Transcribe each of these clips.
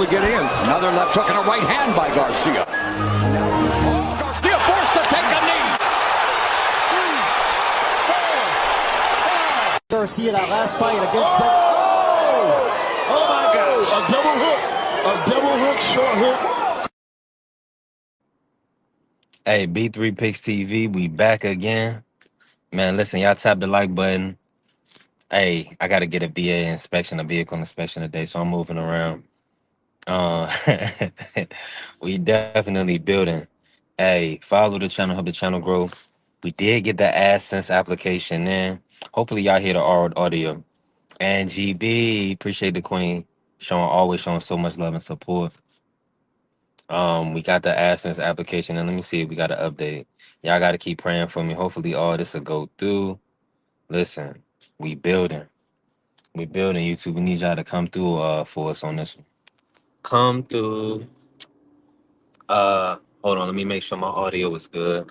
to get in. Another left hook and a right hand by Garcia. Oh, Garcia forced to take a knee. Garcia, that last fight against the... Oh my God. A double hook. A double hook, short hook. Hey, B3 Picks TV, we back again. Man, listen, y'all tap the like button. Hey, I got to get a VA inspection, a vehicle inspection today, so I'm moving around. Uh, we definitely building. Hey, follow the channel, help the channel grow. We did get the AdSense application in. Hopefully y'all hear the audio. And GB, appreciate the queen, always showing so much love and support. We got the AdSense application, and let me see if we got an update. Y'all got to keep praying for me. Hopefully all this will go through. Listen, we building. We building YouTube. We need y'all to come through for us on this one. Come through. Hold on, let me make sure my audio is good.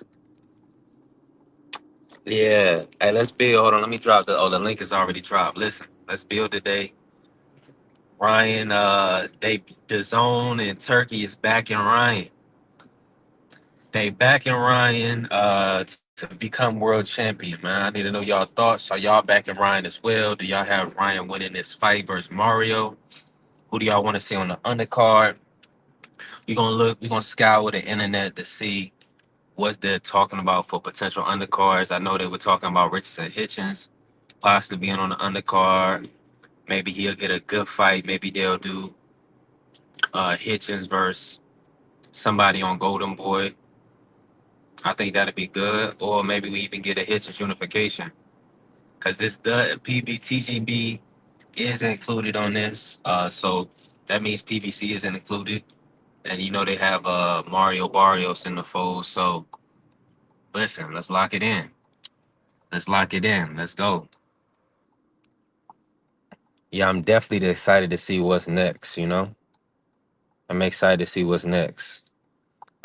Yeah. Hey, let's build. Hold on, let me drop the link is already dropped. Listen, let's build today. Ryan, the zone in Turkey is backing Ryan. They backing Ryan to become world champion, man. I need to know y'all thoughts. Are y'all backing Ryan as well? Do y'all have Ryan winning this fight versus Mario? Who do y'all want to see on the undercard? We're gonna scour the internet to see what they're talking about for potential undercards. I know they were talking about Richardson Hitchens possibly being on the undercard. Maybe he'll get a good fight. Maybe they'll do Hitchens versus somebody on Golden Boy. I think that'd be good. Or maybe we even get a Hitchens unification. Because the PBTGB is included on this. So that means PBC isn't included. And you know they have Mario Barrios in the fold. So listen, let's lock it in. Let's lock it in. Let's go. Yeah, I'm definitely excited to see what's next, you know? I'm excited to see what's next.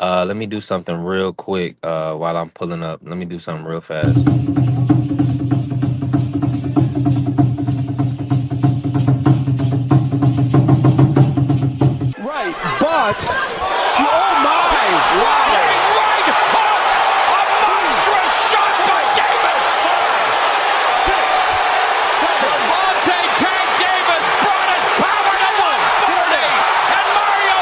Let me do something real quick while I'm pulling up. Let me do something real fast. Right, but oh my! Wow! Right hook! A monstrous shot by Davis! Gervonta Tank Davis brought his power to 140! And Mario...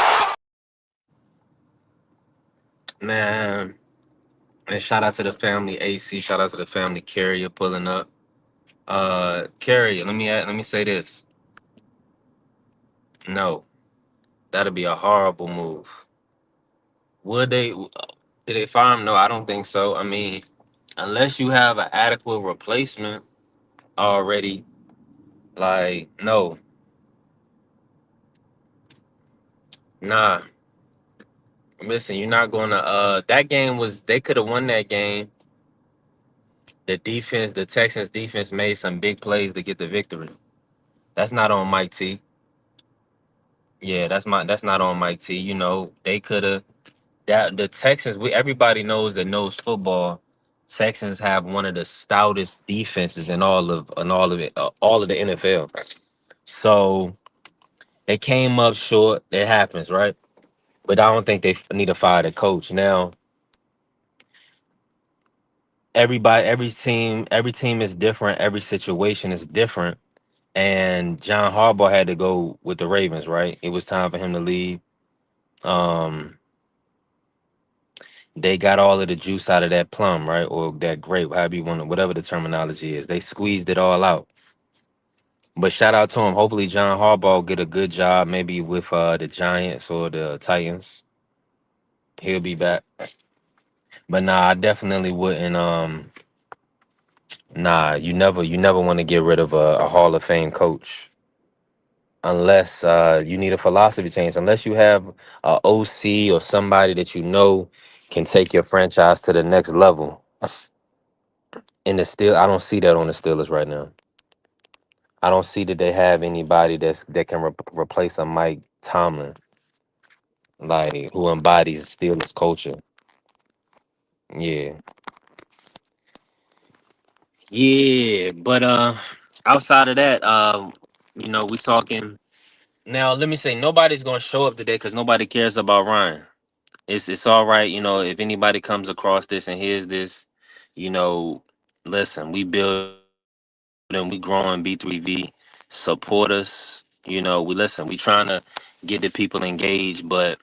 Man, and shout out to the family AC. Shout out to the family Carrier pulling up. Carrier, let me say this. No, that'd be a horrible move. Would they? Did they fire him? No, I don't think so. I mean, unless you have an adequate replacement already, like no, nah. Listen, you're not gonna. That game was they could have won that game. The Texans defense made some big plays to get the victory. That's not on Mike T. Yeah, that's not on Mike T. You know, they could have that the Texans, everybody knows football. Texans have one of the stoutest defenses in all of the NFL. So they came up short. It happens, right? But I don't think they need to fire the coach. Now, every team is different, every situation is different. And John Harbaugh had to go with the Ravens, right? It was time for him to leave. Um, they got all of the juice out of that plum, right? Or that grape, however you want to, whatever the terminology is. They squeezed it all out. But shout out to him. Hopefully John Harbaugh get a good job, maybe with the Giants or the Titans. He'll be back. But nah, I definitely wouldn't nah, you never want to get rid of a Hall of Fame coach unless you need a philosophy change, unless you have a OC or somebody that you know can take your franchise to the next level. In the I don't see that on the Steelers right now. I don't see that they have anybody that can replace a Mike Tomlin, like who embodies Steelers culture. Yeah, yeah. But outside of that, you know, we talking. Now, let me say, nobody's gonna show up today because nobody cares about Ryan. It's all right, if anybody comes across this and hears this, you know, listen, we building, we growing B3V. Support us. We listen. We trying to get the people engaged, but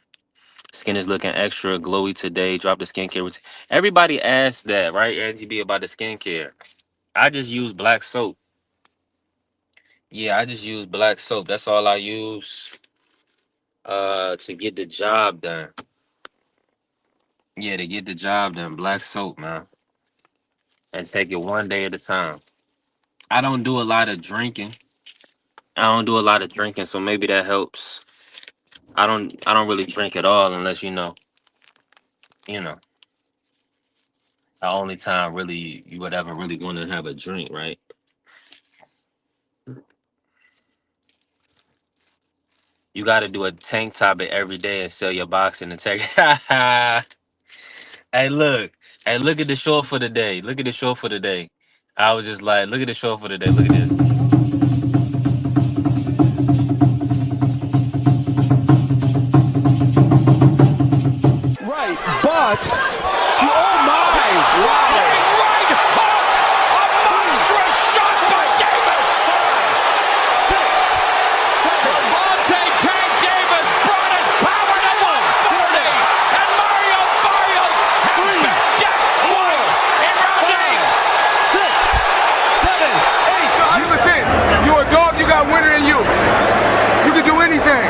skin is looking extra glowy today. Drop the skincare routine. Everybody asks that, right, Angie B, about the skincare. I just use black soap. Yeah, I just use black soap. That's all I use to get the job done. Yeah, to get the job done. Black soap, man. And take it one day at a time. I don't do a lot of drinking. I don't do a lot of drinking, so maybe that helps. I don't really drink at all unless you know, the only time really you would ever really want to have a drink, right? You got to do a tank top every day and sell your boxing and take. Hey, look. Hey, look at the short for the day. Look at the short for the day. I was just like, look at the short for the day. Look at this. Right, but oh my! Wow! Right hook! A monstrous shot by Davis! Javante Tank Davis brought his power to 140! And Mario Barrios has been decked twice in round 8! 6, 7, 8. You listen, you a dog, you got winner in you. You can do anything,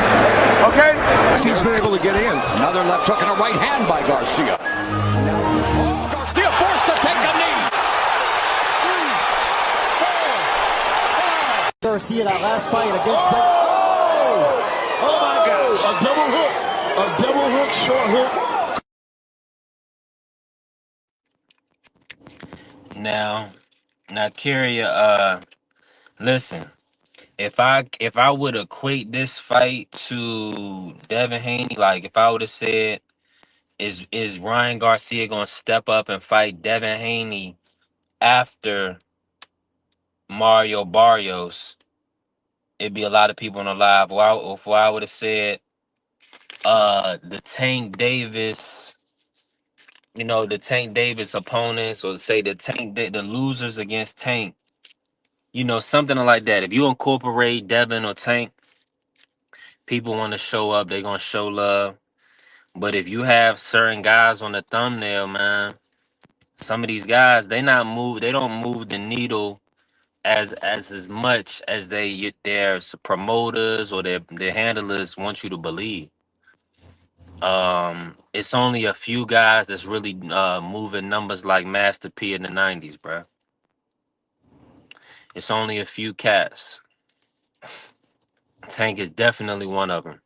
okay? He's been able to get in. Another left hook and a right hand by Garcia. Oh, Garcia forced to take a knee. Garcia, that last fight against the... Oh my God! A double hook. A double hook, short hook. Now, Kyria, listen. If I would equate this fight to Devin Haney, like if I would have said, is Ryan Garcia gonna step up and fight Devin Haney after Mario Barrios? It'd be a lot of people on the live. If I would have said the Tank Davis, the Tank Davis opponents, or say the losers against Tank, something like that. If you incorporate Devin or Tank, people want to show up, they're gonna show love. But if you have certain guys on the thumbnail, man, some of these guys, they don't move the needle as much as their promoters or their handlers want you to believe. It's only a few guys that's really moving numbers like Master P in the 90s, bruh. It's only a few cats. Tank is definitely one of them.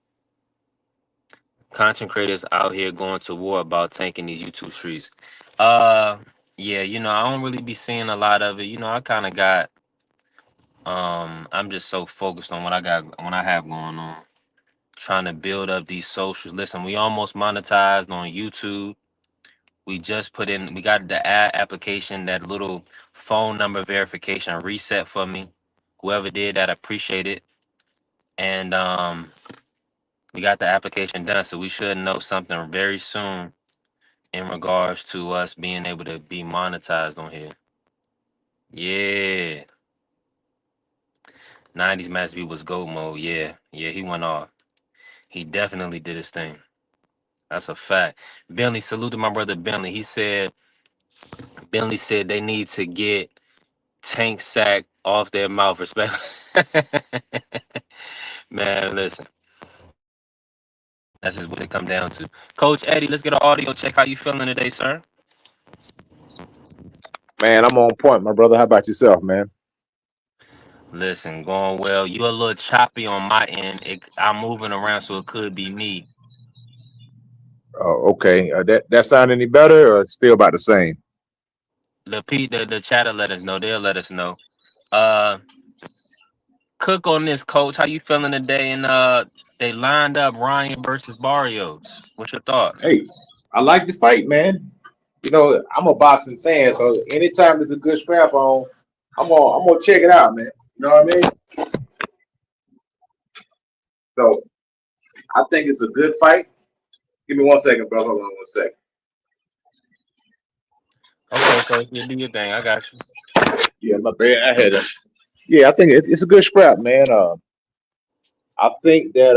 Content creators out here going to war about tanking these YouTube streets. Yeah, I don't really be seeing a lot of it. I kind of got I'm just so focused on what I have going on. Trying to build up these socials. Listen, we almost monetized on YouTube. We got the ad application, that little phone number verification reset for me. Whoever did that, appreciate it. And we got the application done, so we should know something very soon in regards to us being able to be monetized on here. Yeah. 90s Master B was GOAT mode. Yeah, he went off. He definitely did his thing. That's a fact. Bentley, salute to my brother Bentley. Bentley said they need to get Tank Sack off their mouth. Respect. Man, listen. That's just what it come down to. Coach Eddie, let's get an audio check. How you feeling today, sir? Man, I'm on point, my brother. How about yourself, man? Listen, going well. You're a little choppy on my end. I'm moving around, so it could be me. Oh, okay. That sound any better, or still about the same? The chatter let us know. They'll let us know. Cook on this, coach. How you feeling today? And they lined up Ryan versus Barrios. What's your thoughts? Hey, I like the fight, man. I'm a boxing fan, so anytime there's a good scrap on, I'm gonna check it out, man. You know what I mean? So I think it's a good fight. Give me 1 second, bro. Hold on 1 second. Okay, you do your thing. I got you. Yeah, my bad. I had a. Yeah, I think it's a good scrap, man. I think that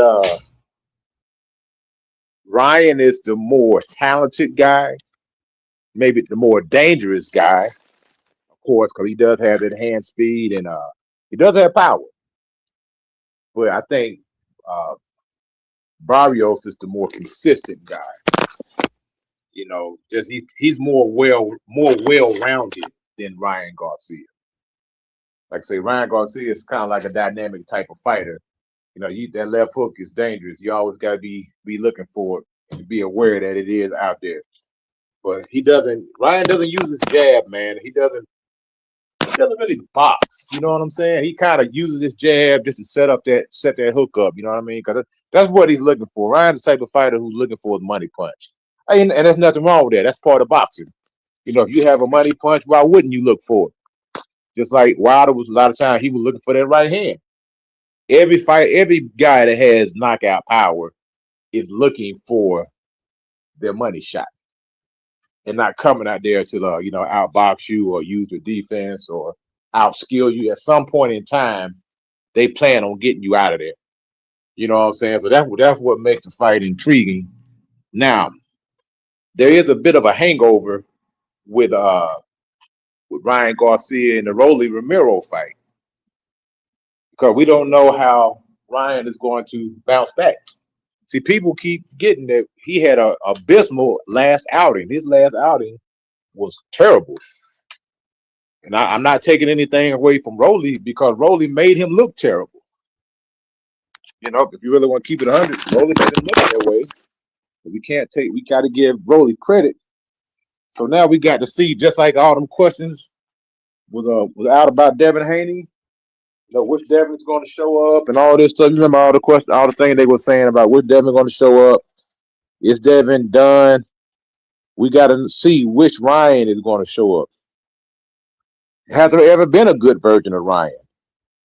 Ryan is the more talented guy, maybe the more dangerous guy, of course, because he does have that hand speed and he does have power. But I think uh, Barrios is the more consistent guy. You know, just he's more well rounded than Ryan Garcia. Like I say, Ryan Garcia is kind of like a dynamic type of fighter. You know, that left hook is dangerous. You always got to be looking for it and be aware that it is out there. But Ryan doesn't use his jab, man. He doesn't really box. You know what I'm saying? He kind of uses his jab just to set that hook up. You know what I mean? Because that's what he's looking for. Ryan's the type of fighter who's looking for a money punch. And there's nothing wrong with that. That's part of boxing. You know, if you have a money punch, why wouldn't you look for it? Just like Wilder was a lot of times, he was looking for that right hand. Every guy that has knockout power is looking for their money shot and not coming out there to outbox you or use your defense or outskill you. At some point in time, they plan on getting you out of there. You know what I'm saying? So that's what makes the fight intriguing. Now, there is a bit of a hangover with Ryan Garcia and the Rolly Romero fight, because we don't know how Ryan is going to bounce back. See, people keep forgetting that he had a abysmal last outing. His last outing was terrible. And I'm not taking anything away from Rolly, because Rolly made him look terrible. You know, if you really want to keep it 100, Rolly made him look that way. But we got to give Rolly credit. So now we got to see, just like all them questions was out about Devin Haney. You know, which Devin's going to show up and all this stuff. You remember all the questions, all the things they were saying about which Devin going to show up. Is Devin done? We got to see which Ryan is going to show up. Has there ever been a good version of Ryan?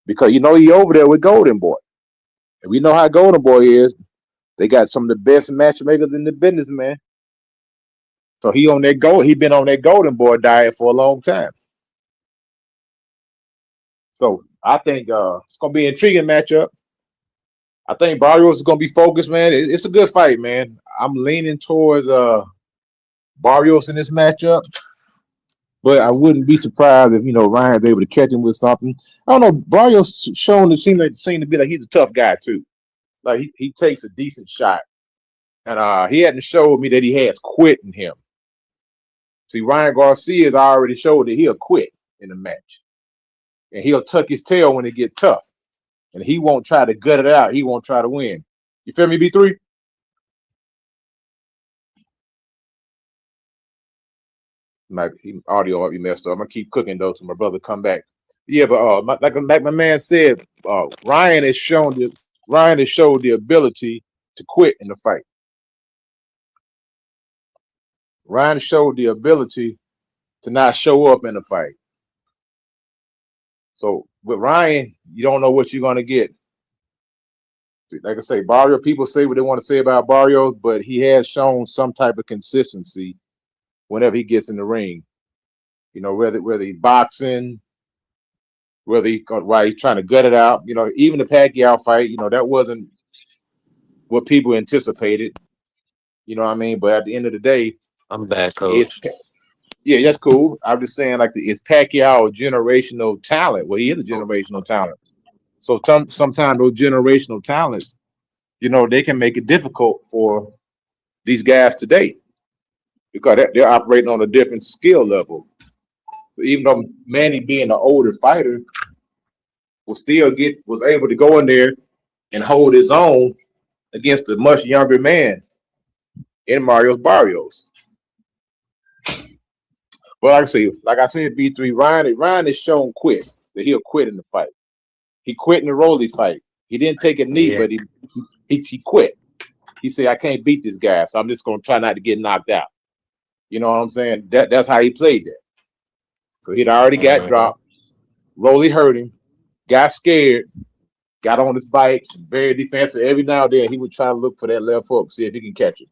Because, you know, he over there with Golden Boy. And we know how Golden Boy is. They got some of the best matchmakers in the business, man. So he been on that Golden Boy diet for a long time. So I think it's going to be an intriguing matchup. I think Barrios is going to be focused, man. It's a good fight, man. I'm leaning towards Barrios in this matchup, but I wouldn't be surprised if, you know, Ryan's able to catch him with something. I don't know. Barrios seem to be like he's a tough guy too. Like he takes a decent shot, and he hadn't showed me that he has quit in him. See, Ryan Garcia has already showed that he'll quit in a match, and he'll tuck his tail when it get tough, and he won't try to gut it out. He won't try to win. You feel me, B3? My audio might be messed up. I'm gonna keep cooking though till my brother come back. Yeah, but like my man said, Ryan has showed the ability to quit in the fight. Ryan showed the ability to not show up in the fight. So with Ryan, you don't know what you're gonna get. Like I say, Barrio, people say what they want to say about Barrios, but he has shown some type of consistency whenever he gets in the ring. You know, whether he's boxing, whether he's trying to gut it out. You know, even the Pacquiao fight, you know, that wasn't what people anticipated. You know what I mean? But at the end of the day, I'm back, coach. Yeah, that's cool. I'm just saying, like, is Pacquiao a generational talent? Well, he is a generational talent. So sometimes those generational talents, you know, they can make it difficult for these guys today, because they're operating on a different skill level. So even though Manny, being an older fighter, was able to go in there and hold his own against a much younger man in Mario Barrios. But like I said, B3, Ryan has shown that he'll quit in the fight. He quit in the Rolly fight. He didn't take a knee, but he quit. He said, I can't beat this guy, so I'm just going to try not to get knocked out. You know what I'm saying? That's how he played that. Because he'd already got dropped. Rolly hurt him, got scared, got on his bike, very defensive. Every now and then he would try to look for that left hook, see if he can catch it.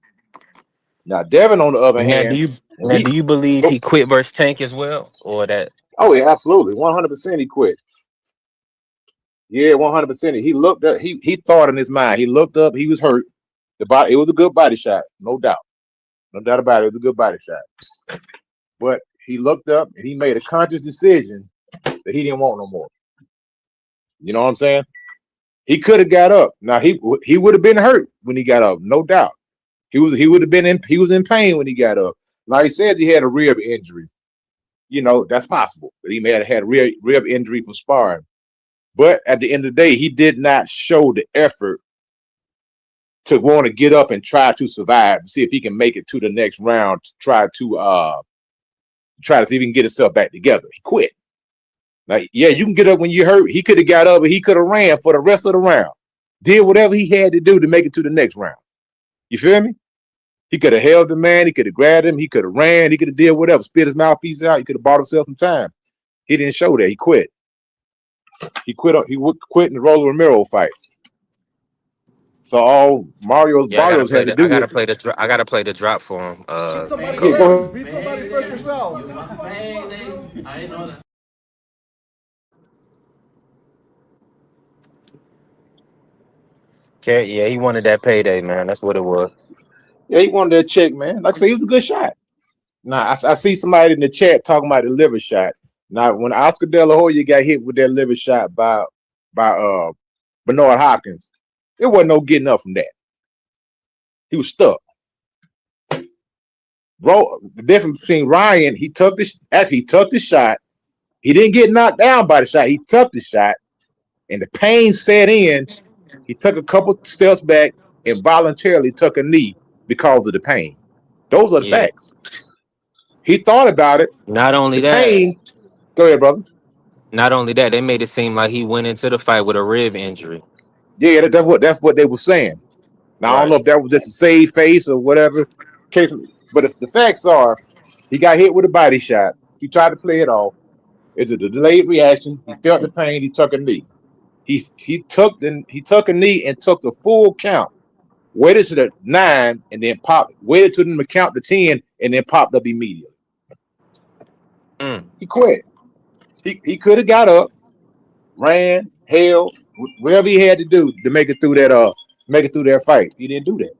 Now Devin, on the other Now, do hand, you when now do he you believe oh, he quit versus Tank as well, or that? oh yeah, absolutely, 100% he quit. Yeah, 100%. He looked up. He thought in his mind. He looked up. He was hurt. The body. It was a good body shot, no doubt, no doubt about it. It was a good body shot. But he looked up and he made a conscious decision that he didn't want no more. You know what I'm saying? He could have got up. Now he would have been hurt when he got up, no doubt. He would have been in. He was in pain when he got up. Now he says he had a rib injury. You know that's possible. But he may have had a rib injury from sparring. But at the end of the day, he did not show the effort to want to get up and try to survive, see if he can make it to the next round, to try to see if he can get himself back together. He quit. Like, yeah, you can get up when you're hurt. He could have got up and he could have ran for the rest of the round. Did whatever he had to do to make it to the next round. You feel me? He could have held the man, he could have grabbed him, he could have ran, he could have did whatever, spit his mouthpiece out, he could have bought himself some time. He didn't show that. He quit. He quit in the Roller Romero fight. So all Mario's had to do I gotta with. play the I gotta play the drop for him. Beat somebody Yeah, go first. ahead. Beat somebody first yourself. Yeah, he wanted that payday, man. That's what it was. Yeah, he wanted that check, man. Like I say, he was a good shot. Now I see somebody in the chat talking about the liver shot. Now, when Oscar De La Hoya got hit with that liver shot by Bernard Hopkins, it wasn't no getting up from that. He was stuck. Bro, the difference between Ryan, he took the shot. He didn't get knocked down by the shot. He took the shot, and the pain set in. He took a couple steps back and voluntarily took a knee because of the pain. Those are the Yeah. facts. He thought about it. Not only The that, pain. Go ahead, brother. they made it seem like he went into the fight with a rib injury. Yeah, that's what they were saying. Now I don't Right. know if that was just a save face or whatever case, but if the facts are, he got hit with a body shot. He tried to play it off. It's a delayed reaction. He felt the pain. He took a knee. He took a knee and took the full count. Waited to the 9 and then popped. Waited to them to count to 10 and then popped up immediately. He quit. He could have got up, ran, held, whatever he had to do to make it through that fight. He didn't do that.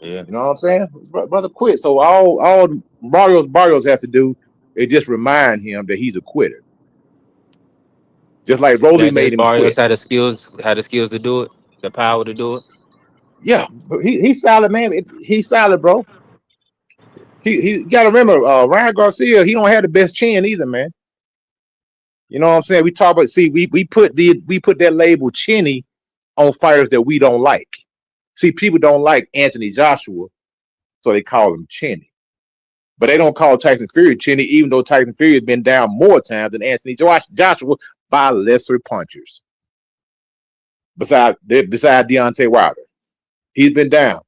Yeah. You know what I'm saying? Brother quit. So all Barrios has to do is just remind him that he's a quitter. Just like Rolly That made him Barrios quit. had the skills to do it, the power to do it. Yeah, he's solid, man. He's solid, bro. He got to remember, Ryan Garcia. He don't have the best chin either, man. You know what I'm saying? We talk about we put that label chinny on fighters that we don't like. See, people don't like Anthony Joshua, so they call him chinny. But they don't call Tyson Fury chinny, even though Tyson Fury has been down more times than Anthony Joshua by lesser punchers. Besides Deontay Wilder, he's been down.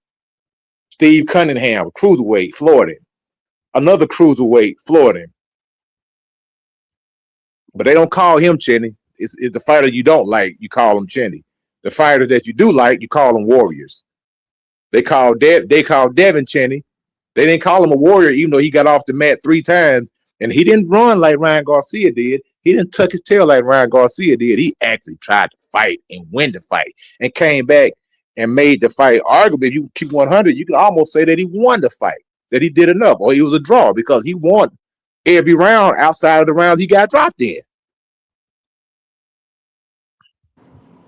Steve Cunningham, cruiserweight, floored him. Another cruiserweight, floored him. But they don't call him chinny. It's the fighter you don't like, you call him chinny. The fighter that you do like, you call them warriors. They call Devin chinny. They didn't call him a warrior, even though he got off the mat 3 times. And he didn't run like Ryan Garcia did. He didn't tuck his tail like Ryan Garcia did. He actually tried to fight and win the fight and came back and made the fight. Arguably, if you keep 100, you can almost say that he won the fight, that he did enough, or he was a draw because he won every round outside of the rounds he got dropped in.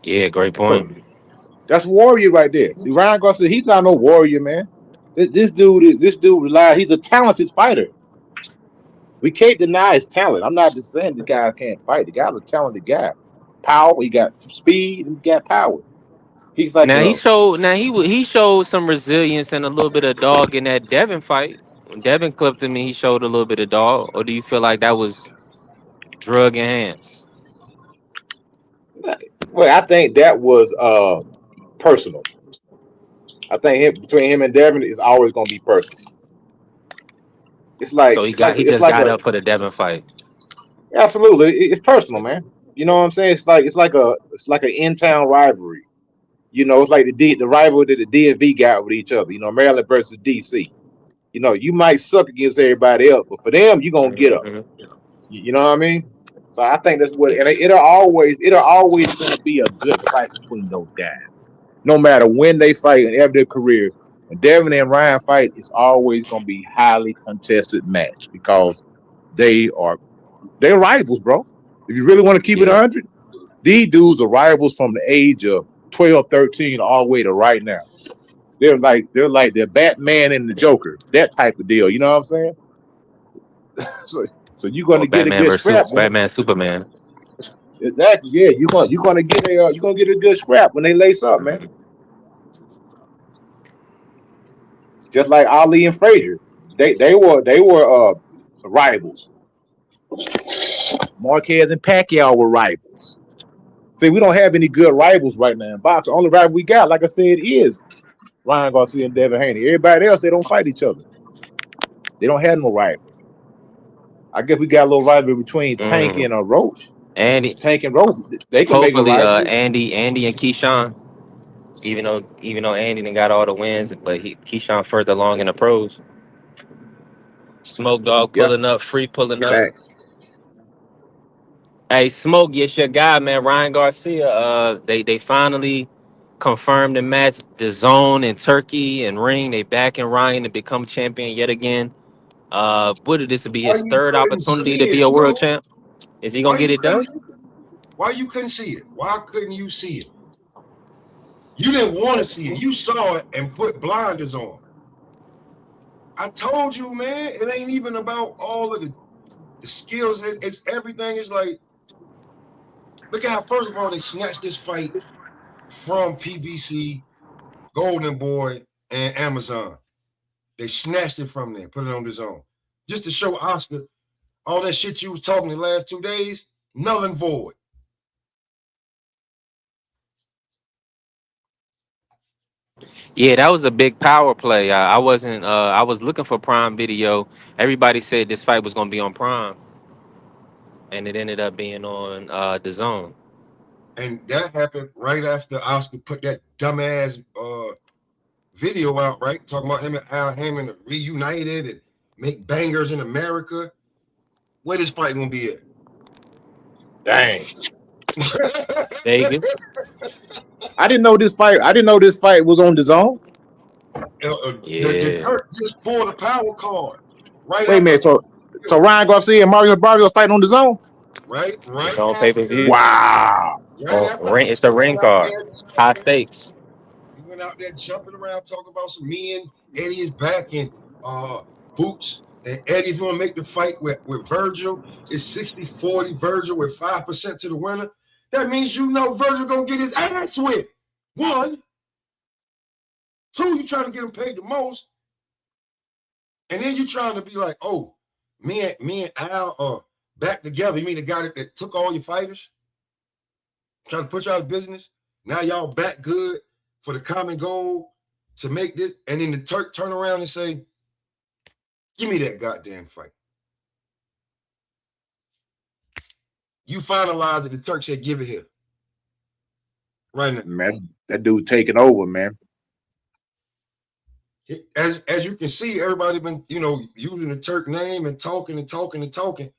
Yeah, great point. So that's warrior right there. See, Ryan Garcia, he's not no warrior, man. This dude relies. He's a talented fighter. We can't deny his talent. I'm not just saying the guy can't fight. The guy's a talented guy. Power. He got speed and he got power. He's like He showed some resilience and a little bit of dog in that Devin fight. When Devin clipped him, he showed a little bit of dog. Or do you feel like that was drug enhanced? well, I think that was personal. I think between him and Devin is always going to be personal. It's like So he just got up for the Devin fight. absolutely, it's personal, man. You know what I'm saying? It's like an in-town rivalry. You know, it's like the rivalry that the DMV got with each other. You know, Maryland versus DC. You know, you might suck against everybody else, but for them, you're gonna get up. Mhm. You know what I mean? So I think that's what, and it'll always gonna be a good fight between those guys, no matter when they fight in every their career. When Devin and Ryan fight, it's always gonna be highly contested match because they're rivals, bro. If you really want to keep it Yeah. 100, these dudes are rivals from the age of 12, 13 all the way to right now. They're like the Batman and the Joker, that type of deal. You know what I'm saying? So you're gonna Or get a Batman good scrap. versus Batman, Superman. Exactly. Yeah, you're gonna get a good scrap when they lace up, man. Mhm. Just like Ali and Frazier, they were rivals. Marquez and Pacquiao were rivals. See, we don't have any good rivals right now in boxing. The only rival we got, like I said, is Ryan Garcia and Devin Haney. Everybody else, they don't fight each other. They don't have no rival. I guess we got a little rivalry between Tank and Roach. Andy, Tank and Roach, they can make a hopefully, rivalry. Andy and Keyshawn. Even though Andy done got all the wins, but Keyshawn further along in the pros. Smoke Dog Yeah, pulling up, Free pulling up. facts. Hey, Smoke, yes, your guy, man, Ryan Garcia. They finally confirmed the match. The Zone in Turkey and Ring. They backing Ryan to become champion yet again. Would this be Why his you third couldn't opportunity see to be it, a world bro? champ? Is he gonna Why get you it couldn't done? see it? Why you couldn't see it? Why couldn't you see it? You didn't want to see it. You saw it and put blinders on. I told you, man, it ain't even about all of the skills. It's everything. It's like, look at how, first of all, they snatched this fight from PBC, Golden Boy, and Amazon. They snatched it from there, put it on the Zone. Just to show Oscar all that shit you was talking the last 2 days, null and void. Yeah, that was a big power play. I wasn't. I was looking for Prime Video. Everybody said this fight was gonna be on Prime, and it ended up being on the Zone. And that happened right after Oscar put that dumbass video out, right? Talking about him and Al Hammond reunited and make bangers in America. Where this fight gonna be at? Dang. Vegas. I didn't know this fight was on the Zone. The Yeah. Turk just pulled a power card right Wait a after, minute. So Ryan Garcia and Mario Barrios fighting on the Zone? right It's on pay per after, view. Wow. right after Ring. It's a Oscar ring went out card. there. High stakes. He went out there jumping around talking about some me and Eddie is back and Boots. And Eddie's gonna make the fight with Virgil. It's 60-40 Virgil with 5% to the winner. That means Virgil gonna get his ass whipped. 1. 2, you trying to get him paid the most. And then you trying to be like, oh, me and Al are back together. You mean the guy that took all your fighters? Trying to put you out of business? Now y'all back good for the common goal to make this. And then the Turk turn around and say, give me that goddamn fight. You finalized it. The Turk said, give it here. Right now. Man, that dude taking over, man. As you can see, everybody been, using the Turk name and talking and talking and talking.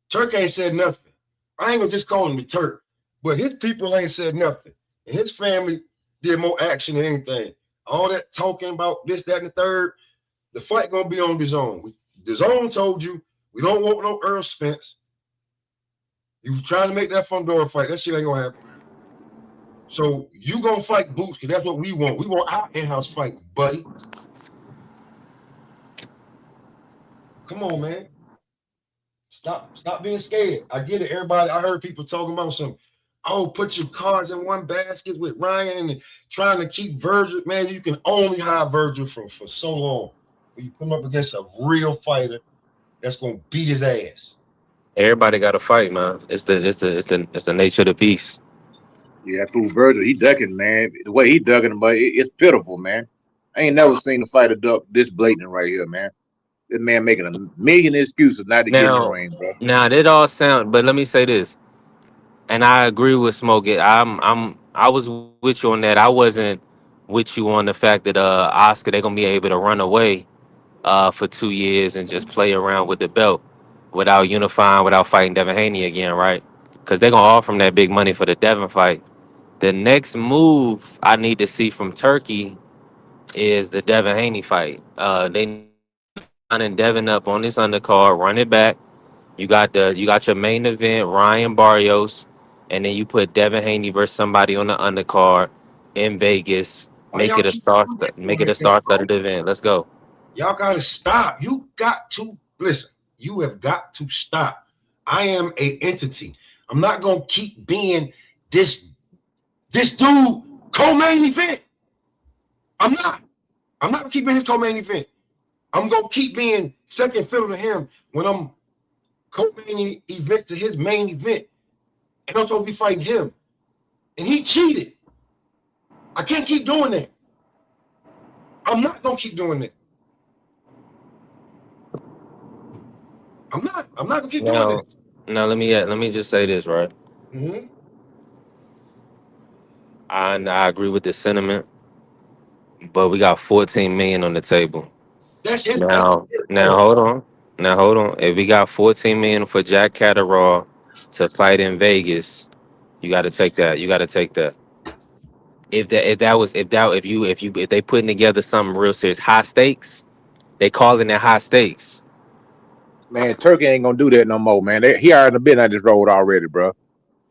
Turk ain't said nothing. I ain't gonna just call him the Turk, but his people ain't said nothing. And his family did more action than anything. All that talking about this, that, and the third, the fight gonna be on the Zone. The Zone told you, we don't want no Earl Spence. You trying to make that Fundora fight, that shit ain't gonna happen. So you gonna fight Boots, because that's what we want. We want our in-house fight, buddy. Come on, man. Stop being scared. I get it. Everybody, I heard people talking about put your cards in one basket with Ryan and trying to keep Virgil. Man, you can only hide Virgil for so long. When you come up against a real fighter that's gonna beat his ass. Everybody got to fight, man. It's the nature of the beast. Yeah, that fool Virgil, he ducking, man. The way he ducking, but it's pitiful, man. I ain't never seen a fighter duck this blatant right here, man. This man making a million excuses not to get in the ring, bro. Now that all sound, but let me say this: And I agree with Smoke. I was with you on that. I wasn't with you on the fact that Oscar they're gonna be able to run away for 2 years and just play around with the belt without unifying, without fighting Devin Haney again, right? Because they're gonna offer him that big money for the Devin fight. The next move I need to see from Turkey is the Devin Haney fight. They lining Devin up on this undercard, run it back. You got your main event, Ryan Barrios, and then you put Devin Haney versus somebody on the undercard in Vegas. Why y'all keep doing that Make it a like that, bro? star-studded event. Let's go. Y'all gotta stop. You got to listen. You have got to stop. I am a entity. I'm not gonna keep being this dude co-main event. I'm not. I'm not keeping his co-main event. I'm gonna keep being second fiddle to him when I'm co-main event to his main event, and I'm supposed to be fighting him, and he cheated. I can't keep doing that. I'm not gonna keep doing that. I'm not. I'm not gonna keep doing Now, this. now let me just say this, right? Mm-hmm. I agree with the sentiment, but we got 14 million on the table. That's his. That's Now, his now fault. hold on. Now hold on. If we got 14 million for Jack Catterall to fight in Vegas, you got to take that. You got to take that. If they putting together something real serious, high stakes, they calling it high stakes. Man, Turkey ain't gonna do that no more, man. He already been on this road already, bro.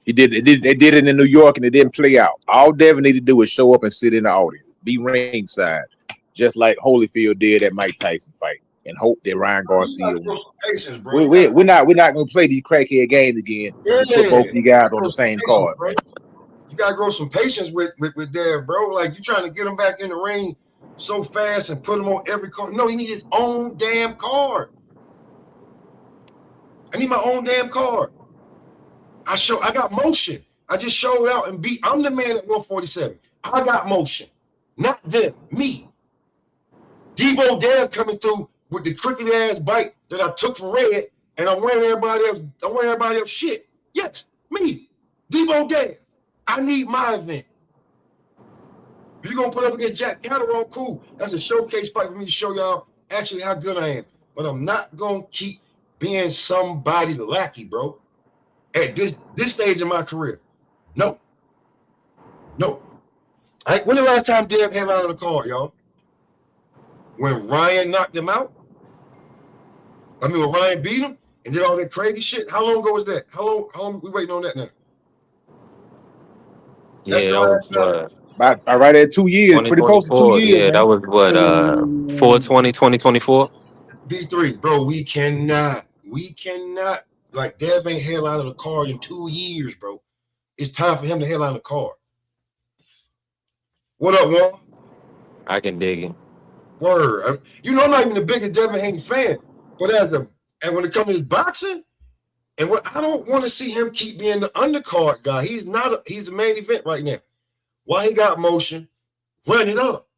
They did it in New York and it didn't play out. All Devin need to do is show up and sit in the audience, be ringside, just like Holyfield did at Mike Tyson fight, and hope that Ryan You gotta Garcia grow won. some patience, bro. We, You we, gotta, we're not gonna play these crackhead games again yeah, and put both of you you guys gotta on grow the some same patience, card, bro. man. You gotta grow some patience with Dev, bro. Like you trying to get him back in the ring so fast and put him on every card. No, he need his own damn card. I need my own damn card. I got motion. I just showed out and beat. I'm the man at 147. I got motion, not them. Me, Debo Dev coming through with the crooked ass bite that I took from Red, and I'm wearing everybody else. I'm wearing everybody else shit. Yes, me, Debo Dev. I need my event. If you're gonna put up against Jack Catterall, cool. That's a showcase fight for me to show y'all actually how good I am. But I'm not gonna keep being somebody lackey, bro. At this stage in my career. No, no. When the last time Dev had out on the card, y'all? When Ryan knocked him out? I mean, when Ryan beat him and did all that crazy shit? How long ago was that? How long we waiting on that now? That's Yeah, the that was last time. what About right at 2 years, pretty close to 2 2024. years, Yeah, man. that was what 420 2024. B3, bro, we cannot. Like, Dev ain't held out of the card in 2 years, bro. It's time for him to headline the card. What up, Juan? I can dig it. Word. I'm not even the biggest Devin Haney fan, but and when it comes to his boxing, and what I don't want to see him keep being the undercard guy. He's the main event right now. Why he got motion? Run it up.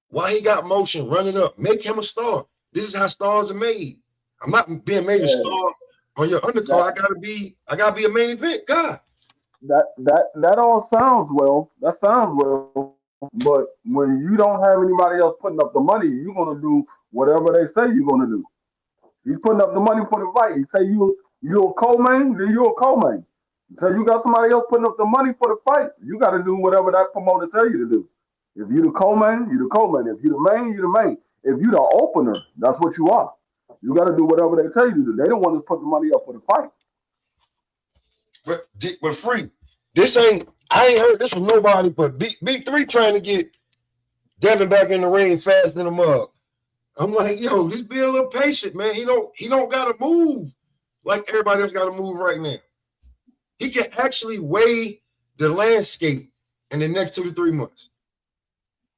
Why he got motion? Run it up. Make him a star. This is how stars are made. I'm not being made a star on your undercard. I gotta be a main event guy. That all sounds well. That sounds well. But when you don't have anybody else putting up the money, you're gonna do whatever they say you're gonna do. He's putting up the money for the fight. He say you're a co-main, then you're a co-main. So you got somebody else putting up the money for the fight. You got to do whatever that promoter tell you to do. If you the co-main, you the co-main. If you the main, you the main. If you the opener, that's what you are. You got to do whatever they tell you to do. They don't want to put the money up for the fight. But free. I ain't heard this from nobody but B3 trying to get Devin back in the ring fast in the mug. I'm like, yo, just be a little patient, man. He don't gotta move like everybody else gotta move right now. He can actually weigh the landscape in the next 2 to 3 months.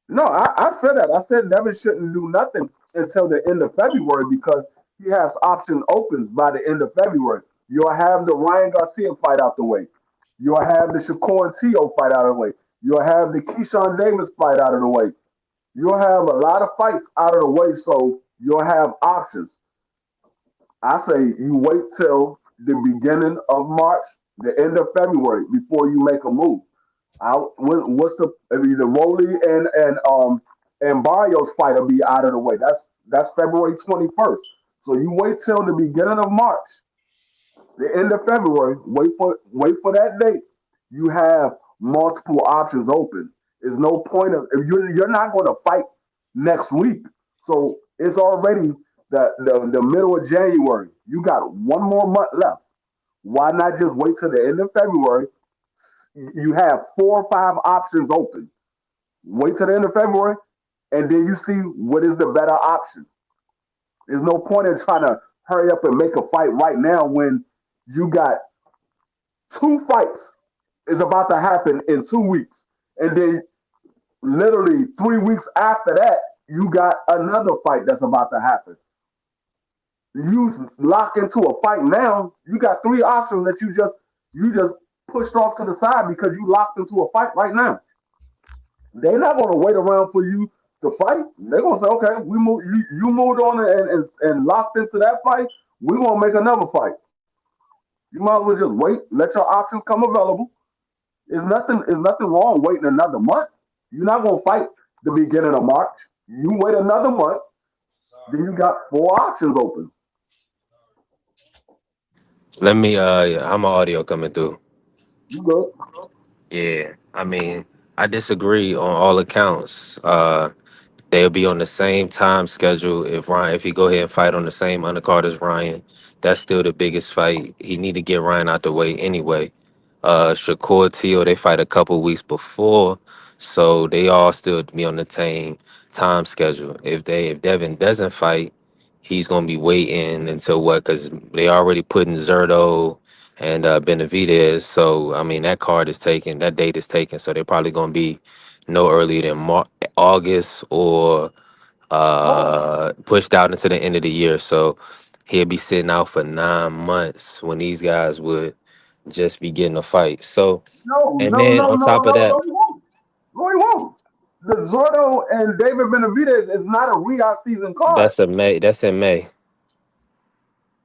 No, I said that. I said Nevin shouldn't do nothing until the end of February because he has option opens by the end of February. You'll have the Ryan Garcia fight out the way. You'll have the Shakur Tio fight out of the way. You'll have the Keyshawn Davis fight out of the way. You'll have a lot of fights out of the way, so you'll have options. I say you wait till the beginning of March, the end of February before you make a move. What's the Rolly and Barrios fight will be out of the way. That's February 21st. So you wait till the beginning of March, the end of February. Wait for that date. You have multiple options open. There's no point of if you're not going to fight next week. So it's already the middle of January. You got one more month left. Why not just wait till the end of February? You have 4 or 5 options open. Wait till the end of February, and then you see what is the better option. There's no point in trying to hurry up and make a fight right now when you got 2 fights is about to happen in 2 weeks, and then literally 3 weeks after that, you got another fight that's about to happen. You lock into a fight now, you got 3 options that you just pushed off to the side because you locked into a fight right now. They're not going to wait around for you to fight. They're going to say, okay, we moved, you moved on and locked into that fight. We're going to make another fight. You might as well just wait, let your options come available. There's nothing wrong waiting another month. You're not going to fight the beginning of March. You wait another month, then you got 4 options open. Let me how my audio coming through? You good? Yeah. I mean, I disagree on all accounts. They'll be on the same time schedule if he go ahead and fight on the same undercard as Ryan. That's still the biggest fight. He need to get Ryan out the way anyway. Shakur Teal, they fight a couple weeks before, so they all still be on the same time schedule. If Devin doesn't fight, he's gonna be waiting until what? Because they already put in Zerto and Benavidez. So I mean that card is taken, that date is taken. So they're probably gonna be no earlier than August or Oh, pushed out into the end of the year. So he'll be sitting out for 9 months when these guys would just be getting a fight. So, no, and no, then no, on no, top of no, that, no, he won't. No, he won't. The Zordo and David Benavidez is not a re-out season card. that's a May. That's in May.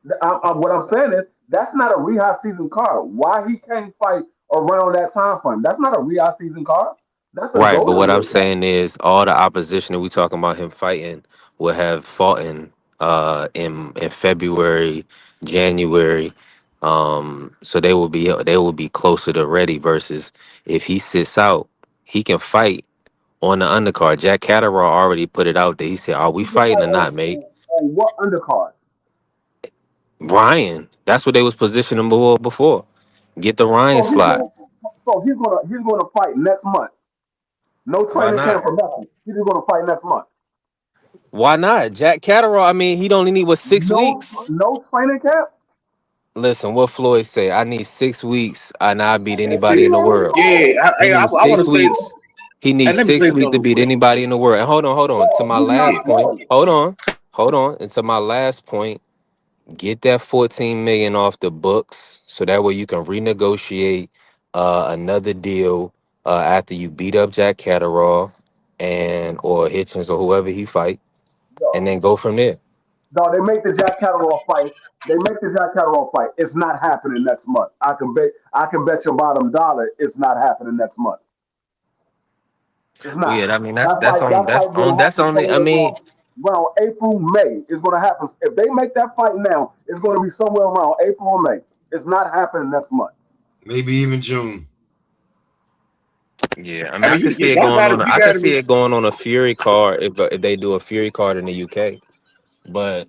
What I'm saying is that's not a rehab season card. Why he can't fight around that time frame? That's not a rehab season card. That's a Right, but Golden what I'm Boy card. saying is all the opposition that we talking about him fighting will have fought in February, January. So they will be closer to ready versus if he sits out, he can fight on the undercard. Jack Catterall already put it out there. He said, "Are we He can fighting fight or not, mate?" on what undercard? Ryan. That's what they was positioning him before. Get the Ryan So he's slot. gonna he's gonna fight next month. No Why training camp not? or nothing. He's just gonna fight next month. Why not? Jack Catterall, I mean, he'd only need what, six No, weeks? no training camp. Listen, what Floyd say? I need 6 weeks and I beat That's anybody it. in the Man, world. Yeah, He I needs want to six say, weeks. He and needs let me say six something weeks to real beat quick. anybody in the world. And hold on. To bro, my he's last not point. bro. Hold on. And to my last point, get that 14 million off the books so that way you can renegotiate another deal after you beat up Jack Catterall and or Hitchens or whoever he fight, and No, then go from there. no, they make the Jack Catterall fight. They make the Jack Catterall fight. It's not happening next month. I can bet your bottom dollar it's not happening next month. It's Well, not. yeah, I mean that's That that's fight, on that that's fight on gonna that's happen only. I somewhere mean, around April, May. It's gonna happen. If they make that fight now, it's gonna be somewhere around April or May. It's not happening next month. Maybe even June. yeah, I I mean I mean, could see it y'all going got to, on. you I got could to see be. it going on a Fury card if they do a Fury card in the UK. But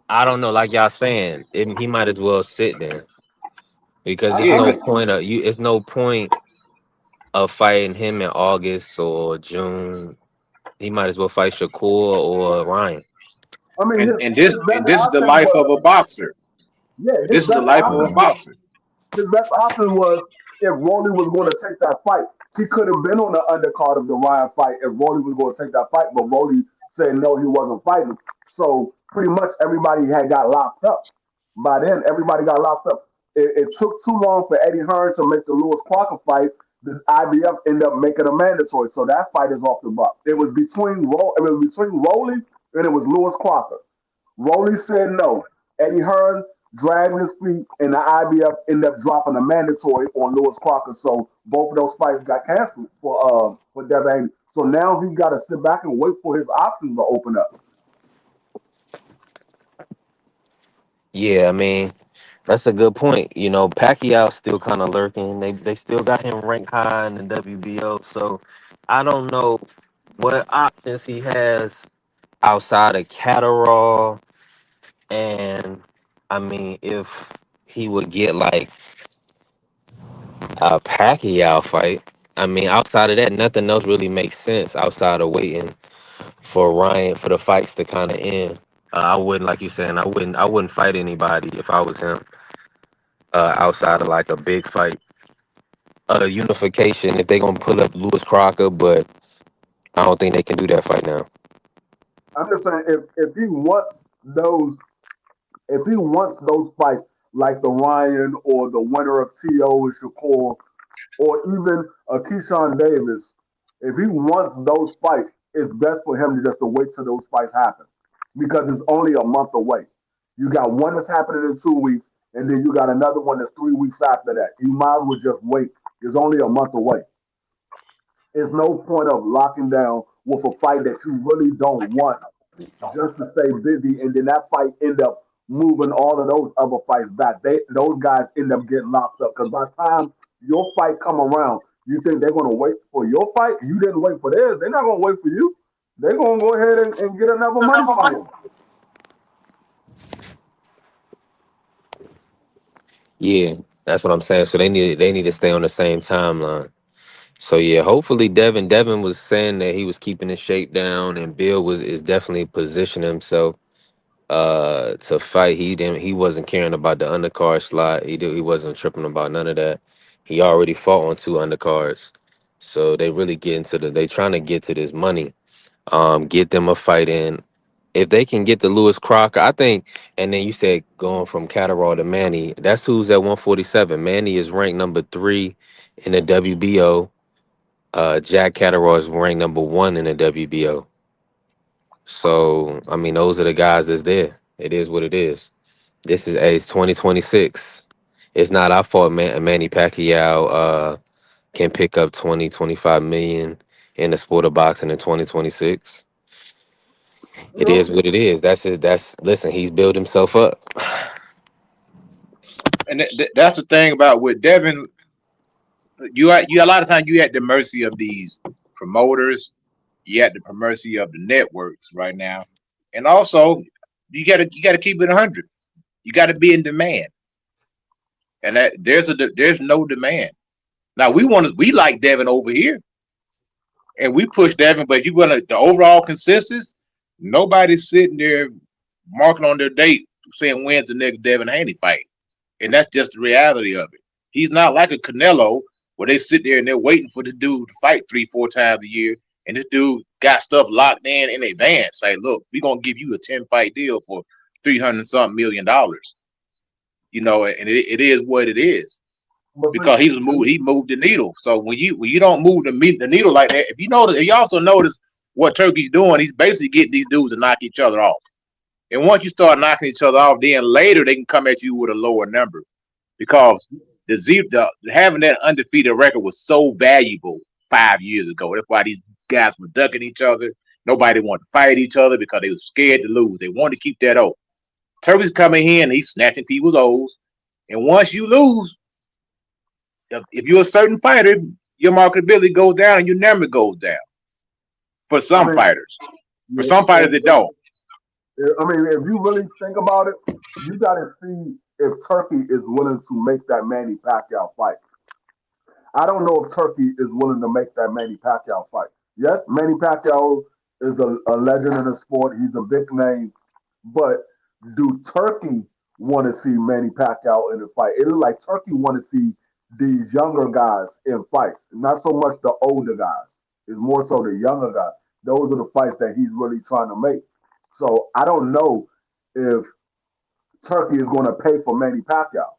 I don't know, like y'all saying, he might as well sit there because I, there's I Yeah, no 'cause- mean, point of you. It's no point of fighting him in August or June. He might as well fight Shakur or Ryan. I mean, and his and his this best and this is the option life of was a boxer. yeah. His This is the best life of a option was boxer. his best option was if Rolly was going to take that fight. He could have been on the undercard of the Ryan fight if Rolly was going to take that fight, but Rolly said no, he wasn't fighting. So pretty much everybody had got locked up. By then, everybody got locked up. It took too long for Eddie Hearn to make the Lewis Crocker fight. The IBF ended up making a mandatory, so that fight is off the box. It was between Rolly and it was Lewis Crocker. Rolly said no. Eddie Hearn dragged his feet, and the IBF ended up dropping a mandatory on Lewis Crocker. So both of those fights got canceled for Devin Haney. So now he got to sit back and wait for his options to open up. Yeah, I mean, that's a good point. You know, Pacquiao's still kind of lurking. They still got him ranked high in the WBO. So I don't know what options he has outside of Catterall. And I mean, if he would get like a Pacquiao fight, I mean, outside of that, nothing else really makes sense outside of waiting for Ryan for the fights to kind of end. I wouldn't, like you saying, I wouldn't fight anybody if I was him. Outside of like a big fight, unification. If they gonna pull up Lewis Crocker, but I don't think they can do that fight now. I'm just saying if he wants those fights like the Ryan or the winner of TO and Shakur or even Keyshawn Davis, if he wants those fights, it's best for him to just to wait till those fights happen because it's only a month away. You got one that's happening in 2 weeks, and then you got another one that's 3 weeks after that. You might as well just wait. It's only a month away. There's no point of locking down with a fight that you really don't want just to stay busy, and then that fight end up moving all of those other fights back. Those guys end up getting locked up because by the time your fight come around, you think they're gonna wait for your fight. You didn't wait for theirs. They're not gonna wait for you. They're gonna go ahead and get another money fight. Yeah, that's what I'm saying. So they need to stay on the same timeline. So yeah, hopefully Devin was saying that he was keeping his shape down, and Bill is definitely positioning himself to fight. He wasn't caring about the undercard slot. He wasn't tripping about none of that. He already fought on two undercards. So they trying to get to this money. Get them a fight in. If they can get the Lewis Crocker, I think, and then you said going from Catterall to Manny, that's who's at 147. Manny is ranked number 3 in the WBO. Jack Catterall is ranked number 1 in the WBO. So, I mean, those are the guys that's there. It is what it is. This is age 2026. It's not our fault Manny Pacquiao can pick up 20, 25 million in the sport of boxing in 2026. You It know, is what it is. Listen, he's built himself up. And that's the thing about with Devin. You a lot of times you at the mercy of these promoters. You at the mercy of the networks right now, and also you gotta keep it 100. You got to be in demand, and there's no demand. Now we like Devin over here, and we push Devin, but you gonna the overall consensus. Nobody's sitting there marking on their date saying when's the next Devin Haney fight, and that's just the reality of it. He's not like a Canelo where they sit there and they're waiting for the dude to fight 3-4 times a year, and this dude got stuff locked in advance. Like, look, we're gonna give you a 10-fight deal for $300-something million. You know, and it is what it is but because he moved the needle. So when you don't move the needle like that, if you also notice what Turkey's doing, he's basically getting these dudes to knock each other off. And once you start knocking each other off, then later they can come at you with a lower number because having that undefeated record was so valuable 5 years ago. That's why these guys were ducking each other. Nobody wanted to fight each other because they were scared to lose. They wanted to keep that oath. Turkey's coming in and he's snatching people's O's. And once you lose, if you're a certain fighter, your marketability goes down and your number goes down. For some fighters. For some fighters, it don't. I mean, if you really think about it, you got to see if Turkey is willing to make that Manny Pacquiao fight. I don't know if Turkey is willing to make that Manny Pacquiao fight. Yes, Manny Pacquiao is a legend in the sport. He's a big name. But do Turkey want to see Manny Pacquiao in a fight? It is like Turkey want to see these younger guys in fights, not so much the older guys. It's more so the younger guys. Those are the fights that he's really trying to make. So I don't know if Turkey is going to pay for Manny Pacquiao.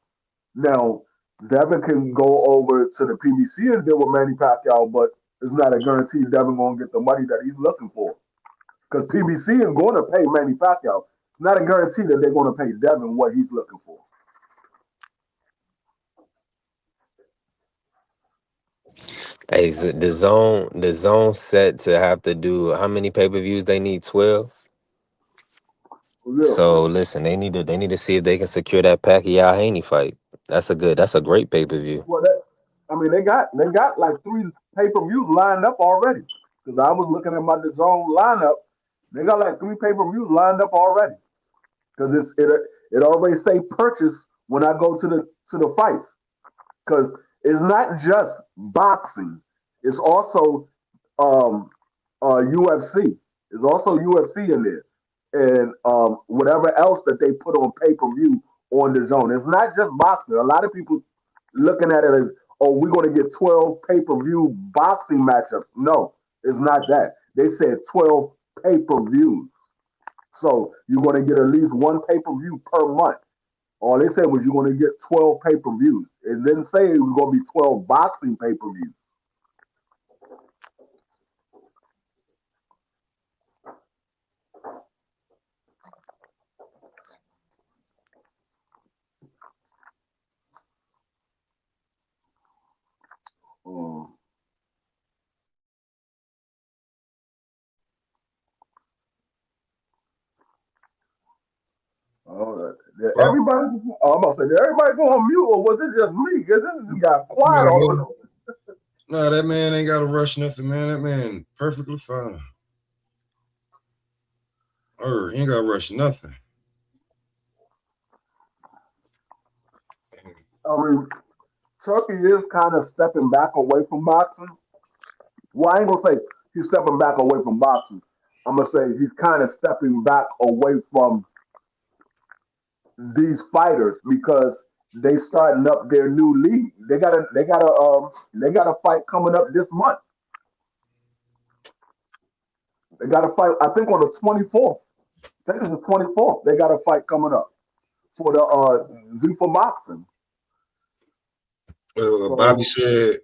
Now, Devin can go over to the PBC and deal with Manny Pacquiao, but it's not a guarantee Devin going to get the money that he's looking for. Because PBC is going to pay Manny Pacquiao. It's not a guarantee that they're going to pay Devin what he's looking for. Hey, the zone set to have to do how many pay-per-views they need? 12. Yeah. So listen, they need to see if they can secure that Pacquiao Haney fight. That's a great pay-per-view. Well, I mean, they got like three pay-per-views lined up already. Because I was looking at my DAZN lineup, they got like three pay-per-views lined up already. Because it already say purchase when I go to the fights. Because it's not just boxing; it's also UFC. There's also UFC in there, and whatever else that they put on pay per view on the zone. It's not just boxing. A lot of people looking at it as, oh, we're going to get 12 pay per view boxing matchups. No, it's not that. They said 12 pay per views. So you're going to get at least one pay per view per month. All they said was you're going to get 12 pay per views. It didn't say it was going to be 12 boxing pay per views. Um, Well, everybody, I'm about to say, did everybody go on mute or was it just me? Because this just got quiet all of a no, sudden. no, that man ain't got to rush nothing, man. That man perfectly fine. He ain't got to rush nothing. I mean, Turkey is kind of stepping back away from boxing. Well, I ain't gonna say he's stepping back away from boxing. I'm gonna say he's kind of stepping back away from these fighters because they starting up their new league. They got a fight coming up this month. They got a fight, I think, on the 24th. I think it's the 24th. They got a fight coming up for the Zuffa boxing. Bobby So said,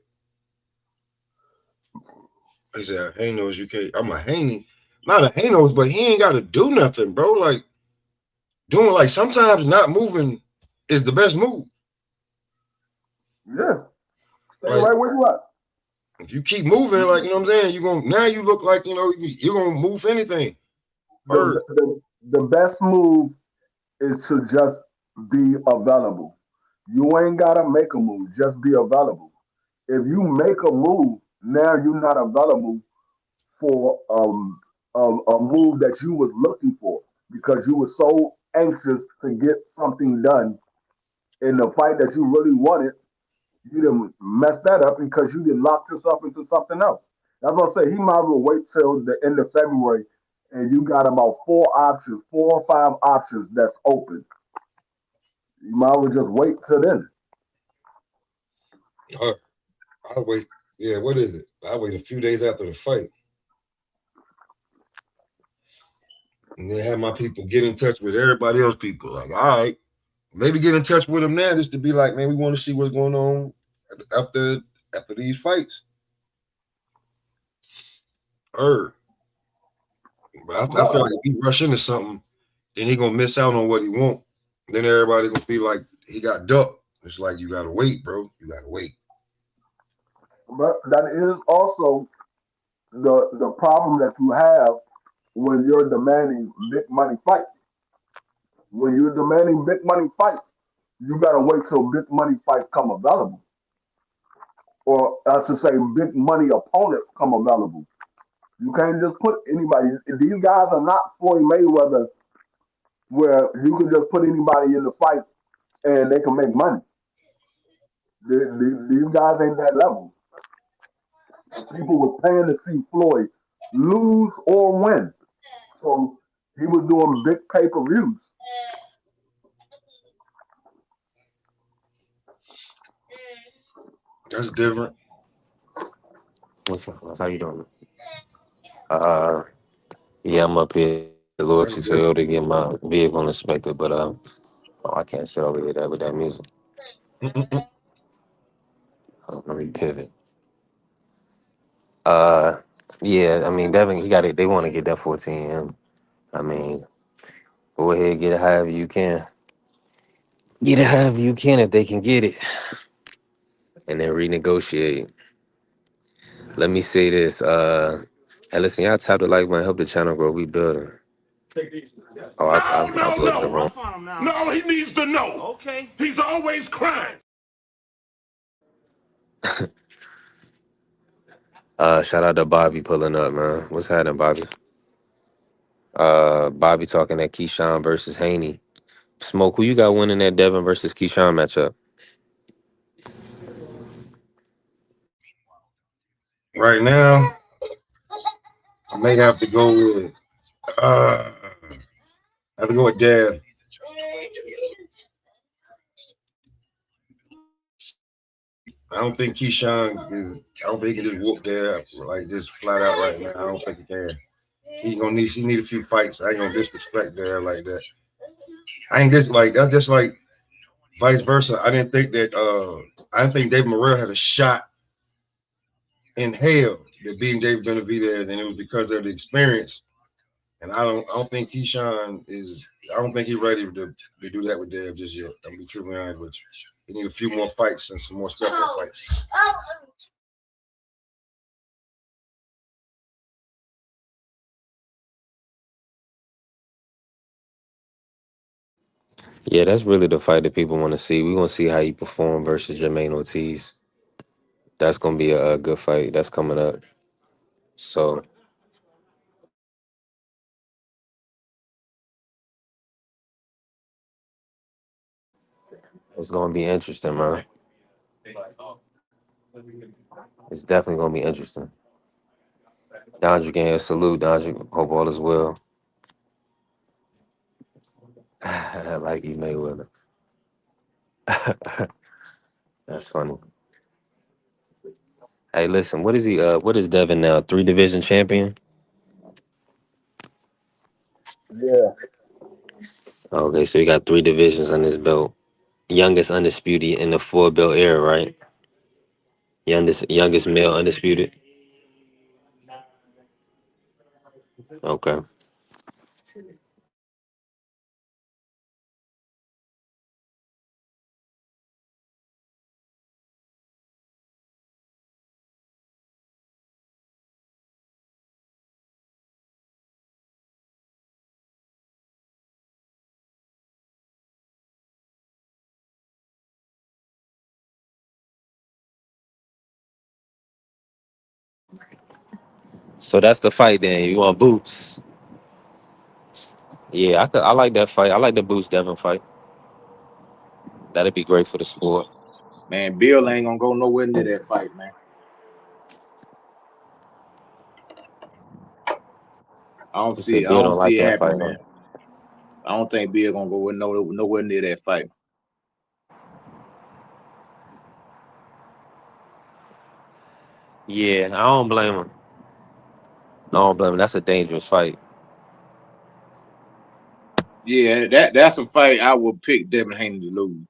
he said, Hanos, you can't. I'm a Haney. Not a Hanos, but he ain't got to do nothing, bro. Like, doing, like, sometimes not moving is the best move. yeah, stay Like, right where you at. if you keep moving, like, you know what I'm saying, now you look like, you're going to move anything. The, Or, the, the best move is to just be available. You ain't gotta make a move, just be available. If you make a move, now you're not available for a move that you was looking for because you were so anxious to get something done in the fight that you really wanted. You didn't mess that up because you didn't lock yourself into something else. That's what I say. He might as well wait till the end of February, and you got about four or five options that's open. You might as well just wait till then. uh, I'll wait. Yeah, what is it? I'll wait a few days after the fight. And then have my people get in touch with everybody else people. Like, all right, maybe get in touch with them now just to be like, man, we want to see what's going on after after these fights. Or, but I feel like if he rush into something, then he gonna miss out on what he want. Then everybody gonna be like, he got ducked. It's like you gotta wait, bro. You gotta wait. But that is also the problem that you have when you're demanding big money fights. When you're demanding big money fights, you gotta wait till big money fights come available, or I should say, big money opponents come available. You can't just put anybody. These guys are not Floyd Mayweather, where you can just put anybody in the fight and they can make money. These guys ain't that level. People were paying to see Floyd lose or win. So he was doing big pay per views. That's different. What's up? How you doing? Uh, yeah, I'm up here at Loyalty That's different. Toyota to get my vehicle inspected, but oh, I can't sit over here with that music. Mm-mm-mm. Let me pivot. Uh, yeah, I mean, Devin, he got it. They want to get that 14M. I mean, go ahead, get it however you can. Get it however you can if they can get it, and then renegotiate. Let me say this. Hey, listen, y'all tap the like button, help the channel grow. We building. Oh, I No, no, uploaded the wrong. no. No, he needs to know. Okay. He's always crying. Shout out to Bobby pulling up, man. What's happening, Bobby? Bobby talking that Keyshawn versus Haney. Smoke, who you got winning that Devin versus Keyshawn matchup? Right now, I may have to go with I have to go with Dev. I don't think Keyshawn is. I don't think he can just whoop Dev like this flat out right now. I don't think he can. He need a few fights. I ain't gonna disrespect Dev like that. I ain't just like that's just like vice versa. I didn't think David Morrell had a shot in hell that beating David Benavidez, and it was because of the experience. And I don't think Keyshawn is. I don't think he's ready to do that with Dev just yet. I'm gonna be truly honest with you. He need a few more fights and some more step-up fights. Yeah, that's really the fight that people want to see. We want to see how he perform versus Jermaine Ortiz. That's gonna be a good fight. That's coming up. So it's gonna be interesting, man. It's definitely gonna be interesting. Dazn gang, salute, Dazn. Hope all is well. Like E Mayweather. That's funny. Hey, listen, what is he? What is Devin now? 3 division champion. Yeah, Okay, so he got 3 divisions on his belt. Youngest undisputed in the 4 belt era, right? Youngest male undisputed. Okay. So that's the fight then. You want boots? Yeah, I like that fight. I like the Boots Devin fight. That'd be great for the sport. Man, Bill ain't gonna go nowhere near that fight, man. He said I Bill don't don't like see it that happening, fight, huh? man. I don't think Bill gonna go nowhere near that fight. Yeah, I don't blame him. I don't blame him. That's a dangerous fight. Yeah, that's a fight I would pick Devin Haney to lose.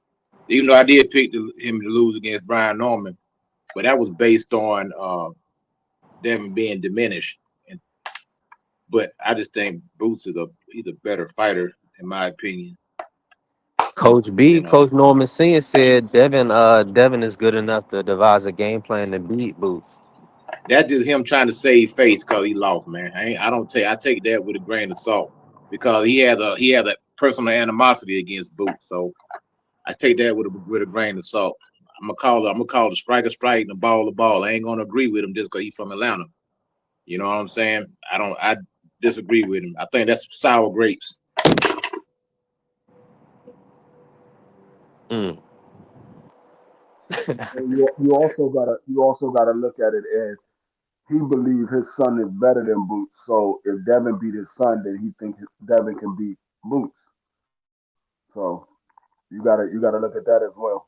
Even though I did pick him to lose against Brian Norman, but that was based on Devin being diminished. But I just think Boots he's a better fighter in my opinion. You know, Coach Norman Senior said Devin is good enough to devise a game plan to beat Boots. that's just him trying to save face because he lost, man. I take that with a grain of salt because he has a personal animosity against Boots. So I take that with a grain of salt. I'm gonna call the strike a strike and the ball a ball. I ain't gonna agree with him just because he's from Atlanta. You know what I'm saying? I disagree with him. I think that's sour grapes. Mm. and you also gotta look at it as he believes his son is better than Boots. So if Devin beat his son, then he thinks Devin can beat Boots. So you gotta look at that as well.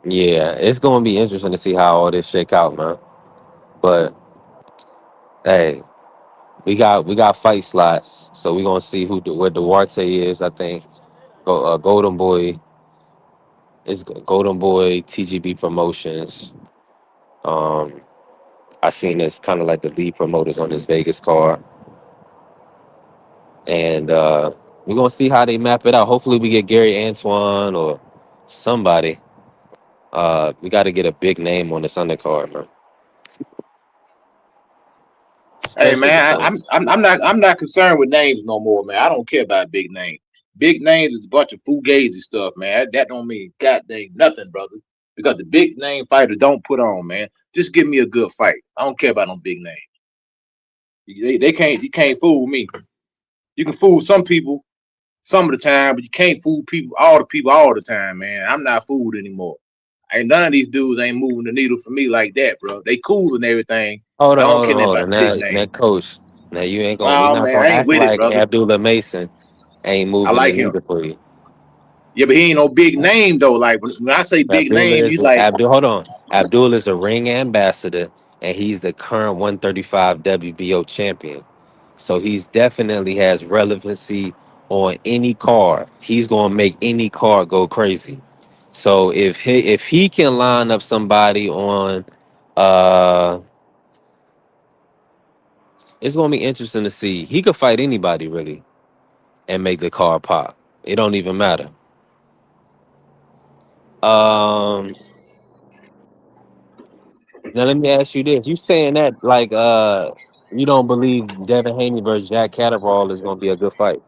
Yeah, it's gonna be interesting to see how all this shake out, man. But hey, we got fight slots, so we gonna see where Duarte is. I think Golden Boy is Golden Boy TGB Promotions. Um, I seen it's kind of like the lead promoters on this Vegas card, and we're gonna see how they map it out. Hopefully, we get Gary Antoine or Somebody. We got to get a big name on this undercard, man. Hey Especially man, because I'm not concerned with names no more, man. I don't care about big names. Big names is a bunch of fugazi stuff, man. That don't mean goddamn nothing, brother. Because the big name fighters don't put on, man. Just give me a good fight. I don't care about no big names. They can't. You can't fool me. You can fool some people some of the time, but you can't fool all the time, man. I'm not fooled anymore. Ain't none of these dudes ain't moving the needle for me like that, bro. They cool and everything, hold but I on, don't hold care on, nothing hold about on. the big Now, name. coach. Now we Oh not man, I gonna ain't act with it, like brother. Abdullah Mason ain't I moving the like him. needle for you. Yeah, but he ain't no big name though. Like when I say big Abdullah name, is he's like, Hold on. Abdullah is a ring ambassador, and he's the current 135 WBO champion. So he's definitely has relevancy on any card. He's gonna make any card go crazy. So if he can line up somebody on, uh, it's gonna be interesting to see. He could fight anybody really and make the card pop. It don't even matter. Um, Now let me ask you this: you saying that like you don't believe Devin Haney versus Jack Catterall is gonna be a good fight?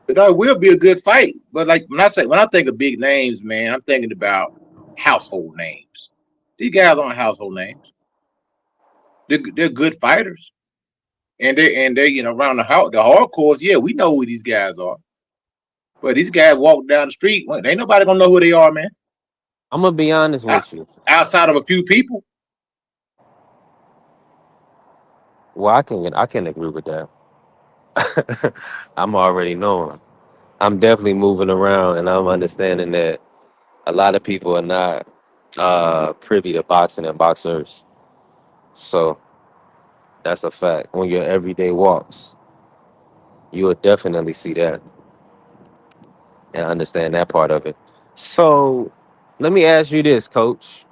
it will be a good fight. But like when I think of big names, man, I'm thinking about household names. These guys aren't household names. They're good fighters, and they around the hardcores. Yeah, we know who these guys are. But these guys walk down the street, well, ain't nobody gonna know who they are, man. I'm gonna be honest Out, with you. outside of a few people. Well, I can agree with that. I'm already knowing. I'm definitely moving around, and I'm understanding that a lot of people are not privy to boxing and boxers. So that's a fact. On your everyday walks, you will definitely see that and understand that part of it. So let me ask you this, Coach.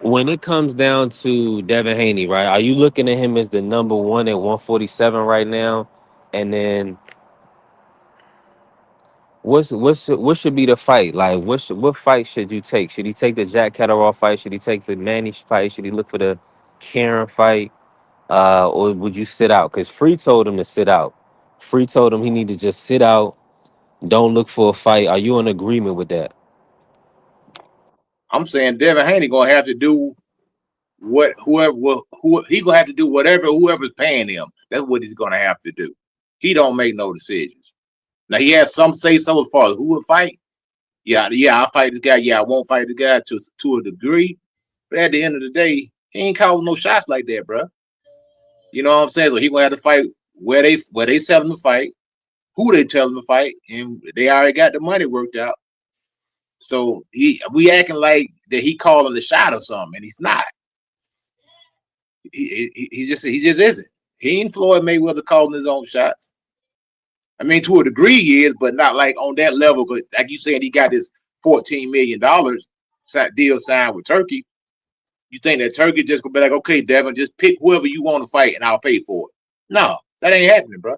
When it comes down to Devin Haney, right? Are you looking at him as the number one at 147 right now? And then what should be the fight? Like what fight should you take? Should he take the Jack Catterall fight? Should he take the Manny fight? Should he look for the Karen fight? Or would you sit out? Because Free told him to sit out. Free told him he need to just sit out. Don't look for a fight. Are you in agreement with that? I'm saying Devin Haney gonna have to do what who he gonna have to do whatever whoever's paying him. That's what he's gonna have to do. He don't make no decisions. Now he has some say so as far as who will fight. Yeah, I'll fight this guy. Yeah, I won't fight the guy to a degree. But at the end of the day, he ain't calling no shots like that, bro. You know what I'm saying? So he gonna have to fight where they tell him to fight, who they tell him to fight, and they already got the money worked out. So we acting like that he calling the shot or something, and he's not. He just isn't. He ain't Floyd Mayweather calling his own shots. I mean, to a degree, he is, but not like on that level. But like you said, he got this $14 million deal signed with Turkey. You think that Turkey just gonna be like, okay, Devin, just pick whoever you want to fight, and I'll pay for it? No, that ain't happening, bro.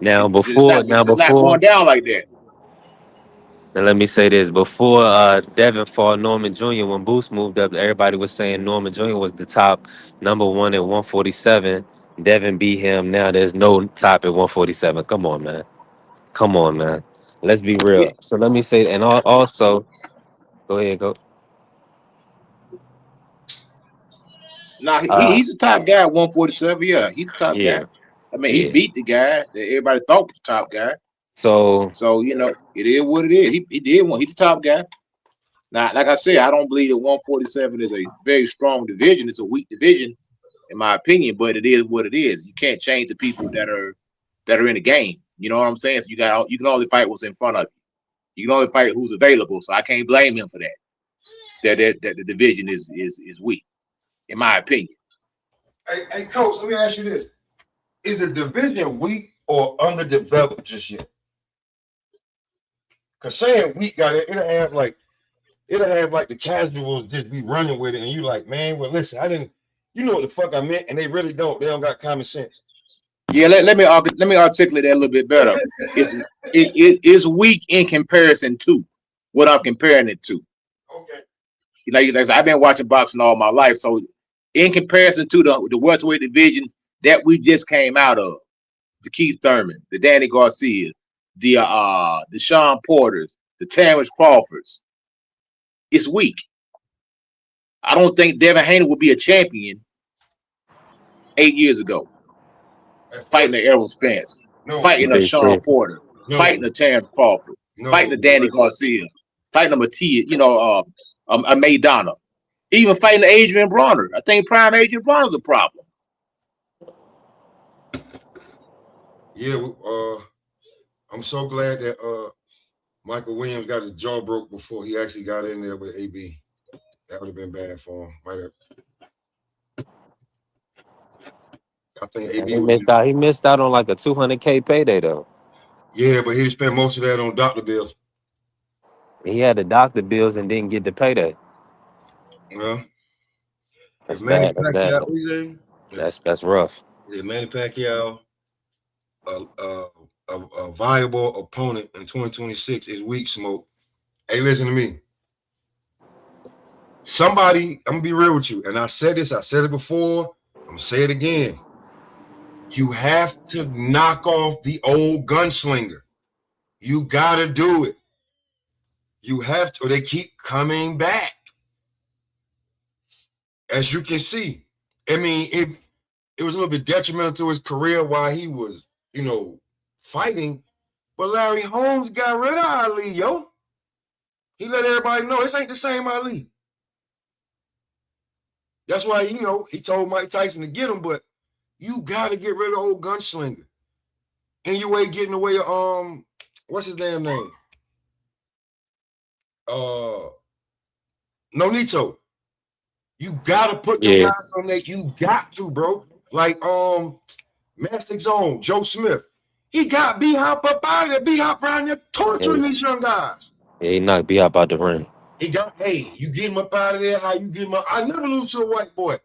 Now It's not going down like that. Now let me say this: before Devin fought Norman Jr., when Boost moved up, everybody was saying Norman Jr. was the top number one at 147. Devin beat him. Now there's no top at 147. Come on, man. Come on, man. Let's be Yeah. real. So let me say, and also, go ahead, go. Now Uh, he's the top guy at 147. Yeah, he's the top guy. yeah, I mean, he yeah. beat the guy that everybody thought was the top guy. So So it is what it is. He did one. He's the top guy. Now, like I said, I don't believe that 147 is a very strong division. It's a weak division, in my opinion. But it is what it is. You can't change the people that are in the game. You know what I'm saying? So you can only fight what's in front of you. You can only fight who's available. So I can't blame him for that. That the division is weak, in my opinion. Hey, coach, let me ask you this: is the division weak or underdeveloped just yet? Because saying weak, got it'll have like the casuals just be running with it, and you like, man, well, listen, You know what the fuck I meant, and they really don't. They don't got common sense. Yeah, let me articulate that a little bit better. It's weak in comparison to what I'm comparing it to. Okay. You know, I've been watching boxing all my life, so in comparison to the welterweight division that we just came out of, the Keith Thurman, the Danny Garcia, the Sean Porters, the Terrence Crawfords, it's weak. I don't think Devin Haney would be a champion 8 years ago. Fighting the Errol Spence, fighting a Sean Porter, fighting a Terrence Crawford, fighting a Danny Garcia, fighting a Mattia, a Maidana, even fighting Adrian Bronner. I think prime Adrian Bronner's a problem. Yeah, I'm so glad that Michael Williams got his jaw broke before he actually got in there with AB. That would have been bad for him. I think AB he missed out on like a $200K payday though. Yeah, but he spent most of that on doctor bills. He had the doctor bills and didn't get the payday. Well, that's bad. That's rough. Yeah, Manny Pacquiao, a viable opponent in 2026 is weak smoke. Hey, listen to me. Somebody, I'm gonna be real with you, and I said it before, I'm gonna say it again. You have to knock off the old gunslinger. You gotta do it. You have to, or they keep coming back. As you can see, I mean, it was a little bit detrimental to his career while he was, fighting. But Larry Holmes got rid of Ali, yo. He let everybody know this ain't the same Ali. That's why, he told Mike Tyson to get him, but you got to get rid of old gunslinger. And you ain't getting away of, what's his damn name? Nonito. You got to put the guys on that. You got to, bro. Like, Mastic Zone, Joe Smith. He got B-Hop up out of there. B-Hop around there torturing these young guys. Yeah, he knocked B-Hop out the ring. You get him up out of there, how you get him up. I never lose to a white boy.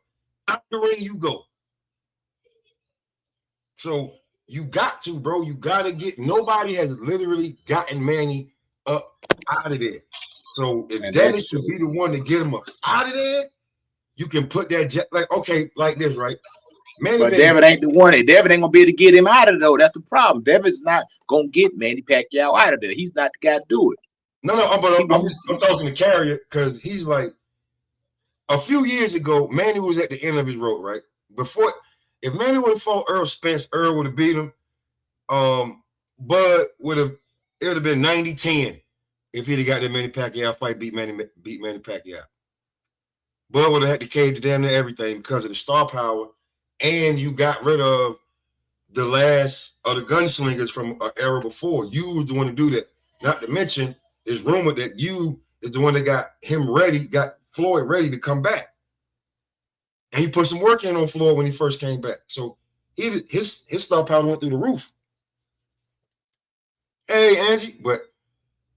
Out the ring you go. So you got to, bro. You got to get, nobody has literally gotten Manny up out of there. So if Dennis could be the one to get him up out of there, you can put that, like this, right? But Devin ain't the one. Devin ain't gonna be able to get him out of there, though. That's the problem. Devin's not gonna get Manny Pacquiao out of there. He's not the guy to do it. No, but I'm talking to Carrier because he's like, a few years ago, Manny was at the end of his road, right? If Manny would have fought Earl Spence, Earl would have beat him. Bud it would have been 90-10 if he'd have got that Manny Pacquiao fight, beat Manny Pacquiao. Bud would have had to cave to damn near everything because of the star power, and you got rid of the last of the gunslingers from an era before. You was the one to do that. Not to mention, it's rumored that you is the one that got Floyd ready to come back. And he put some work in on Floyd when he first came back. So his star power went through the roof. Hey, Angie, but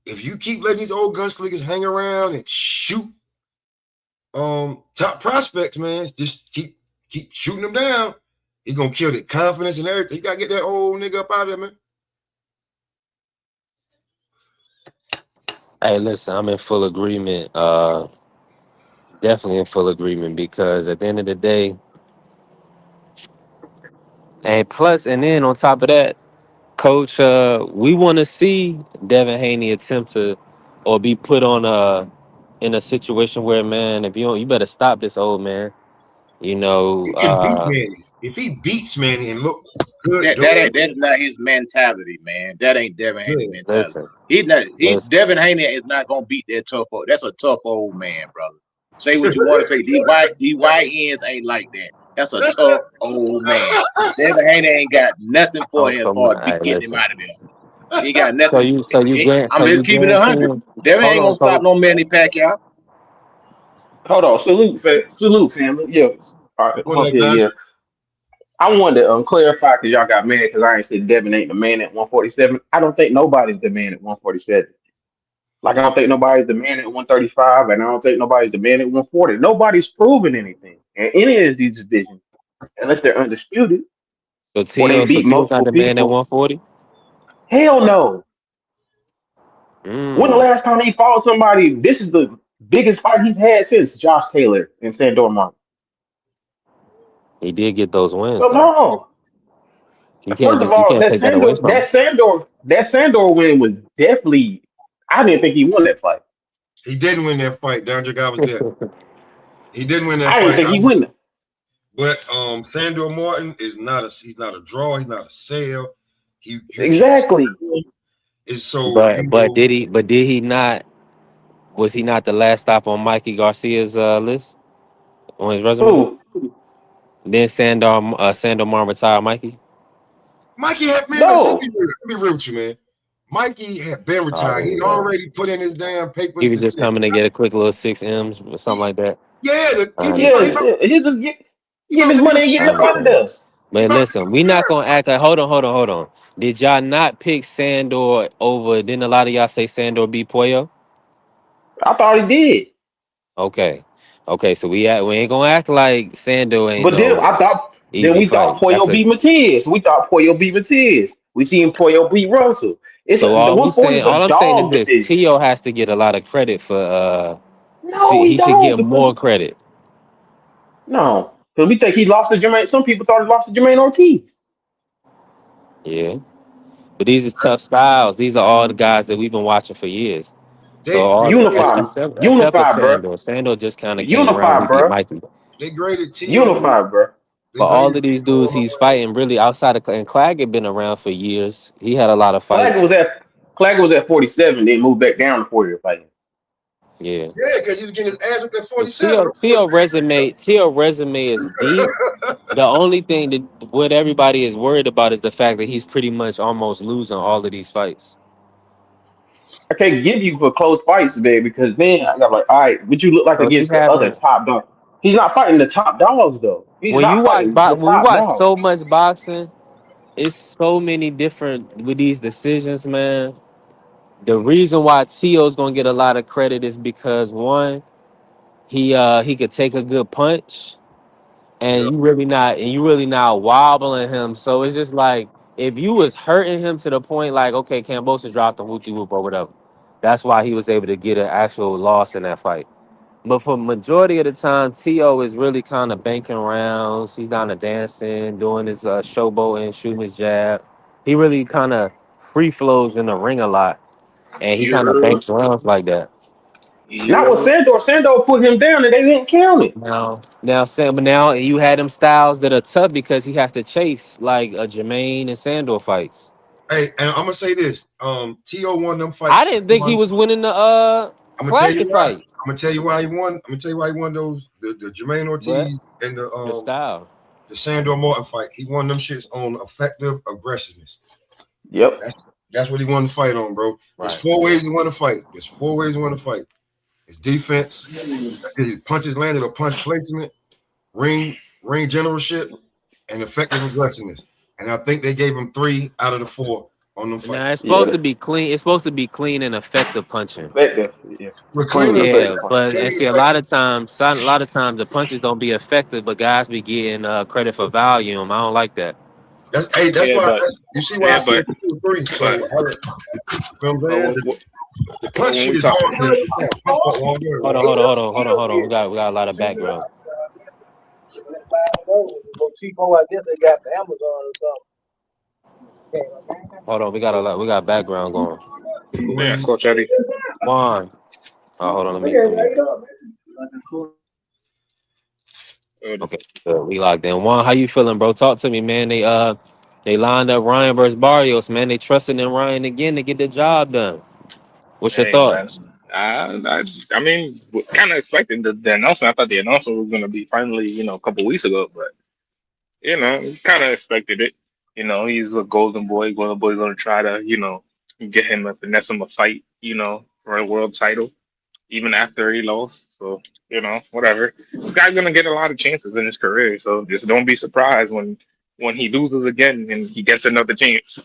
if you keep letting these old gunslingers hang around and shoot top prospects, man, just keep shooting them down, he's gonna kill the confidence and everything. You gotta get that old nigga up out of there, man. Hey, listen, I'm in full agreement. Definitely in full agreement because at the end of the day, and then on top of that, Coach, we want to see Devin Haney attempt to or be put on in a situation where, man, if you better stop this old man. He can beat Manny. If he beats Manny and look good, that's not his mentality, man. That ain't Devin Haney mentality. Devin Haney is not gonna beat that tough old. That's a tough old man, brother. Say what you want to say. These YNs ain't like that. That's a tough old man. Devin Haney ain't got nothing for him for getting him out of there. He got nothing. I'm just keeping it 100. Devin ain't gonna stop no Manny Pacquiao. Hold on, salute, family. Yeah, all right, yeah. I wanted to clarify because y'all got mad because I ain't said Devin ain't the man at 147. I don't think nobody's the man at 147. Like I don't think nobody's the man at 135, and I don't think nobody's the man at 140. Nobody's proven anything in any of these divisions unless they're undisputed So or they So beat Tio's not multiple the man at people. 140. Hell no. When the Mm. last time he fought somebody, this is the biggest fight he's had since Josh Taylor and Sandor Martin. He did get those wins So though. no. First of You all, can't take that away from him. That Sandor win was definitely. I didn't think he won that fight. He didn't win that fight. Down guy was there. He didn't win that I didn't fight. think he won. But Sandor Martin is not a he's not a draw, he's not a sale. You can't Exactly. it's so But did he not? Was he not the last stop on Mikey Garcia's list on his resume? Who? Then Sandor Martin retired Mikey. Mikey had man, listen, No. be real with you, man. Mikey had been Oh, retired. there you He'd go. already put in his damn He papers. was just coming to get a quick little 6 M's or something like that. Yeah, I Yeah, understand. he just give his to be a money and getting I up out of center. there. understand. But listen, we not gonna act like hold on. Did y'all not pick Sandor over? Didn't a lot of y'all say Sandor beat Puello? I thought he did. Okay. Okay, so we ain't gonna act like Sandor ain't But then no I thought then easy we thought fight. That's Pollo a beat Matiz. We thought Pollo beat Matiz. We seen Pollo beat Russell. so The 140 is a all I'm saying is dog this: division. Tio has to get a lot of credit for No, he he should don't get because more credit. no. Because we think he lost to Jermaine. Some people thought he lost to Jermaine Ortiz. Yeah. But these are tough styles. These are all the guys that we've been watching for years. So They all Unify, except for unify, bro. Sandor. Sandor just kind of came around. Unify, He beat bro. Mikey. they graded Tio. Unify, bro. They But all graded of these dudes he's fighting really outside of and Clag had been around for years. He had a lot of Claggett was fights. at Claggett was at 47. Then moved back down to 40 fighting. Yeah. yeah, because he was getting his ass up at But 47. Tio resume is deep. The only thing that what everybody is worried about is the fact that he's pretty much almost losing all of these fights. I can't give you for close fights today because then I got like, all right, what you look like So he against the other hasn't. top dog? He's not fighting the top dogs though. He's not fighting the When you top watch dogs. so much boxing, it's so many different with these decisions, man. The reason why Tio's gonna get a lot of credit is because one, he could take a good punch, Yeah, and you really not wobbling him. So it's just like if you was hurting him to the point like, okay, Cambosa dropped the whoopty whoop or whatever. That's why he was able to get an actual loss in that fight. But for majority of the time, Tio is really kind of banking rounds. He's down to dancing, doing his showboating, shooting his jab. He really kind of free flows in the ring a lot, and he kind of You're, banks rounds like that. Not with you're, Sandor. Sandor put him down and they didn't count it. But now you had him styles that are tough because he has to chase like a Jermaine and Sandor fights. hey, and I'm gonna say this. Tio won them I fights. didn't think he was winning the I'm gonna tell you Clackett why. fight, I'm gonna tell you why he won. I'm gonna tell you why he won those the Jermaine but Ortiz and the style. the Sandor Martin fight. He won them shits on effective aggressiveness. Yep. That's what he won the fight on, bro. There's Right. four ways to win a fight. There's four ways to win a fight. It's defense, his punches landed or punch placement, ring generalship, and effective aggressiveness. And I think they gave him 3 out of the 4 on them Now fights. it's supposed Yeah. to be clean. It's supposed to be clean and effective punching. Effective. Yeah. We're Clean clean and and Yeah, effective effective. punch. but and see a lot of times the punches don't be effective, but guys be getting credit for volume. I don't like that. That's yeah, why but you see why I yeah, said but 2 or 3. So but you know what I'm but saying? when, The but punch when shit we is talk, hard to understand. Hold on. We got a lot of background. Hold on, we got background going. yeah, Coach Eddie. Juan. Oh, hold on, let me. Okay, good. We locked in. Juan, how you feeling, bro? Talk to me, man. They lined up Ryan versus Barrios, man. They trusted in Ryan again to get the job done. What's your Hey man, thoughts? I mean, kind of expecting the announcement. I thought the announcement was going to be finally, a couple weeks ago, but kind of expected it. He's a golden boy. Golden boy going to try to, get him a finesse him a fight, for a world title, even after he lost. So, whatever. This guy's gonna get a lot of chances in his career. So just don't be surprised when he loses again and he gets another chance.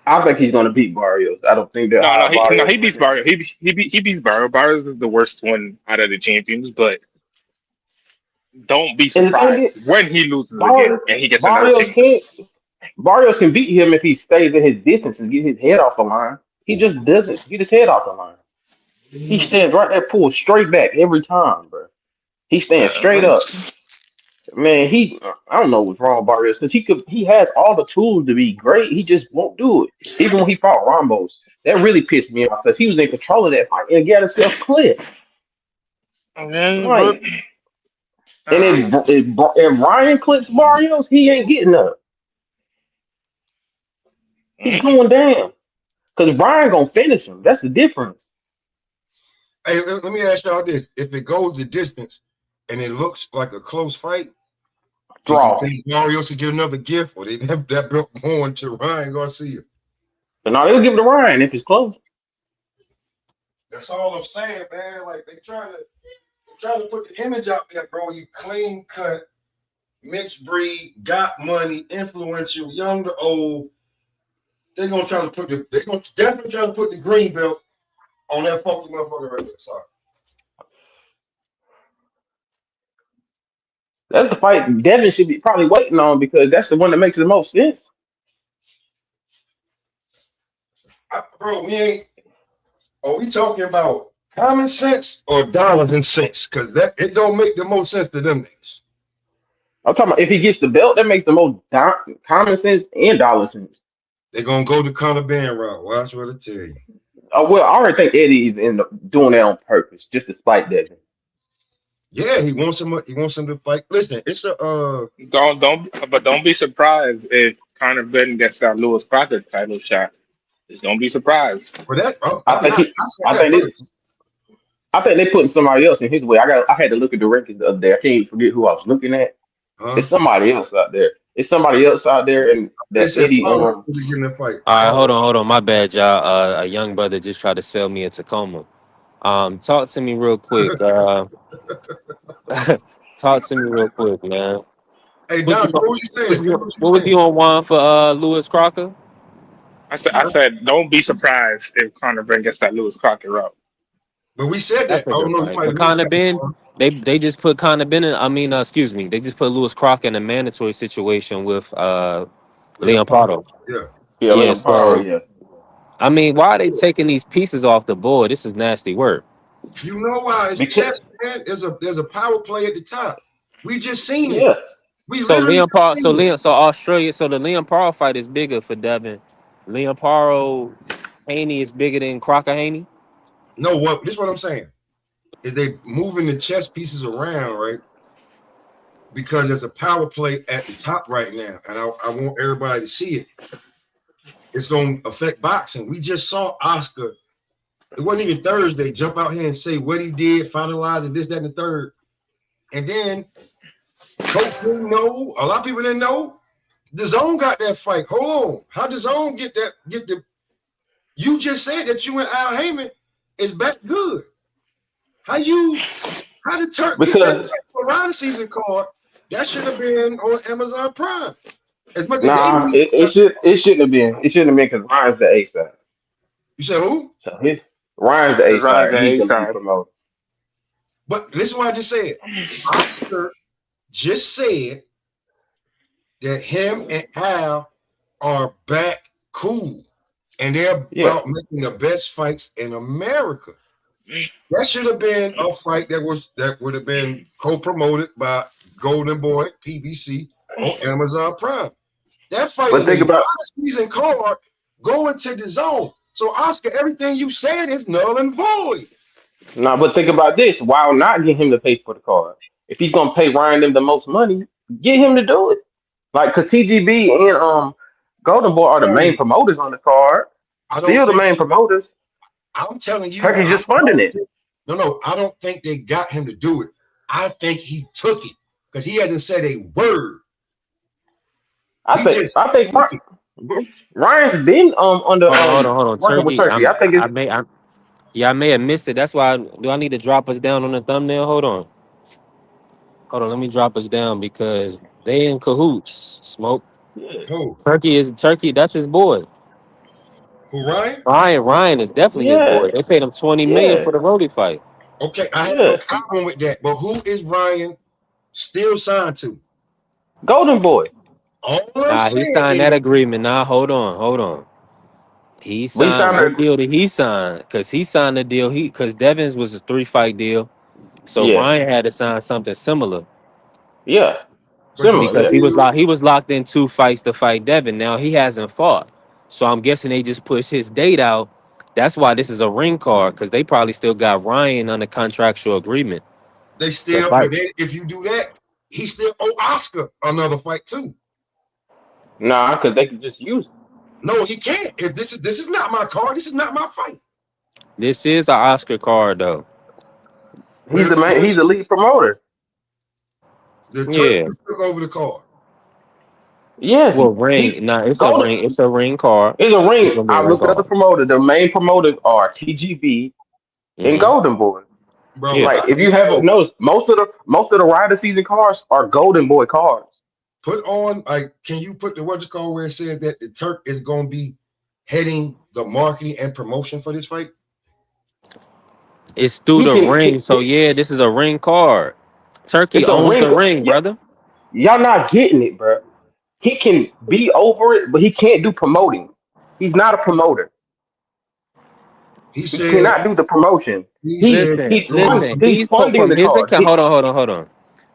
I think he's gonna beat Barrios. I don't think they'll No, no, hire he Barrios. beats Barrio. He beats Barrio. Barrios is the worst one out of the champions, but Don't be And the thing surprised is, when he loses again Barrios, and he gets another Barrios chance. can't Barrios can beat him if he stays in his distance and get his head off the line. He just doesn't get his head off the line. He stands right there, pulled straight back every time, bro. He stands straight Uh-huh. up. Man, I don't know what's wrong with Barrios because he has all the tools to be great. He just won't do it. Even when he fought Ramos, that really pissed me off because he was in control of that fight and got himself clipped. Yeah, but Like, and if Ryan clips Barrios, he ain't getting up. He's going down because Ryan gonna finish him. That's the difference. Hey, let me ask y'all this: if it goes the distance and it looks like a close fight, do you Draw. think Mario should get another gift, or they have that belt going to Ryan Garcia? So now they'll give it to Ryan if it's close. That's all I'm saying, man. Like they trying to put the image out there, bro. You clean cut, mixed breed, got money, influential, young to old. They're gonna definitely try to put the green belt on that funky motherfucker right there. Sorry. That's the fight Devin should be probably waiting on because that's the one that makes the most sense. Bro, are we talking about common sense or dollars and cents? Because it don't make the most sense to them niggas. I'm talking about if he gets the belt, that makes the most common sense and dollar sense. They're gonna go the Conor Ben route. Watch what I tell you. Well, I already think Eddie is doing that on purpose, just to spite Devin. Yeah, he wants him. He wants him to fight. Listen, it's a don't be surprised if Conor Ben gets that Lewis Crocker title shot. Just don't be surprised. For that, I think they putting somebody else in his way. I had to look at the rankings the other day. I can't even forget who I was looking at. It's somebody else out there. It's somebody else out there, and that Eddie. To get in the fight. All right, hold on. My bad, y'all. A young brother just tried to sell me a Tacoma. Talk to me real quick. Talk to me real quick, man. Hey, Dazn, what was you saying? What was you on one for Lewis Crocker? I said, don't be surprised if Conor Ben gets that Lewis Crocker route. But we said that. I don't know. Right. Conor Ben, they just put Conor Ben in. I mean, excuse me. They just put Lewis Crocker in a mandatory situation with Leon Pardo. Yeah. Leon Pardo. So Yeah. I mean, why are they taking these pieces off the board? This is nasty work. You know why? It's chess, man. There's a power play at the top. We just seen it. We so literally Leon Pardo, seen it. so Australia, so the Leon Pardo fight is bigger for Devin. Leon Pardo Haney is bigger than Crocker Haney. No, this is what I'm saying. Is they moving the chess pieces around, right? Because there's a power play at the top right now, and I want everybody to see it. It's going to affect boxing. We just saw Oscar. It wasn't even Thursday. Jump out here and say what he did, finalize it, this, that, and the third. And then coach didn't know. A lot of people didn't know. Dazn got that fight. Hold on. How Dazn get the? You just said that you and Al Heyman is back good. How did Turk get that around the season card? That should have been on Amazon Prime. As much as it shouldn't have been. It shouldn't have been because Ryan's the A side. You said who? So Ryan's the A side. He's going to be promoted. But listen to what I just said. Oscar just said that him and Al are back cool. And they're about making the best fights in America. That should have been a fight that would have been co-promoted by Golden Boy PBC on Amazon Prime. That fight was a season card going to Dazn. So Oscar, everything you said is null and void. No, but think about this. Why not get him to pay for the card? If he's gonna pay Ryan them the most money, get him to do it. Like, cause TGB and Golden Boy are the main promoters on the card. Still the main promoters. I'm telling you, Turkey's just funding it. No, I don't think they got him to do it. I think he took it because he hasn't said a word. I think Ryan's been under hold on. working with Turkey. I may have missed it. That's why do I need to drop us down on the thumbnail? Hold on. Let me drop us down because they in cahoots. Smoke. Who? Turkey. That's his boy. Who, Ryan? Ryan is definitely his boy. They paid him $20 million for the Roadie fight. Okay, I have no problem with that. But who is Ryan Still signed to. Golden Boy. All I'm Nah, he saying signed that is agreement. Nah, hold on. He We signed signed what her. deal did he sign? Because he signed the deal. Because Devins was a 3-fight deal. So Yeah, Ryan had to sign something similar yeah, but he similar. because Yeah, he was locked in 2 fights to fight Devin. Now he hasn't fought. So I'm guessing they just pushed his date out. That's why this is a ring card, because they probably still got Ryan under contractual agreement they to still, but fight. then if you do that, he still owe Oscar another fight too. nah, because they could just use it. No, he can't. If this is not my card, this is not my fight. This is an Oscar card though. He's Well, the man. He's the listen, lead promoter. the Yeah. Turks took over the card. Yes, Well, he ring. Nah, it's a Golden ring. It's a ring card. is a It's ring. gonna be a I ring looked at the card. promoter. The main promoters are TGB and Hmm. Golden Boy. Bro, Yeah. Like I if you just haven't know, noticed, most of the Rider season cards are Golden Boy cards. put on, like, can you put the what's it called where it says that the Turk is going to be heading the marketing and promotion for this fight? It's through He the can. ring. So yeah, this is a ring card. Turkey It's a owns ring. the ring, Yeah, brother. y'all not getting it, bro. He can be over it, but he can't do promoting. He's not a promoter. He He said, cannot do the promotion. he He's said, Listen, he's fund, listen. he's funding From the his card. account. Hold on.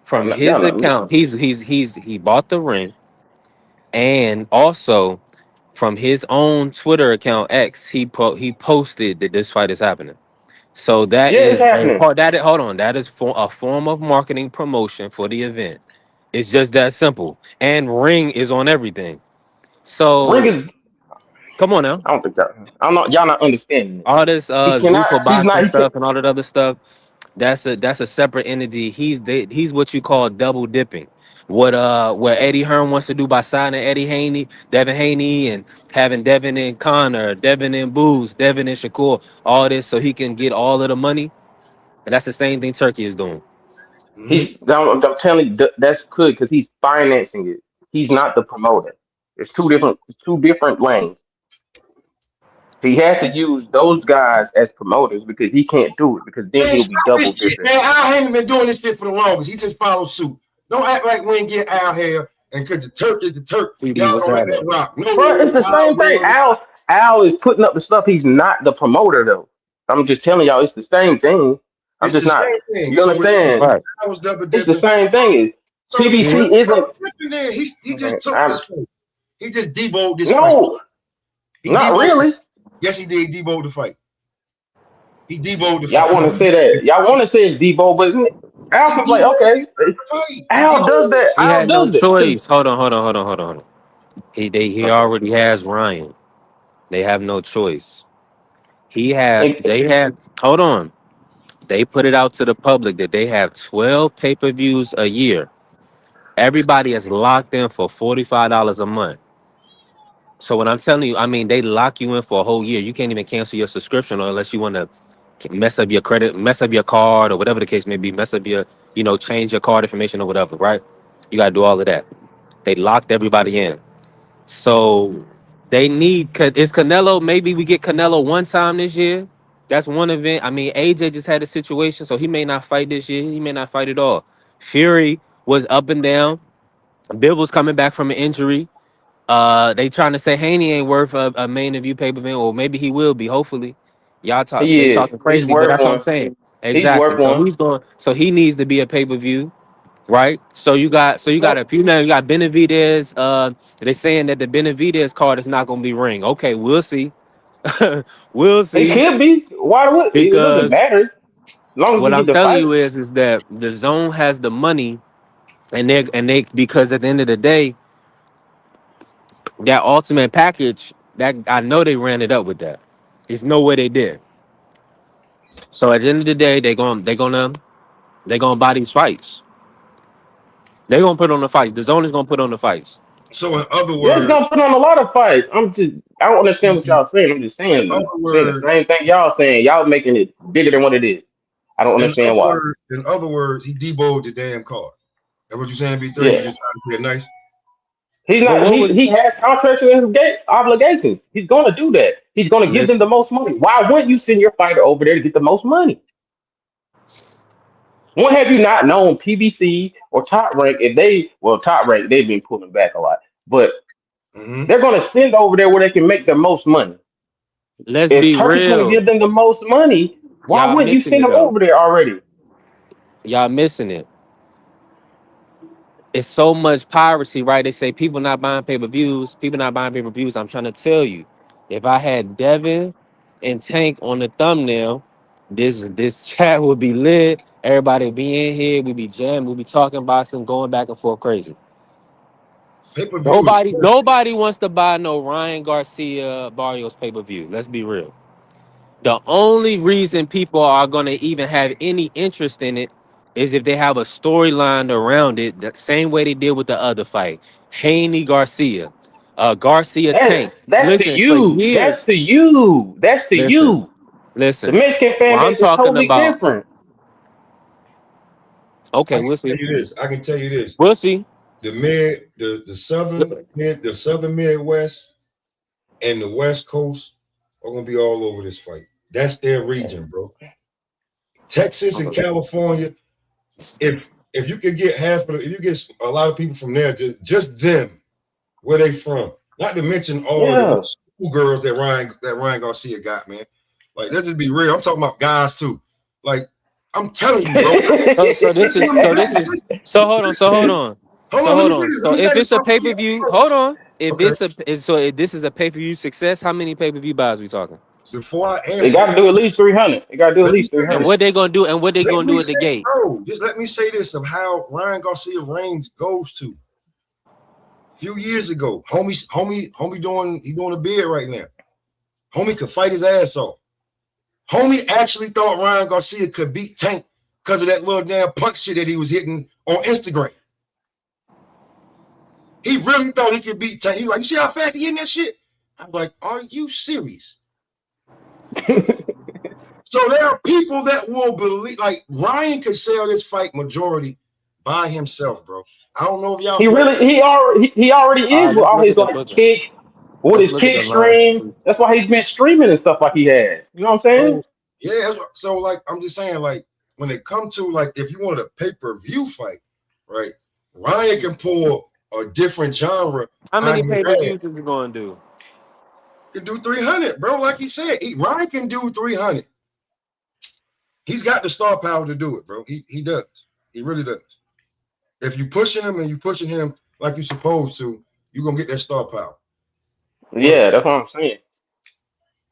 From Y'all his not listening. account, he bought the ring, and also from his own Twitter account X, he posted that this fight is happening. So that Yeah, it's is a happening. part. Hold on. That is for a form of marketing promotion for the event. It's just that simple. And ring is on everything. Ring So is. come on now. I don't think that. I'm not. Y'all not understanding it. All this He cannot. Zuffa He's boxing not. He can't. stuff and all that other stuff. That's a separate entity. He's what you call double dipping. What Eddie Hearn wants to do by signing Devin Haney, and having Devin and Connor, Devin and Booz, Devin and Shakur, all this so he can get all of the money. And that's the same thing Turkey is doing. mhm. He's. I'm telling you, that's good because he's financing it. He's not the promoter. It's two different lanes. He had to use those guys as promoters because he can't do it because then Man, he'll be stop double this shit, dipping. man. Al ain't been doing this shit for the longest. He just followed suit. Don't act like we ain't get Al here, and because the Turk is the Turk, CD, y'all what's don't let happening? that rock. No, Bro, it's the Al same thing. was, Al is putting up the stuff. He's not the promoter though. I'm just telling y'all, it's the same thing. I'm it's just the not. same thing. You So understand? Right. Al was double It's the dipping. same thing. So the TBT Turk isn't. double dipping there. He just Man, took this fight. He just deboed this fight. no, He not deboed. really. Yes, he did. Deboed the fight. He deboed the Y'all fight. want to say that? Y'all want to say it's Debo, but He Al's like, deboed okay, the fight. He Al does deboed. that. He Al had no does that because choice. Hold on. He okay. already has Ryan. They have no choice. And They have hold on. They put it out to the public that they have 12 pay-per-views a year. Everybody is locked in for $45 a month. So when I'm telling you, I mean they lock you in for a whole year. You can't even cancel your subscription or unless you want to mess up your credit, mess up your card or whatever the case may be, mess up your, change your card information or whatever, right? You gotta do all of that. They locked everybody in. So they need is Canelo. Maybe we get Canelo one time this year. That's one event. I mean, AJ just had a situation, so he may not fight this year. He may not fight at all. Fury was up and down. Bill was coming back from an injury. They trying to say Haney ain't worth a main review pay per view, or maybe he will be. Hopefully, they he is. talking He's crazy, but worth that's what I'm one. saying. He's Exactly. worth So one. he's going. So he needs to be a pay per view. Right. So you got a No, few now. You got Benavidez. They saying that the Benavidez card is not gonna be ring. Okay, we'll see. We'll it see. could be. Why would it? It doesn't Because matter as long as what we get I'm the telling fight. you is that the zone has the money, and they because at the end of the day, that ultimate package that I know they ran it up with that. There's no way they did. So at the end of the day, they gonna buy these fights. They gonna put on the fights. The zone is gonna put on the fights. So in other Yeah, it's words, gonna put on a lot of fights. I don't understand what y'all saying. I'm just in saying other saying the words, same thing y'all saying. Y'all making it bigger than what it is. I don't understand why. in other words, he deboed the damn card. That's what you saying, B30? You Yeah. just trying to be nice. He's But not. what He would he has contractual obligations. He's going to do that. He's going to give them listen? the most money. Why wouldn't you send your fighter over there to get the most money? When have you not known PBC or Top Rank if Top Rank they've been pulling back a lot, but Mm-hmm. they're going to send over there where they can make the most money. Let's If be Turkey's going to real. give them the most money, why Y'all wouldn't you missing send it them though. over there already? Y'all missing it. It's so much piracy, right? They say people not buying pay-per-views. People not buying pay-per-views. I'm trying to tell you, if I had Devin and Tank on the thumbnail, this chat would be lit. Everybody would be in here. We'd be jamming. We'd be talking boxing, going back and forth crazy. Pay-per-view is Nobody wants to buy no Ryan Garcia Barrios pay-per-view. Let's be real. The only reason people are going to even have any interest in it is if they have a storyline around it, the same way they did with the other fight. Haney Garcia, Garcia Tank. That's to Listen, for you. That's years, to you. That's to listen, you. The listen. Mexican fan Well, I'm base is talking totally about, different. I okay, can we'll tell see. you this. I can tell you this. We'll see. The southern Midwest and the West Coast are gonna be all over this fight. That's their region, bro. Texas and California. If you could get if you get a lot of people from there, just them, where they from. Not to mention all of Yeah. the schoolgirls that Ryan Garcia got, man. Like, let's just be real. I'm talking about guys too. Like, I'm telling you, bro. So this Listen, is let me so this listen, is listen, so hold on, so hold listen. on. Hold So on, let hold me say on. this. Let So me say if this it's a about pay per Garcia view, first. hold on. If Okay. it's a so if this is a pay per view success, how many pay per view buys we talking? Before I They answer got that, to do at least 300. They got to do at let me least say And 300. this. what they gonna do? And what they Let gonna me do at say, the gates? bro, just let me say this of how Ryan Garcia range goes to. A few years ago, homie doing a bid right now. Homie could fight his ass off. Homie actually thought Ryan Garcia could beat Tank because of that little damn punch shit that he was hitting on Instagram. He really thought he could beat Tank. He was like, you see how fast he hitting that shit? I'm like, are you serious? So there are people that will believe, like Ryan could sell this fight majority by himself, bro. I don't know if y'all like, He already All is right, with let's all look his at the like booking. kick, with Let's his look at kick the lines. stream. That's why he's been streaming and stuff like he has. You know what I'm saying? so yeah. So like I'm just saying, like when it comes to like if you wanted a pay-per-view fight, right? Ryan can pull a different genre How out many of his pay per ass. views are we gonna do? Can do 300, bro. Like he said, Ryan can do 300. He's got the star power to do it, bro. He does. He really does. If you pushing him and you pushing him like you're supposed to, you're gonna get that star power. But Yeah, that's what I'm saying.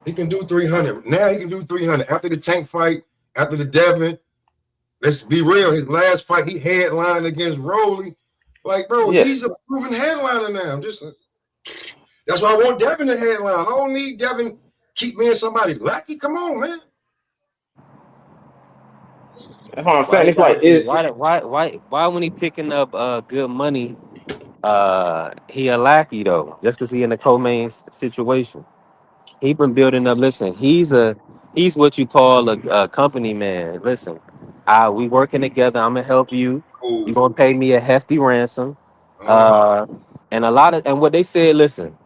he can do 300. Now he can do 300. After the Tank fight, after the Devin, let's be real. His last fight, he headlined against Rolly. Like, bro, Yeah, he's a proven headliner now. That's why I want Devin to headline. I don't need Devin keep being somebody lucky. Come on, man. that's what I'm Why saying. they It's gotta like be? Why when he picking up good money, he a lackey though? Just because he in a co-main situation. He been building up. Listen, he's what you call a company man. Listen, we working together. I'm gonna help you. You Oh, gonna pay me a hefty ransom. uh-huh. Uh, and a lot of and what they said. Listen,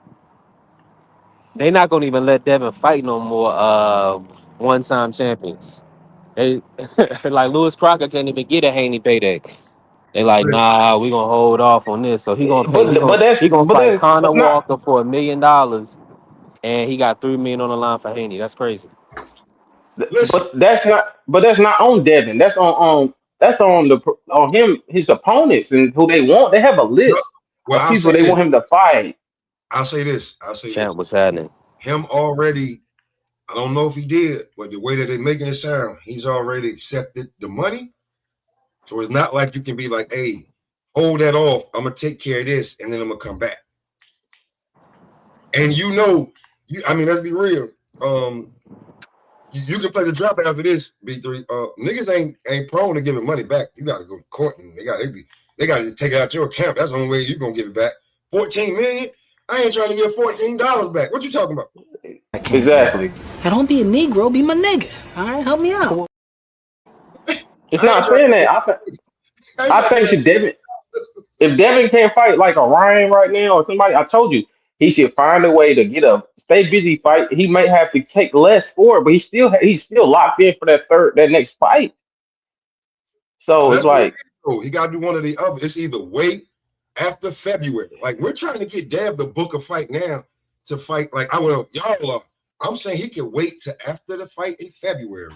they not gonna even let Devin fight no more. One-time champions. They like Lewis Crocker can't even get a Haney payday. They like, Listen, nah, we gonna hold off on this. So he gonna pay. but but He that's gonna but fight then Conor that's not Walker for $1 million, and he got 3 million on the line for Haney. That's crazy. listen. but that's not on Devin. That's on him, his opponents and who they want. They have a No, list well, of people they want him to fight. I'll say this. I'll say Champ, this. what's happening? Him already, I don't know if he did, but the way that they're making it sound, he's already accepted the money. So it's not like you can be like, hey, hold that off. I'm gonna take care of this and then I'm gonna come back. And I mean, let's be real. You can play the drop after this, B3. Niggas ain't prone to giving money back. You gotta go to court and they gotta take it out your account. That's the only way you gonna give it back. 14 million? I ain't trying to give $14 back. What you talking about? Exactly. Now don't be a Negro, be my nigga. All right, help me out. It's I ain't not trying saying to that. I ain't I trying to think give if Devin can't fight like a Ryan right now or somebody, I told you he should find a way to get a stay busy fight. He might have to take less for it, but he's still locked in for that next fight. So it's like he got to do one or the other. It's either wait after February. Like we're trying to get Dev the book a fight now to fight. Like I'm saying he can wait to after the fight in February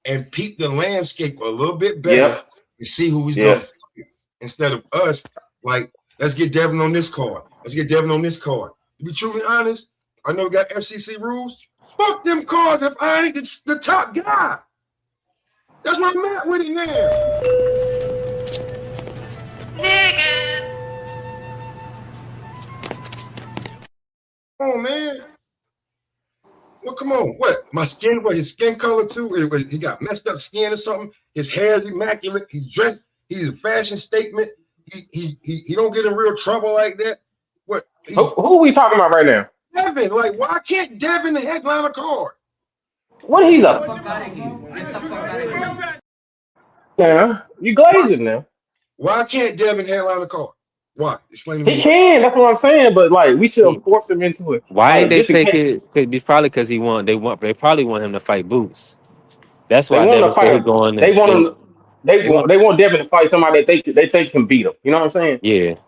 and peep the landscape a little bit better to see who he's going to fight instead of us. Like let's get Devin on this card. Let's get Devin on this card. To be truly honest, I know we got FCC rules. Fuck them cards if I ain't the top guy. That's why I'm at with it now. Nigga. Come on, man. Well, come on. What? My skin, his skin color too? He got messed up skin or something? His hair is immaculate. He's dressed. He's a fashion statement. He don't get in real trouble like that. What? Who are we talking about right now? Devin. Like, why can't Devin headline a card? What he's up? Get the fuck out of here. Yeah, you glazing now. Why can't Devin headline a card? Why? Explain to me. He can. That's what I'm saying. But like, we should force him into it. Why ain't they take it? Could be probably because they probably want him to fight Boots. That's why Devin said he's going. They want Devin to fight somebody that they think can beat him. You know what I'm saying?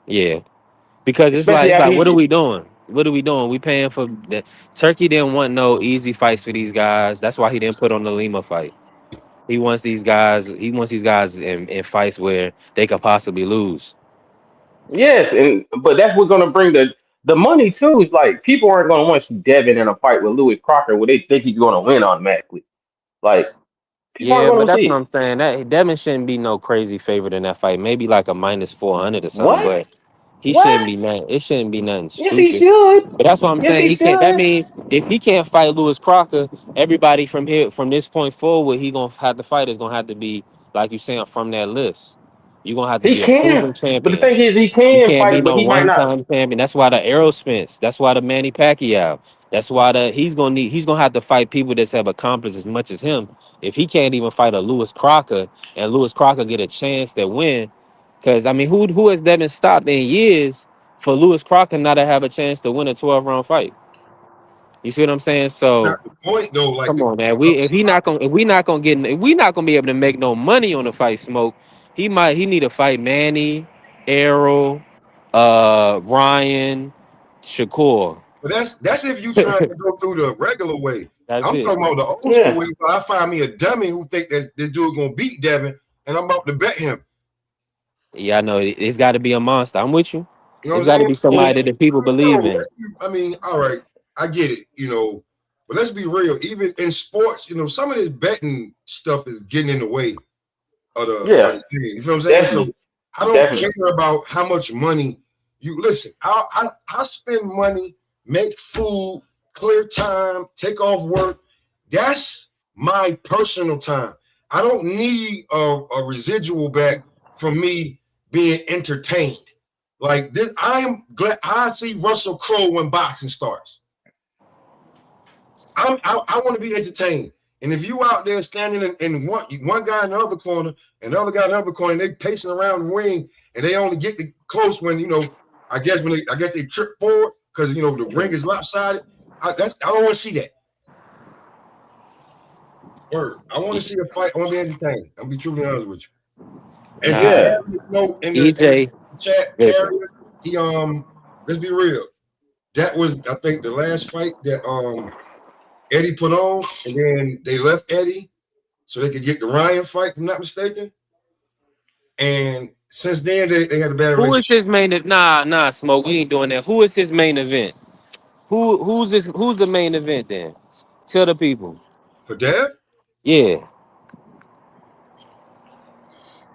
Yeah. Because it's like what are we doing? What are we doing? We paying for that. Turkey didn't want no easy fights for these guys. That's why he didn't put on the Lima fight. He wants these guys in fights where they could possibly lose. Yes, but that's what's gonna bring the money too. Is like people aren't gonna want to see Devin in a fight with Lewis Crocker where they think he's gonna win automatically. Like people aren't Yeah, but gonna that's see what it. I'm saying. That Devin shouldn't be no crazy favorite in that fight. Maybe like a -400 or something. What? But he shouldn't What? be nothing. It shouldn't be nothing Yes, he stupid. should. But that's what I'm Yes, saying. he He can't. That should. means if he can't fight Lewis Crocker, everybody from this point forward, he gonna have to fight is gonna have to be like you saying from that list. You're gonna have to He be a can. proven But the champion. thing is, he You can can't be fight, but no he might not. one-time champion. That's why the Errol Spence. That's why the Manny Pacquiao. That's why he's gonna have to fight people that have accomplished as much as him. If he can't even fight a Lewis Crocker and Lewis Crocker get a chance to win, because I mean, who has Devin stopped in years for Lewis Crocker not to have a chance to win a 12-round fight? You see what I'm saying? Not So the point though. Like come on, man. If we not gonna be able to make no money on the fight, smoke. He need to fight Manny, Errol, Ryan, Shakur. But that's if you trying to go through the regular way. That's I'm it. talking about the old school way. I find me a dummy who think that this dude gonna beat Devin, and I'm about to bet him. Yeah, I know. It's got to be a monster. I'm with you. You know It's what I'm got to saying? be somebody that the people believe in. I mean, all right, I get it, but let's be real. Even in sports, some of this betting stuff is getting in the way of the game. You know what I'm saying? Definitely. So I don't care about how much money you listen. I spend money, make food, clear time, take off work. That's my personal time. I don't need a residual back from me being entertained. Like this, I am glad I see Russell Crowe when boxing starts. I want to be entertained. And if you out there standing in one guy in the other corner and the other guy in the other corner, and they pacing around the ring and they only get close when I guess they trip forward because the ring is lopsided. I don't want to see that. I want to see a fight. I want to be entertained. I'll be truly honest with you. And in the chat area, he let's be real. That was, I think, the last fight that Eddie put on, and then they left Eddie so they could get the Ryan fight, if I'm not mistaken. And since then, they had a bad relationship. Who is his main event? Nah, Smoke. We ain't doing that. Who is his main event? Who's the main event then? Tell the people. For Dev? Yeah.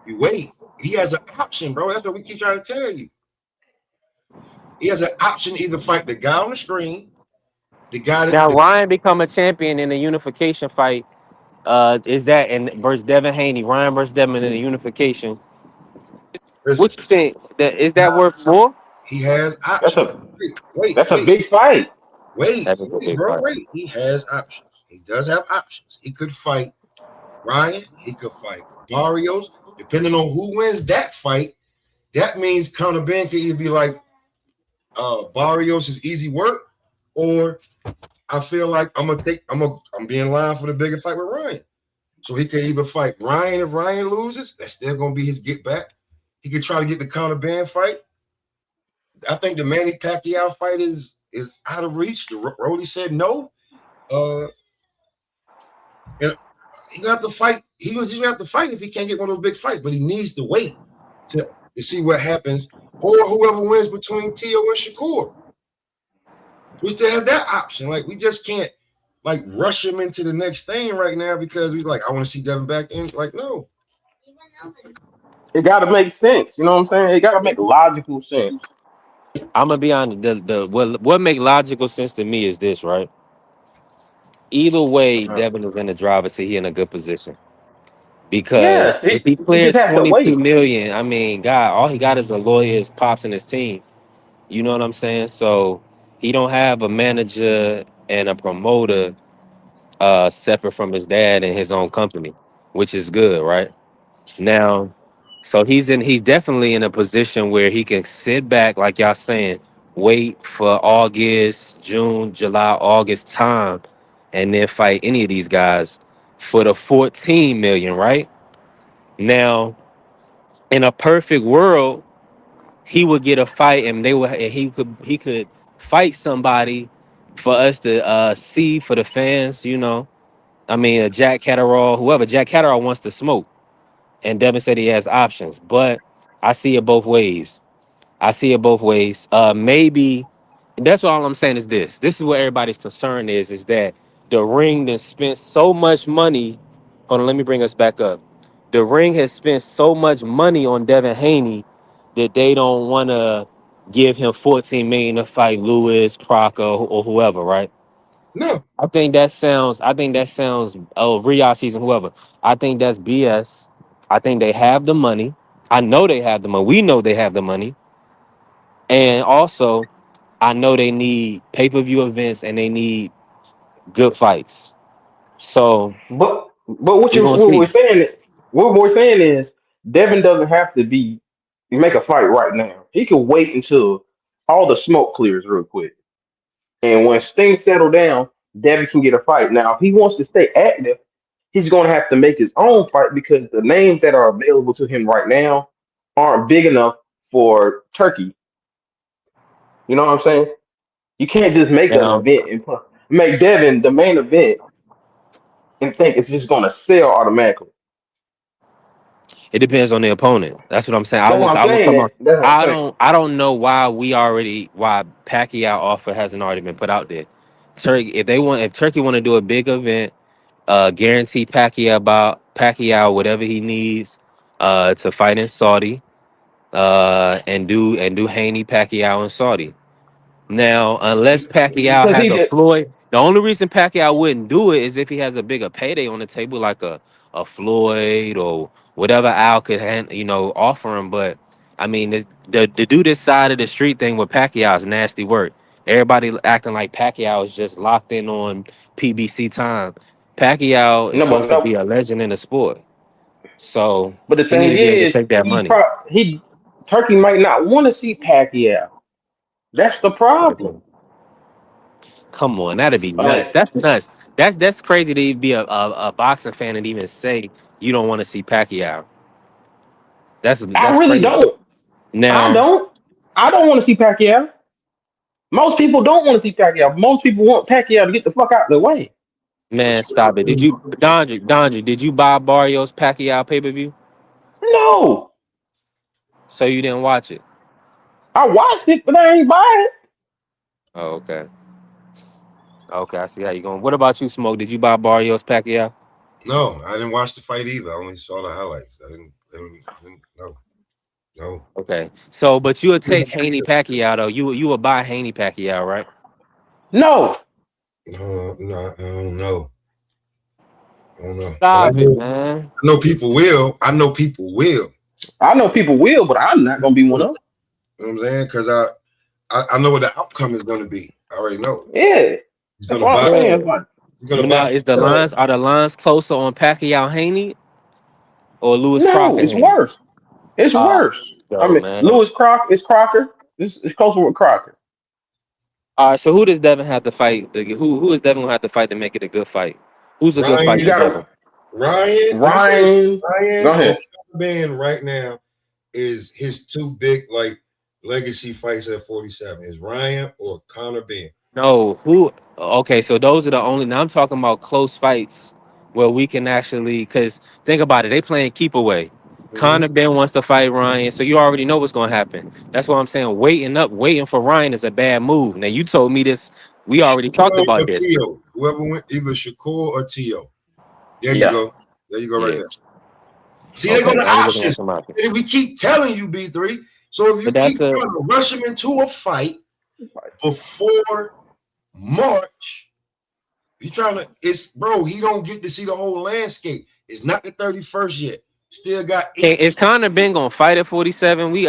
You wait. He has an option, bro. That's what we keep trying to tell you. He has an option to either fight the guy on the screen, the guy that Now Ryan become a champion in a unification fight. Is that versus Devin Haney? Ryan versus Devin in a unification. What you think? Is that worth more? He has options. That's a big fight. Wait, bro. He has options. He does have options. He could fight Ryan. He could fight Barrios. Depending on who wins that fight, that means Conor Ben could either be like Barrios is easy work, or I feel like I'm be in line for the bigger fight with Ryan. So he can either fight Ryan if Ryan loses. That's still gonna be his get back. He could try to get the counter band fight. I think the Manny Pacquiao fight is out of reach. The Rolly said no. And he gonna have to fight. He's gonna have to fight if he can't get one of those big fights. But he needs to wait to see what happens, or whoever wins between Tio and Shakur. We still have that option. Like we just can't like rush him into the next thing right now because he's like, I want to see Devin back in. Like, no. It got to make sense. You know what I'm saying? It got to make logical sense. I'm gonna be honest. What make logical sense to me is this, right? Either way, Devin is in the driver's seat. He in a good position Yes, because if he he just cleared has to 22 wait. million, I mean, God, all he got is a lawyer, his pops, and his team. You know what I'm saying? So he don't have a manager and a promoter separate from his dad and his own company, which is good, right? Now, so he's definitely in a position where he can sit back, like y'all saying, wait for August, June, July, August time, and then fight any of these guys for the 14 million, right? Now, in a perfect world, he would get a fight and he could fight somebody for us to see for the fans, you know. I mean, Jack Catterall, whoever. Jack Catterall wants to smoke, and Devin said he has options, but I see it both ways. I see it both ways. Maybe that's all I'm saying is this. This is what everybody's concern is that the ring that spent so much money. Hold on, let me bring us back up. The ring has spent so much money on Devin Haney that they don't want to give him 14 million to fight Lewis, Crocker, or whoever, right? No. I think that sounds oh Riyadh season, whoever. I think that's BS. I think they have the money. I know they have the money. We know they have the money. And also, I know they need pay-per-view events and they need good fights. So But what we're you gonna what we're see. saying is Devin doesn't have to be make a fight right now. He can wait until all the smoke clears real quick. And when things settle down, Devin can get a fight. Now, if he wants to stay active, he's going to have to make his own fight because the names that are available to him right now aren't big enough for Turkey. You know what I'm saying? You can't just make an Now event and make Devin the main event and think it's just going to sell automatically. it depends on the opponent. That's what I'm saying. That's what I'm I would saying. come on. That's what I'm saying. I don't know why Pacquiao offer hasn't already been put out there. Turkey, if Turkey want to do a big event, guarantee Pacquiao whatever he needs to fight in Saudi, and do Haney Pacquiao in Saudi. Now, unless Pacquiao Because has he a just Floyd, the only reason Pacquiao wouldn't do it is if he has a bigger payday on the table, like a Floyd or whatever Al could offer him. But I mean, the do this side of the street thing with Pacquiao is nasty work. Everybody acting like Pacquiao is just locked in on PBC time. Pacquiao is no, supposed but to be no. a legend in the sport, so But the he need thing to be able to is, take that money. he Turkey might not want to see Pacquiao. That's the problem. Come on, that'd be nuts. Like That's nuts. That's crazy to be a boxing fan and even say you don't want to see Pacquiao. I That's really crazy. don't. I Now, don't. I don't want to see Pacquiao. Most people don't want to see Pacquiao. Most people want Pacquiao to get the fuck out of the way. man, stop it. Dondry, did you buy Barrios Pacquiao pay-per-view? No, So you didn't watch it? I watched it, but I ain't buy it. Oh, okay. Okay, I see how you going. What about you, Smoke? Did you buy Barrios Pacquiao? No, I didn't watch the fight either. I only saw the highlights. I didn't no. No. Okay. So, but you would take Haney Pacquiao though. You would buy Haney Pacquiao, right? No, No, no, I don't know. I don't know. But Stop it, man. I know people will. I know people will. I know people will, but I'm not gonna be one You of them. know what I'm saying? Because I know what the outcome is going to be. I already know. Yeah, He's that's going to what I'm box. saying. It's Man. like, He's going to Now, box. are the lines closer on Pacquiao Haney or Lewis no, Crocker it's Haney? worse. It's Ah, worse. I so mean, man. Lewis Crocker is Crocker. This is closer with Crocker. All right, so who does Devin have to fight? Who is Devin gonna have to fight to make it a good fight? Who's a good fight You for Ryan, gotta Devin? Ryan, let me say this. Ryan, go Ryan or ahead. Ben right now is his two big like legacy fights at 47. Is Ryan or Conor Ben? No, who? Okay, so those are the only. Now I'm talking about close fights where we can actually. Because think about it, they playing keep away. Mm-hmm. Conor Ben wants to fight Ryan, so you already know what's going to happen. That's what I'm saying. Waiting for Ryan is a bad move. Now you told me this. We already talked Shakur about or this. Tio. Whoever went, either Shakur or Tio. There you Yeah. go. There you go right Yeah. there. See, they go Okay. to Now we're looking at options. somebody. And we keep telling you, B3. So if But you that's keep a. trying to rush him into a fight before March, you trying to, it's bro, he don't get to see the whole landscape. It's not the 31st yet. Still got Hey, 8. is Conor Ben gonna fight at 47? We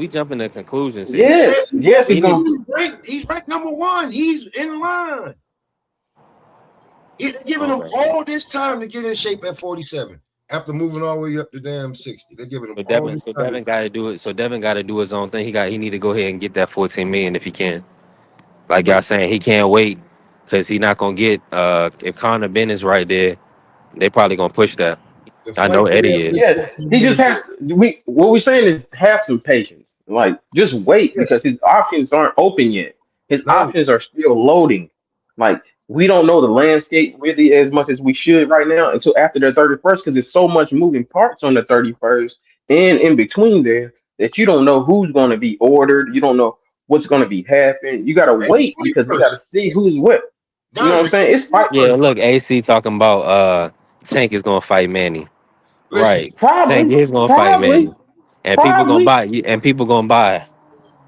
jumping to conclusions He here. said Yes, yes, he's He need. gonna. he's ranked number 1. He's in line. He's giving him Okay. all this time to get in shape at 47 after moving all the way up to damn 60. They're giving him So all Devin, this so time. Devin got to do it. So Devin got to do his own thing. He need to go ahead and get that 14 million if he can. Like y'all But saying, he can't wait because he not gonna get. If Conor Ben is right there, they probably gonna push that. the I know fight pay Eddie at is. least Yeah, 14 he just million. has. We what we're saying is have some patience. Like just wait Yes. because his options aren't open yet. His No. options are still loading. Like we don't know the landscape really as much as we should right now until after the 31st because there's so much moving parts on the 31st and in between there that you don't know who's going to be ordered. You don't know what's going to be happening. You got to And the wait because we got to 21st. see who's what. You know what I'm Dodger, saying? It's fight. Yeah, 21st. look, AC talking about Tank is gonna fight Manny. Listen, Right, Tank Probably, is gonna fight probably, Manny, and people gonna probably. buy. And people gonna buy.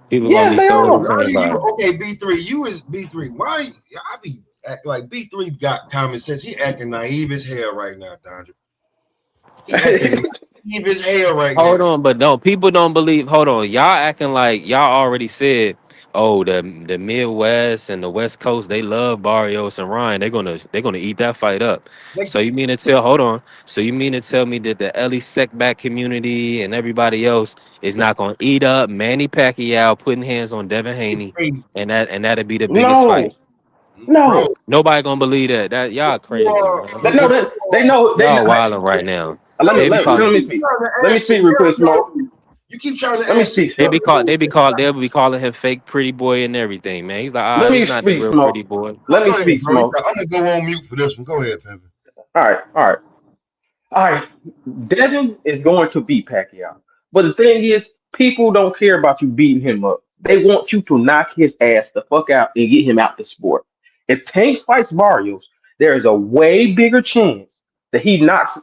People gonna Yes, be they so are. why entertained do by you it. okay, B3? You is B3. Why I be act like B3 got common sense? He acting naive as hell right now, Dodger. He acting naive as hell right Hold now. on, but don't people don't believe? Hold on, y'all acting like y'all already said. Oh, the Midwest and the West Coast, they love Barrios and Ryan. They're gonna eat that fight up. Like, So you mean to tell? Hold on. So you mean to tell me that the Ellie Seckback community and everybody else is not gonna eat up Manny Pacquiao putting hands on Devin it's Haney, a and that'll be the biggest No, fight? bro. no. Nobody gonna believe that. That y'all crazy, man. They know that. They know. They know. Y'all wilding right now. Let me They be let, You calling. let me keep speak. trying to Let me add speak real quick, smoke. scenario. You keep trying to Let me add speak, They smoke. be called. scenario. They be called. They'll be calling him fake pretty boy and everything, man. He's like, Let this me not the speak, real smoke. pretty boy. Let me Go ahead, speak, bro. smoke. I'm gonna go on mute for this one. Go ahead, Pimpin. All right, all right, all right. Devin is going to beat Pacquiao, but the thing is, people don't care about you beating him up. They want you to knock his ass the fuck out and get him out the sport. If Tank fights Barrios, there is a way bigger chance that he knocks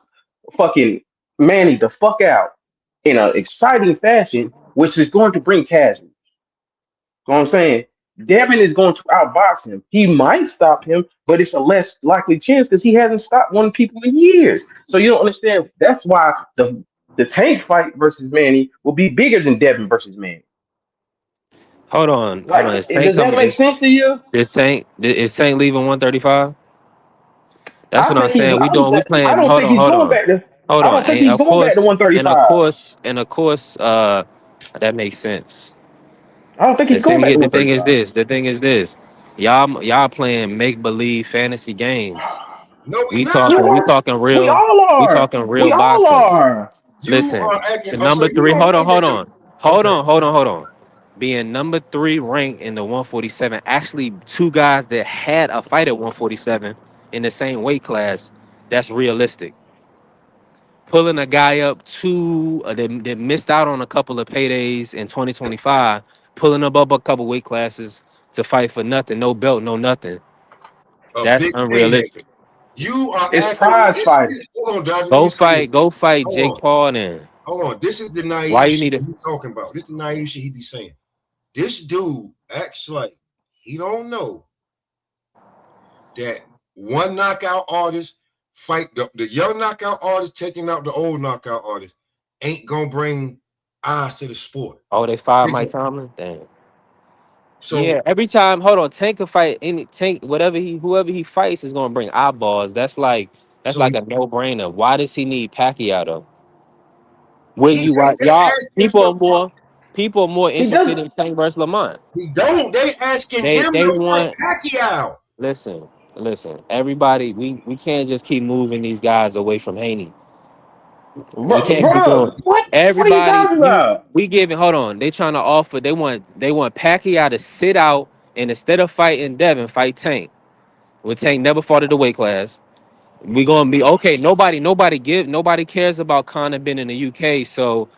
fucking Manny the fuck out in an exciting fashion, which is going to bring casual. You know what I'm saying? Devin is going to outbox him. He might stop him, but it's a less likely chance because he hasn't stopped one people in years. So you don't understand. That's why the Tank fight versus Manny will be bigger than Devin versus Manny. Hold on. Like, Is Tank does that coming? make sense to you? Is Tank leaving 135? That's I what I'm think he's. saying. We doing. We I playing. don't think he's Hold going on. back to. Hold I on. don't think he's going back to And of 135. course, that makes sense. I don't think he's going back to The thing is 135. this. The thing is this. Y'all playing make believe fantasy games. No, we We not. talking. We What? talking We real. all We are. talking real We all boxing. are. You Listen, are acting. the Oh, so number you three. don't think Hold that? on, Okay. hold on. Being number three ranked in the 147. Actually, two guys that had a fight at 147 in the same weight class. That's realistic. Pulling a guy up that missed out on a couple of paydays in 2025. Pulling him up a couple weight classes to fight for nothing, no belt, no nothing. A That's big payday. unrealistic. You are It's acting. prize fighting. Hold on, Dodger. Let me say this. Go fight Hold Jake on. Paul then. Hold on. This is the Why naive you shit need to? he talking about. This is the naive shit he be saying. This dude acts like he don't know that one knockout artist fight the young knockout artist taking out the old knockout artist ain't gonna bring eyes to the sport. Oh, they fired Mike Tomlin. Damn. So Yeah, every time, hold on, Tank can fight any Tank, whoever he fights is gonna bring eyeballs. That's so like a no brainer. Why does he need Pacquiao though? When he you watch they y'all, asking for people are more He interested doesn't. in Tank versus Lamont. he don't they asking him They to fight want Pacquiao. listen. Listen, everybody, we can't just keep moving these guys away from Haney. We can't keep doing Bro, what? What are you everybody. talking about? We giving. Hold on, they trying to offer. They want Pacquiao to sit out and instead of fighting Devin, fight Tank. Well, Tank never fought at the weight class. We gonna be okay. Nobody cares about Conor being in the UK, so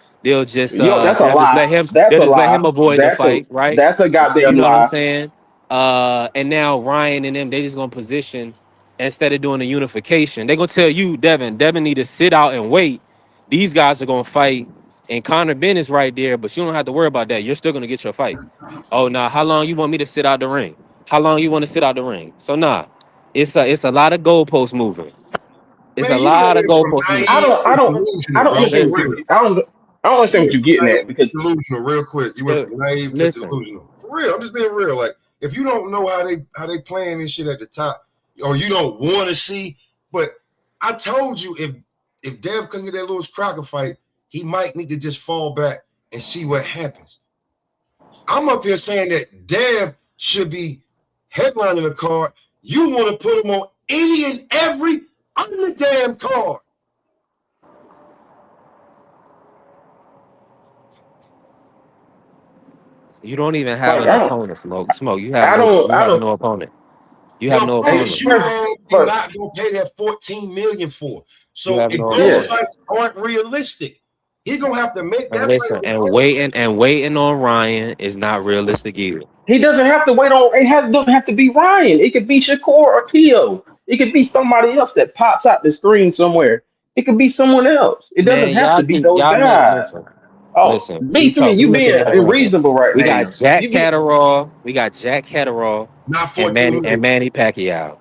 Yo, that's a they'll just let lie. him That's they'll a just let him lie. avoid the fight, right? That's a You goddamn know what I'm lie. saying? And now Ryan and them, they just gonna position instead of doing the unification. They gonna tell you, Devin need to sit out and wait. These guys are gonna fight, and Conor Ben is right there, but you don't have to worry about that. You're still gonna get your fight. Oh, now how long you want me to sit out the ring? How long you want to sit out the ring? So nah, it's a lot of goalposts moving. It's a Man, you done lot of went from goalposts I moving. naive don't. I to don't. I delusional, don't bro. understand For what Listen, real. you. I don't understand You what went you're from getting naive at because to delusional real quick. You went from naive to listen. delusional. For real. I'm just being real. Like, if you don't know how they playing this shit at the top, or you don't want to see, but I told you if Dev couldn't get that Lewis Crocker fight, he might need to just fall back and see what happens. I'm up here saying that Dev should be headlining the card. You want to put him on any and every other damn card. You don't even have like an opponent, Smoke. You have I no don't. you I have don't. no opponent. You The have no opponents opponent. you First, have, you're first, not gonna pay that $14 million for. You So have no those opponent. yeah. fights aren't realistic. He's gonna have to make And that fight listen, with and waiting on Ryan is not realistic either. He doesn't have to wait on. Doesn't have to be Ryan. It could be Shakur or Tio. It could be somebody else that pops out the screen somewhere. It could be someone else. It doesn't Man, have to be those y'all make guys. Oh, listen. B3, We you looking being at it like this. unreasonable right We got now. Jack You be Catterall. We got Jack Catterall not and 14 million. Manny Pacquiao.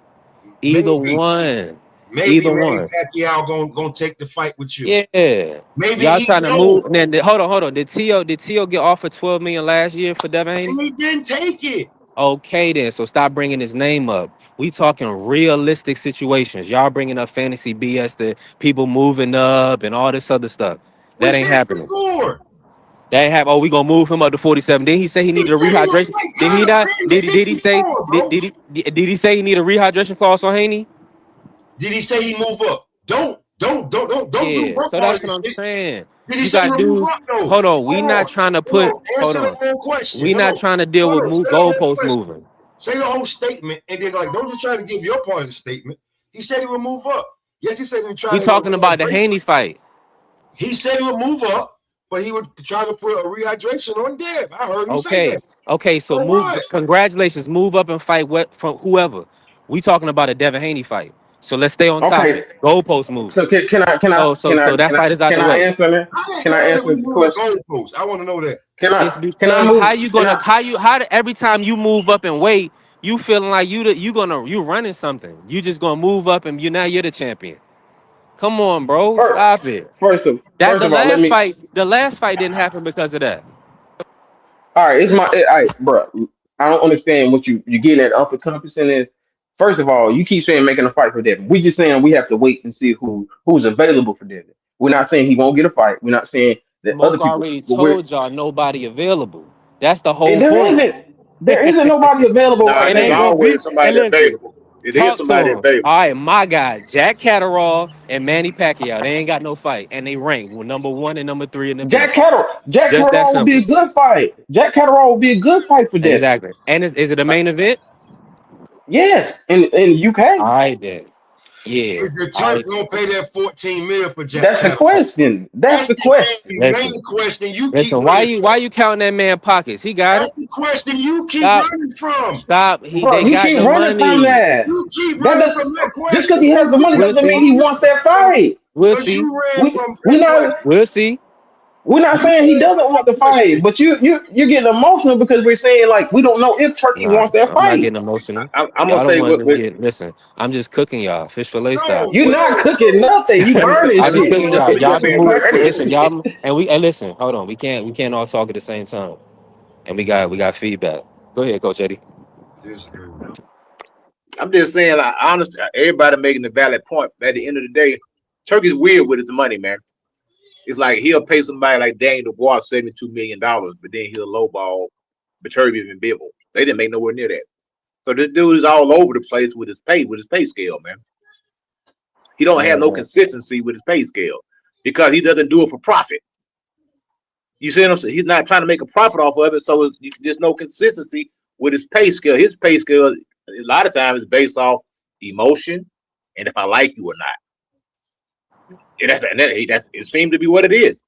Either Maybe, one. maybe Either Manny one. Pacquiao gonna take the fight with you. Yeah. Maybe Y'all he trying to don't, move. Then hold on. Did Tio get offered 12 million last year for Devin Haney? and he didn't take it. Okay, then. So stop bringing his name up. We talking realistic situations. Y'all bringing up fantasy BS that people moving up and all this other stuff. We That ain't said happening. before. That ain't happen. Oh, we gonna move him up to 47. Did he say he He needed a said he would rehydration? fight Did he Conor not? Ben at Did he say 54, bro. did he say he need a rehydration clause on Haney? Did he say he move up? Don't do Yeah. bump So all that's this what I'm shit. saying. Did he You say he got would move dudes. up though? Hold on. We Hold on. not trying to Hold put. on. Hold Answer the on. whole question. We Hold not on. trying to deal Hold with on. Say the whole goalposts question. moving. Say the whole statement, and then like don't just try to give your part of the statement. He said he would move up. Yes, he said he would try We to get a talking about the rehydration. Haney fight. He said he would move up, but he would try to put a rehydration on Dev. I heard him say Okay. that. Okay. So All move. right. Congratulations. Move up and fight what from whoever. We talking about a Devin Haney fight. So let's stay on okay. topic. Goalposts moving. So So that fight is out can the I way. answer that? How the Can I hell did answer we the move the question? goalpost? I want to know that. It's Can I because move? Can I? every time you move up and wait, you feeling like you running something. You just gonna move up and you're the champion. Come on, bro. First, Stop it. That first of all, let me. the last fight didn't happen because of that. All right, all right, bro. I don't understand what you getting at. Encompassing is. First of all, you keep saying making a fight for Devin. We just saying we have to wait and see who's available for Devin. We're not saying he won't get a fight. We're not saying that other Smoke people. already But we're told y'all nobody available. That's the whole there point. isn't nobody available Nah, right It there's ain't now. gonna be. always somebody And listen, available. It is talk to somebody him. available. All right, my guy, Jack Catterall and Manny Pacquiao. They ain't got no fight, and they rank number 1 and number 3 in the belt. Jack Just that Catterall would be a simple. good fight. Jack Catterall would be a good fight for Devin. Exactly. And is it a main event? Yes, in All UK. right then. Yeah. Is the All Turk right. gonna pay that 14 mil for Jack That's the Catterall? question. That's That's the the question. Listen. main question you keep Listen. running Why from. you counting that man pockets? He got That's it. the question you keep Stop. running from. Stop. Bro, They you got keep the running from money. that. You keep That running does, from that just question because he has the money We'll doesn't mean see. he wants that fight. We'll because see. you ran We from we that not question. We'll see. we're not You saying he ran doesn't from want that the fight, question. but you're getting emotional because we're saying like we don't know if Turkey Nah, wants that I'm not fight. getting emotional. I'm gonna Y'all don't say want to what, just what get. Listen, I'm just cooking y'all fish fillet style. No, You're not no, cooking no. nothing. You burning I'm let me just shit. cooking You y'all. let me cooking Y'all jump can in shit, real move. quick. burning Listen, shit. and listen. Hold on. We can't all talk at the same time. And we got feedback. Go ahead, Coach Eddie. This dude. I'm just saying, like, honestly, everybody making a valid point. But at the end of the day, Turkey's weird with his money, man. It's like he'll pay somebody like Daniel Dubois $72 million, but then he'll lowball Beterbiev and Bivol. They didn't make nowhere near that. So this dude is all over the place with his pay scale, man. He don't have no consistency with his pay scale because he doesn't do it for profit. You see what I'm saying? He's not trying to make a profit off of it, so there's no consistency with his pay scale. His pay scale, a lot of times, is based off emotion and if I like you or not. And that's it seems to be what it is.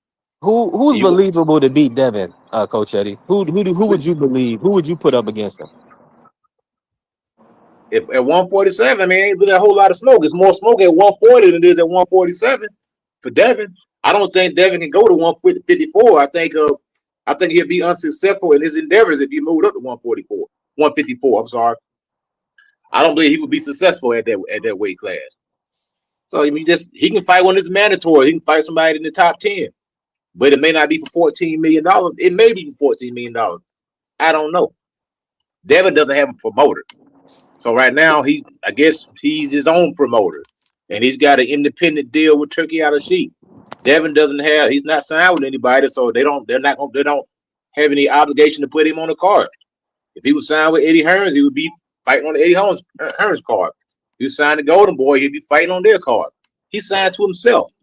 Who's believable to beat Devin, Coach Eddie? Who would you believe? Who would you put up against him? If at 147, I mean, ain't really a whole lot of smoke. It's more smoke at 140 than it is at 147 for Devin. I don't think Devin can go to 154. I think he'll be unsuccessful in his endeavors if he moved up to 154. I'm sorry. I don't believe he would be successful at that weight class. So I mean, he can fight when it's mandatory. He can fight somebody in the top 10, but it may not be for $14 million. It may be for $14 million. I don't know. Devin doesn't have a promoter. So right now, I guess he's his own promoter, and he's got an independent deal with Turkey Out of Sheep. Devin he's not signed with anybody, so they don't have any obligation to put him on the card. If he was signed with Eddie Hearns, he would be fighting on the Eddie Hearns card. If he was signed to Golden Boy, he'd be fighting on their card. He signed to himself,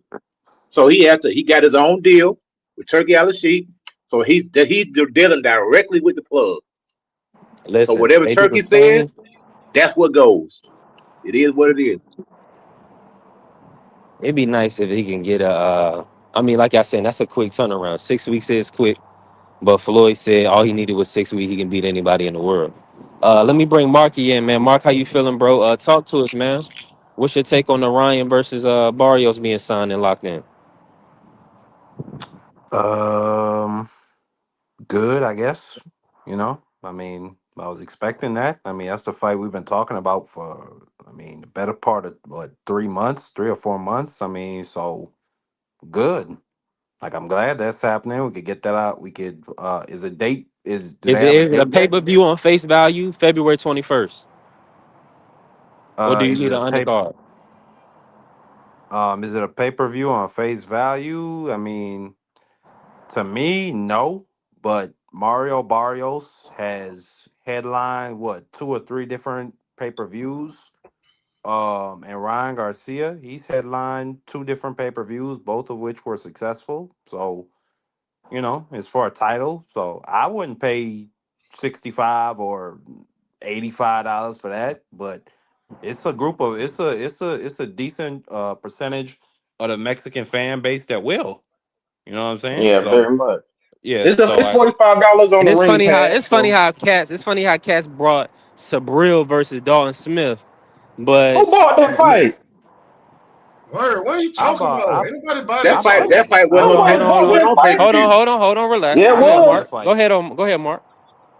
so he got his own deal with Turkey Out of Sheep. So he's dealing directly with the plug. Listen, so whatever Turkey says, that's what goes. It is what it is. It'd be nice if he can get I mean, like I said, that's a quick turnaround. 6 weeks is quick, but Floyd said all he needed was 6 weeks. He can beat anybody in the world. Let me bring Marky in, man. Mark, how you feeling, bro? Talk to us, man. What's your take on the Ryan versus Barrios being signed and locked in? Good, I guess. I mean, I was expecting that. I mean, that's the fight we've been talking about for, the better part of 3 months, 3 or 4 months. I mean, so good. Like, I'm glad that's happening. We could get that out. We could. Do they have a Is it a date pay yet? per view on face value, February 21st, or do you Is need it a an undercard? Is it a pay per view on face value? I mean, to me, no. But Mario Barrios has headlined 2 or 3 different pay per views. And Ryan Garcia, he's headlined 2 different pay per views, both of which were successful. So, it's for a title. So I wouldn't pay $65 or $85 for that. But it's a decent percentage of the Mexican fan base that will. You know what I'm saying? Yeah, So very much. yeah. It's So $45 on And the ring pass. it's funny So how Cats brought Sabril versus Dalton Smith, but who bought that fight? Word, what are you I talking bought about? I Anybody buy I that bought shit? That fight wasn't Nobody bought that fight. pay-per-view. hold on, Yeah, relax. it I Go ahead, bought was. that Mark. Go fight. ahead go ahead, Mark.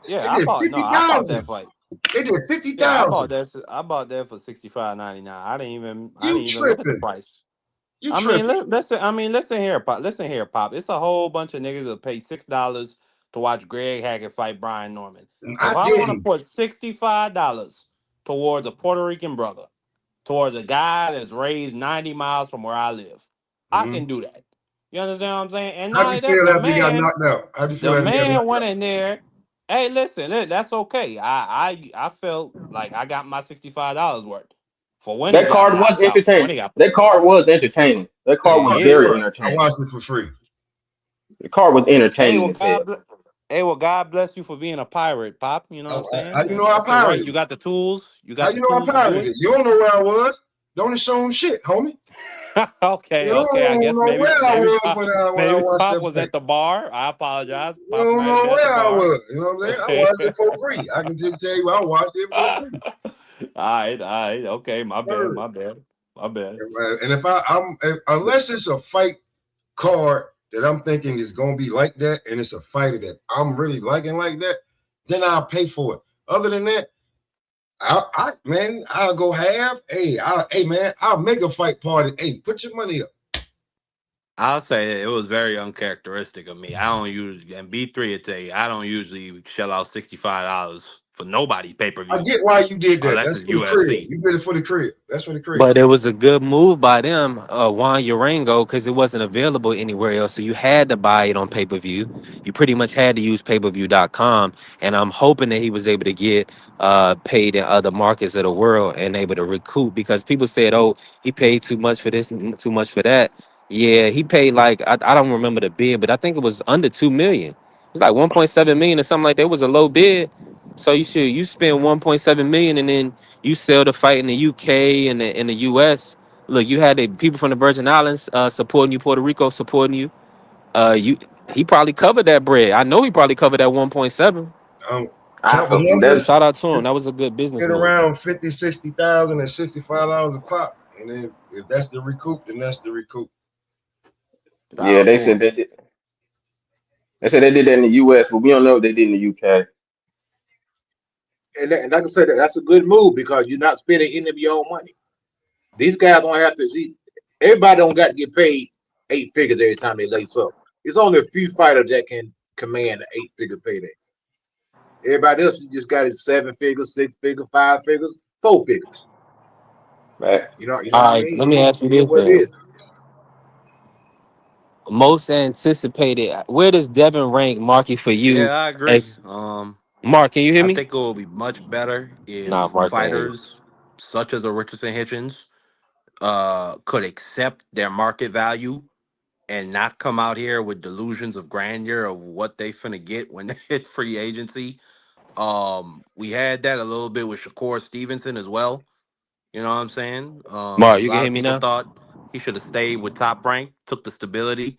Yeah, They I did bought no, I bought 50,000. that fight. They did Yeah, 50,000. I bought that for $65.99. I You didn't even look at the tripping? price. You I mean, tripping? listen here, Pop. Listen here, Pop. It's a whole bunch of niggas that pay $6 to watch Greg Hackett fight Brian Norman. If I I want to didn't. put $65 towards a Puerto Rican brother, towards a guy that's raised 90 miles from where I live, I Mm-hmm. can do that. You understand what I'm saying? And not How'd you only that, feel after he got knocked out? How'd you feel the after he got man knocked went out? in there. Hey, listen, that's okay. I felt like I got my $65 worth for when he That got card was knocked out, for when entertaining. he got put That away. card was entertaining. That How card you was He watch the very is. card? I entertaining. watched it for free. The card was Hey, entertaining well, as hell. God bless you for being a pirate, Pop. You know what I'm saying? How you know I That's your right. pirated You it? got the tools. You How got you the know I tools to do pirated it. it? You don't know where I was. Don't assume shit, homie. Okay, You don't okay. I guess know where I was Pop, when I maybe watched Pop that was fight. at the bar. I apologize. You Pop don't might have know been at the where I bar. was. You know what I'm saying? I Okay. watched it for free. I can just tell you I watched it for free. All right. Okay, my bad. Word. My bad. My bad. And unless it's a fight card that I'm thinking is gonna be like that, and it's a fighter that I'm really liking like that, then I'll pay for it. Other than that, I'll go half. Hey man, I'll make a fight party. Hey, put your money up. I'll say it was very uncharacteristic of me. I don't usually, and B3 would tell you, I don't usually shell out $65 for nobody's pay per I view get why you did that. unless That's it's for the crib. UFC. You did it for the crib. That's for the crib. But it was a good move by them, Juan Urango, because it wasn't available anywhere else. So you had to buy it on pay per view. You pretty much had to use payperview.com. And I'm hoping that he was able to get paid in other markets of the world and able to recoup, because people said, oh, he paid too much for this and too much for that. Yeah, he paid like, I don't remember the bid, but I think it was under 2 million. It was like 1.7 million or something like that. It was a low bid. So you spend 1.7 million and then you sell the fight in the UK and in the US. Look, you had the people from the Virgin Islands supporting you, Puerto Rico supporting you. You He probably covered that bread. I know he probably covered that 1.7. Um, I, couple So numbers. shout out to him. It's That was a good business get move. around 50, 60,000 and $65 a pop. And then if that's the recoup, then that's the recoup. Shout yeah, out they to said him. they did. They said they did that in the U.S., but we don't know if they did in the U.K. And like I said, that's a good move because you're not spending any of your own money. These guys don't have to see. Everybody don't got to get paid 8 figures every time they lace up. It's only a few fighters that can command an 8-figure payday. Everybody else just got it 7 figures, 6 figures, 5 figures, 4 figures. Right? You know All what I right, let me mean? ask you It is this what it then. is. Most anticipated. Where does Devin rank, Marky, for you? Yeah, I agree. As Mark, can you hear I me? think it will be much better Nah, if Mark can't hear you. fighters such as a Richardson Hitchens could accept their market value and not come out here with delusions of grandeur of what they finna get when they hit free agency. We had that a little bit with Shakur Stevenson as well. You know what I'm saying? Mark, A you can lot hear of me people now? thought he should have stayed with Top Rank, took the stability,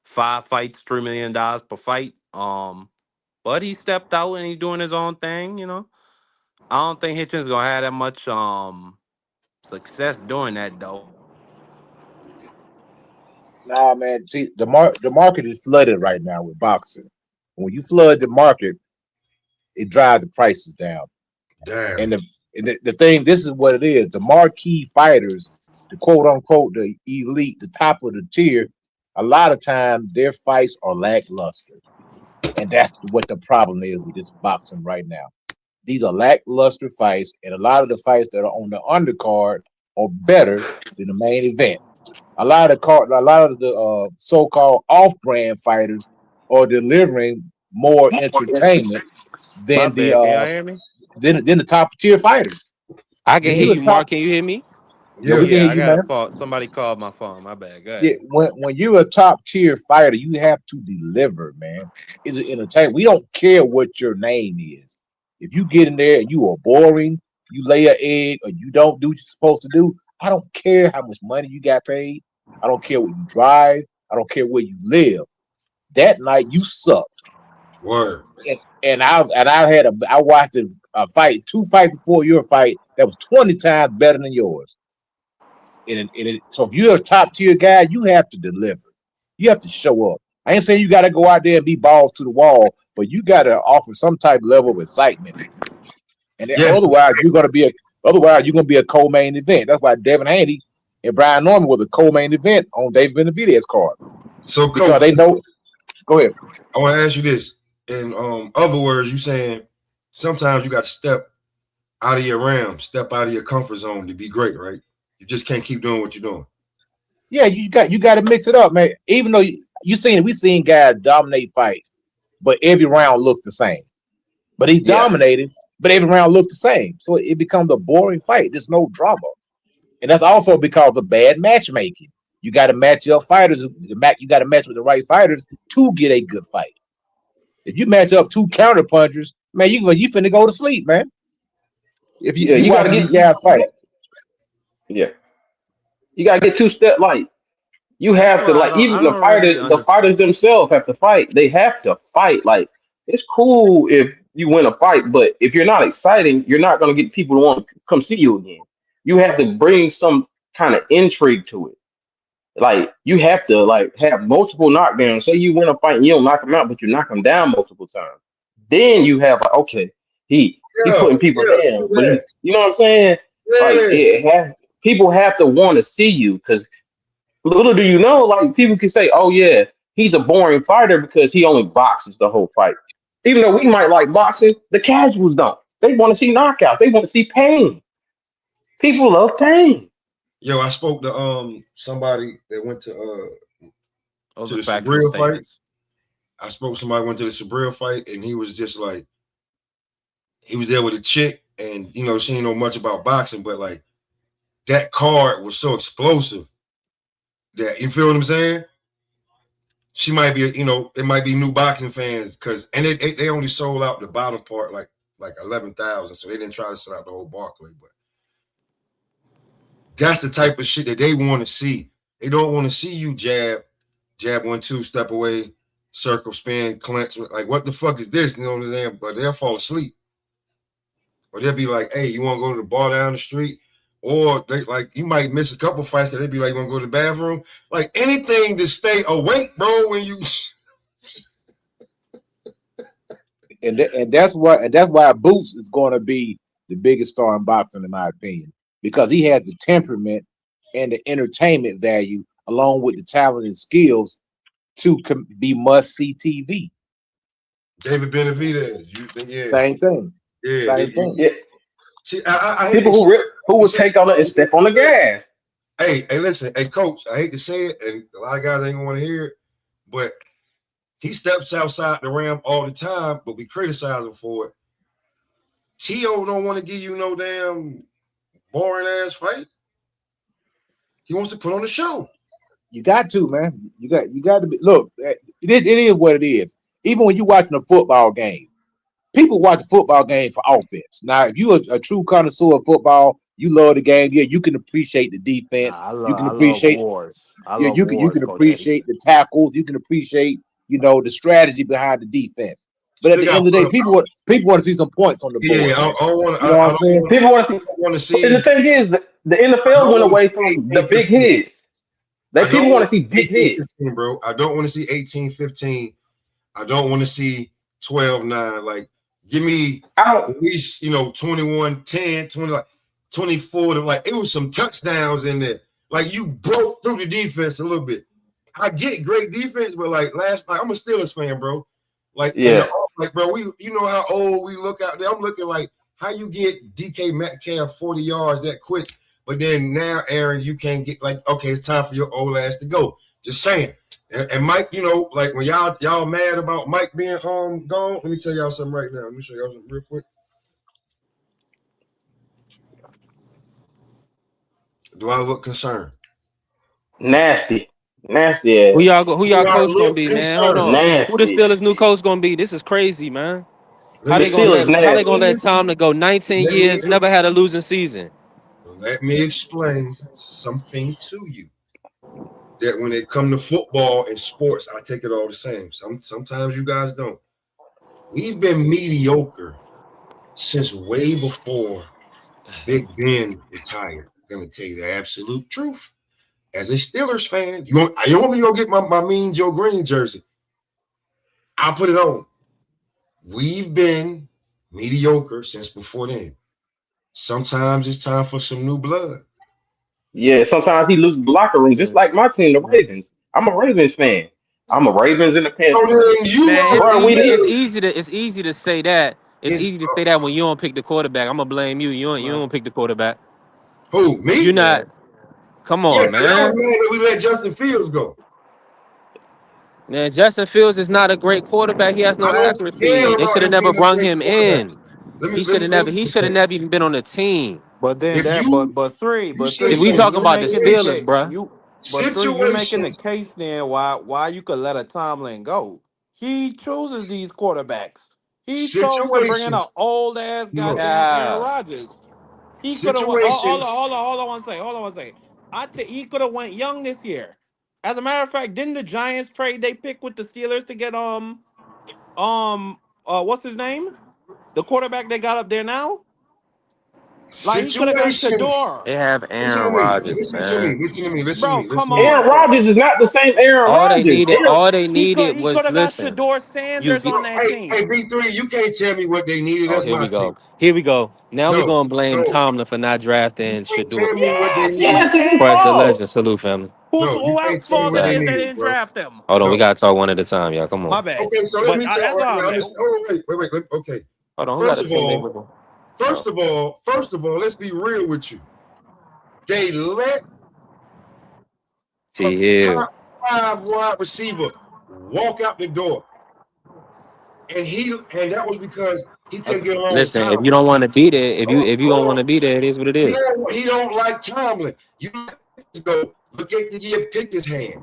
5 fights, $3 million per fight. But he stepped out and he's doing his own thing. I don't think Hitchens gonna have that much success doing that though. Nah, man. See, the market is flooded right now with boxing. When you flood the market, it drives the prices down. Damn. And the thing, this is what it is. The marquee fighters, the quote unquote, the elite, the top of the tier, a lot of times their fights are lackluster. And that's what the problem is with this boxing right now. These are lackluster fights, and a lot of the fights that are on the undercard are better than the main event. A lot of the so-called off-brand fighters are delivering more entertainment My than bad. Can y'all hear me? the top tier fighters. I can When hear you a you, top, Mark. Can you hear me? yeah, Yeah. we can Yeah, hear I you, got a man. fault. Somebody called my phone. My bad. Go Yeah, ahead. when you're a top tier fighter, you have to deliver, man. It's an entertainment. We don't care what your name is. If you get in there and you are boring, you lay an egg, or you don't do what you're supposed to do, I don't care how much money you got paid. I don't care what you drive. I don't care where you live. That night you suck. Word. I watched a fight, 2 fights before your fight that was 20 times better than yours. So if you're a top tier guy, you have to deliver. You have to show up. I ain't saying you got to go out there and be balls to the wall, but you got to offer some type of level of excitement. And Yes. otherwise you're gonna be a co-main event. That's why Devin Haney and Brian Norman was a co-main event on David Benavidez card So, because coach, they know. Go ahead. I want to ask you this. In other words, you saying sometimes you got to step out of your realm, step out of your comfort zone to be great, right? You just can't keep doing what you're doing. Yeah, you got to mix it up, man. Even though we seen guys dominate fights, but every round looks the same. But he's Yeah, dominated, but every round looked the same. So it becomes a boring fight. There's no drama. And that's also because of bad matchmaking. You got to match your fighters. You got to match with the right fighters to get a good fight. If you match up 2 counter punchers, man, you finna go to sleep, man. If yeah. you You gotta watching these get guys fight, yeah. You gotta get 2 step like. You That's have to what like I even the don't really fighters, the understand. fighters themselves have to fight. They have to fight. Like it's cool if you win a fight, but if you're not exciting, you're not gonna get people to want to come see you again. You have to bring some kind of intrigue to it. Like you have to like have multiple knockdowns. Say you win a fight and you don't knock him out, but you knock him down multiple times. Then you have like okay, he Yeah, putting people yeah, down, but yeah, you know what I'm saying? Like yeah. it have people have to want to see you because little do you know, like people can say, "Oh yeah, he's a boring fighter because he only boxes the whole fight." Even though we might like boxing, the casuals don't. They want to see knockouts. They want to see pain. People love pain. Yo, I spoke to somebody that went Those to are the factual Sabril fight. statements. I spoke to somebody who went to the Sabril fight, and he was just like, he was there with a chick, and she didn't know much about boxing, but like that card was so explosive that, you feel what I'm saying? She might be, it might be new boxing fans and they only sold out the bottom part like 11,000, so they didn't try to sell out the whole Barclay, but that's the type of shit that they want to see. They don't want to see you jab 1-2, step away, circle, spin, clinch. Like, what the fuck is this? You know what I'm saying? But they'll fall asleep. Or they'll be like, hey, you want to go to the bar down the street? Or they like, you might miss a couple fights because they'd be like, you want to go to the bathroom? Like, anything to stay awake, bro, when you... And that's why Boots is going to be the biggest star in boxing, in my opinion, because he has the temperament and the entertainment value, along with the talent and skills, to be must-see TV. David Benavidez, yeah. Same thing. Yeah, Same thing. Yeah. See, I people who would take on it and step on the gas. Hey, listen, hey, coach, I hate to say it, and a lot of guys ain't gonna want to hear it, but he steps outside the ram all the time, but we criticize him for it. T.O. don't want to give you no damn boring ass fight. He wants to put on a show. You got to, man. You got to be. Look, it is what it is. Even when you watching a football game, people watch a football game for offense. Now, if you're a true connoisseur of football, you love the game. Yeah, you can appreciate the defense. Nah, You can I love appreciate. wars. I Yeah, love you wars, can Coach Eddie. appreciate the tackles. You can appreciate the strategy behind the defense. But at the end of the day, people want to see some points on the board. Yeah, I don't want. You know what I'm saying? People want to see. And the thing is, the NFL went away from the big hits. People want to see big hits, 15, bro. I don't want to see 18-15. I don't want to see 12-9. Like, give me at least 21-10, 24. Like, it was some touchdowns in there. Like, you broke through the defense a little bit. I get great defense, but like last night, I'm a Steelers fan, bro. Like, yeah, bro, you know how old we look out there. I'm looking like, how you get DK Metcalf 40 yards that quick, but then now, Aaron, you can't get, like, okay, it's time for your old ass to go. Just saying. And Mike, like when y'all mad about Mike being gone, let me tell y'all something right now. Let me show y'all something real quick. Do I look concerned? Nasty. Who y'all coach gonna be, man? Hold on. Nasty. Who the Steelers' new coach gonna be? This is crazy, man. How they gonna let Tom to go 19 years, never had a losing season? Let me explain something to you. That when it come to football and sports, I take it all the same. Sometimes you guys don't. We've been mediocre since way before Big Ben retired. I'm gonna tell you the absolute truth. As a Steelers fan, you want me to go get my Mean Joe Green jersey? I'll put it on. We've been mediocre since before then. Sometimes it's time for some new blood. Yeah, sometimes he loses the locker room, just like my team, the Ravens. I'm a Ravens fan. I'm a Ravens and the Panthers. Man, it's easy to say that. It's easy to say that when you don't pick the quarterback. I'm gonna blame you. You don't pick the quarterback. Who, me? You're not. Come on, man. I was mad that we let Justin Fields go. Man, Justin Fields is not a great quarterback. He has no accuracy. They should have never brung him in. He should have never even been on the team. But then if we talking about the Steelers, bro. You're making the case then why you could let a Tomlin go. He chooses these quarterbacks. He chose to bring in an old ass goddamn Aaron Rodgers. He could have went. Hold on one second. I think he could have went young this year. As a matter of fact, didn't the Giants trade they pick with the Steelers to get what's his name? The quarterback they got up there now? Like, he could have got Shador. They have Aaron Rodgers, man. Listen to me. Bro, come on. Aaron Rodgers is not the same Aaron Rodgers. All they needed was, he could have got listen. Shador Sanders on that team. Hey, B3, you can't tell me what they needed. Oh, here we go. Here we go. Now we're gonna blame Tomlin for not drafting Shador. Yes, Press the legend. Salute, family. Who else fault it is they didn't draft him? Hold on, we gotta talk one at a time, y'all. Come on. My bad. Okay, so let me tell you. Wait. Okay. Hold on, who got to First of all, let's be real with you. They let a T Hill. top 5 wide receiver walk out the door. And that was because he couldn't get along with Listen, if Tomlin. you don't want to be there, if you don't Hold want to on. be there, it is what it is. He don't like Tomlin. You go look at the year picked his hand.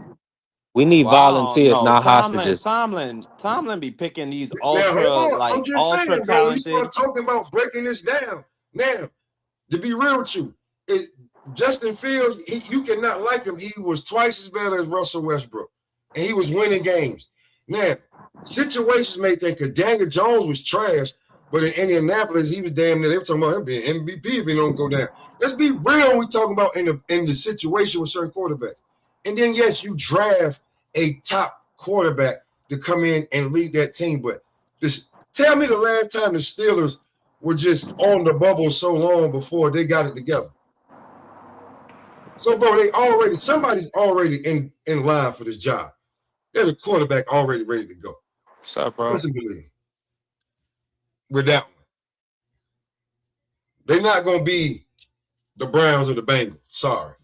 We need Wow, volunteers, no, not hostages. Tomlin be picking these Now hold on. I'm just ultra saying, bro. We talented. start talking about breaking this down. Now, to be real with you, Justin Fields, you cannot like him. He was twice as bad as Russell Westbrook, and he was winning games. Now, situations may think that Daniel Jones was trash, but in Indianapolis, he was damn near. They were talking about him being MVP if he don't go down. Let's be real. We talking about in the situation with certain quarterbacks, and then yes, you draft a top quarterback to come in and lead that team. But tell me the last time the Steelers were just on the bubble so long before they got it together. So, bro, somebody's already in line for this job. There's a quarterback already ready to go. What's up, bro? Listen, believe with that one, they're not gonna be the Browns or the Bengals. Sorry,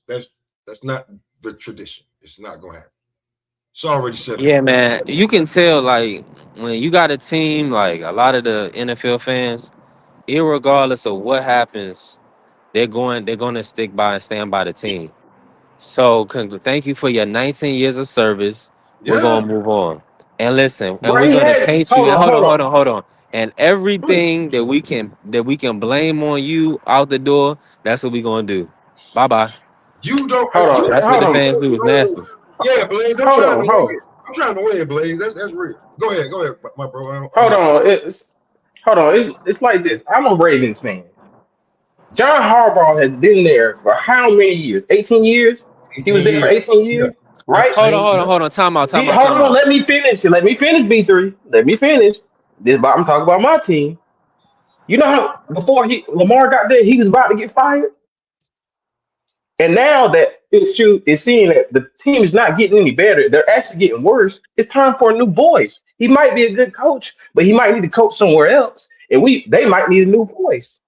that's not the tradition. It's not gonna happen. It's already set up. Yeah, man. You can tell, like, when you got a team, like a lot of the NFL fans, irregardless of what happens, they're going to stick by and stand by the team. So, thank you for your 19 years of service. We're Yeah. gonna move on. And listen, and Bro, we're he gonna had paint you. And hold hold on, hold on. on, hold on. And everything that we can blame on you out the door, that's what we're gonna do. Bye bye. You don't. Hold on, That's what hold the on, fans do. It's nasty. Yeah, Blaze. I'm hold trying to on, hold win. I'm trying to win, Blaze. That's real. Go ahead, my bro. hold on. It's like this. I'm a Ravens fan. John Harbaugh has been there for how many years? 18 years? He was 18 there for years. 18 Yeah. years, Yep. right? Hold on, Same. hold on, Yep. hold on. Time out, time out, Hold time on, out. let me finish. Let me finish, B3. Let me finish. I'm talking about my team. You know how before Lamar got there, he was about to get fired? And now that issue is seeing that the team is not getting any better, they're actually getting worse. It's time for a new voice. He might be a good coach, but he might need to coach somewhere else. And they might need a new voice.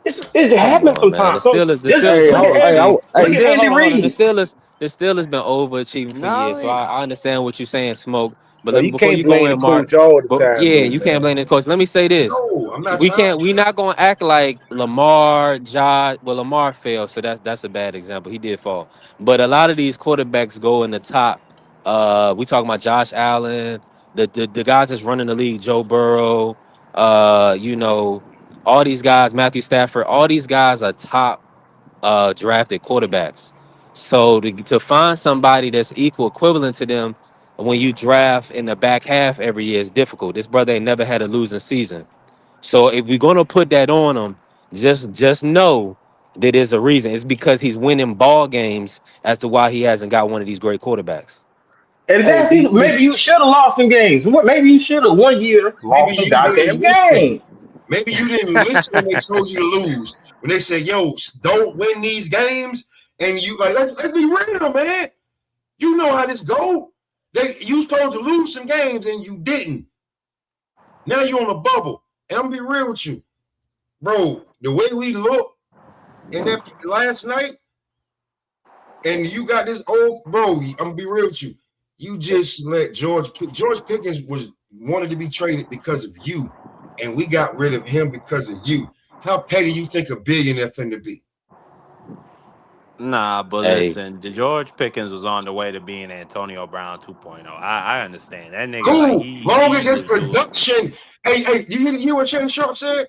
It Come happens on, man. The sometimes. So Steelers, the just Steelers Hey, been look at Andy. overachieved. The Look at still, Andy hold on, hold on. The Reid. Steelers, the Steelers been overachieving for No, years. So I understand what you're saying, Smoke. But but let me you before can't you go blame the in, Mark. coach all the But time, yeah, though, you can't man. blame the coach. Let me say this: No, I'm not we trying. can't. We not gonna act like Lamar, Josh. Well, Lamar failed, so that's a bad example. He did fall. But a lot of these quarterbacks go in the top. We talking about Josh Allen, the guys that's running the league, Joe Burrow. All these guys, Matthew Stafford. All these guys are top drafted quarterbacks. So to find somebody that's equal equivalent to them when you draft in the back half every year is difficult. This brother ain't never had a losing season. So if we're gonna put that on him, just know that there's a reason. It's because he's winning ball games as to why he hasn't got one of these great quarterbacks. And Hey, maybe B3. you should have lost some games. Maybe you should have one year Maybe lost some you goddamn didn't listen. games. Maybe you didn't listen when they told you to lose. When they said, "Yo, don't win these games," and you like, let's be real, man. You know how this go. You supposed to lose some games and you didn't. Now you're on a bubble. And I'm gonna be real with you, bro. The way we look in that last night, and you got this old bro. I'm gonna be real with you. You just let George Pickens was wanted to be traded because of you, and we got rid of him because of you. How petty you think a billionaire finna be? nah, but Hey, listen, the George Pickens was on the way to being Antonio Brown 2.0. I understand that nigga like Cool. he Long as he his was doing, production, hey, you hear what Shannon Sharp said?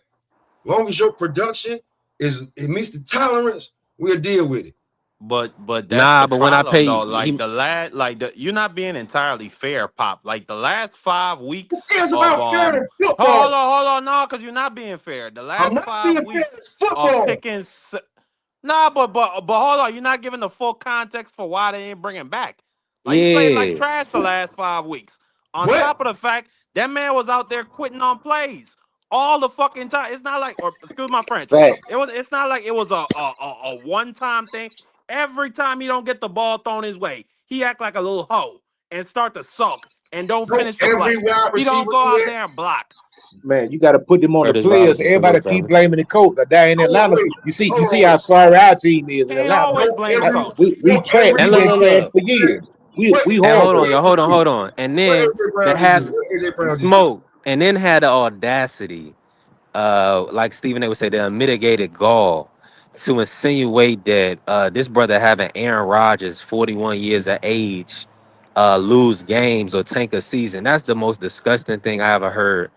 Long as your production it meets the tolerance, we'll deal with it. but that's nah, the but when I problem pay though. Like he the last, you're not being entirely fair, Pop. Like the last 5 weeks Who cares of about fair in hold football? on, no, because you're not being fair. The I'm last not five being fair. weeks It's of football. Pickens. Nah, but hold on, you're not giving the full context for why they ain't bringing back. Like he played like yeah. trash the last 5 weeks. On What? top of the fact that man was out there quitting on plays all the fucking time. It's not like, or excuse my French, Facts. it's not like it was a one time thing. Every time he don't get the ball thrown his way, he act like a little hoe and start to sulk and don't No, finish the every play. wide He don't receiver go do out that. there and block. Man, you got to put them on the Curtis players. Robinson, Everybody salute, keep brother. blaming the coach. Down in Hold on, Atlanta, wait. you Hold see on. how sorry our team is He in ain't Atlanta. always No, blame the every coach. We no trash. every And We've look, been look, wide trash look. for receiver. years. What We And what hold horrible. on, y'all. Hold on. And what then AJ that Brown just do? have What AJ Brown just do? smoke, and then had the audacity, like Stephen A would say, the unmitigated gall to insinuate that this brother having Aaron Rodgers, 41 years of age, lose games or tank a season. That's the most disgusting thing I ever heard.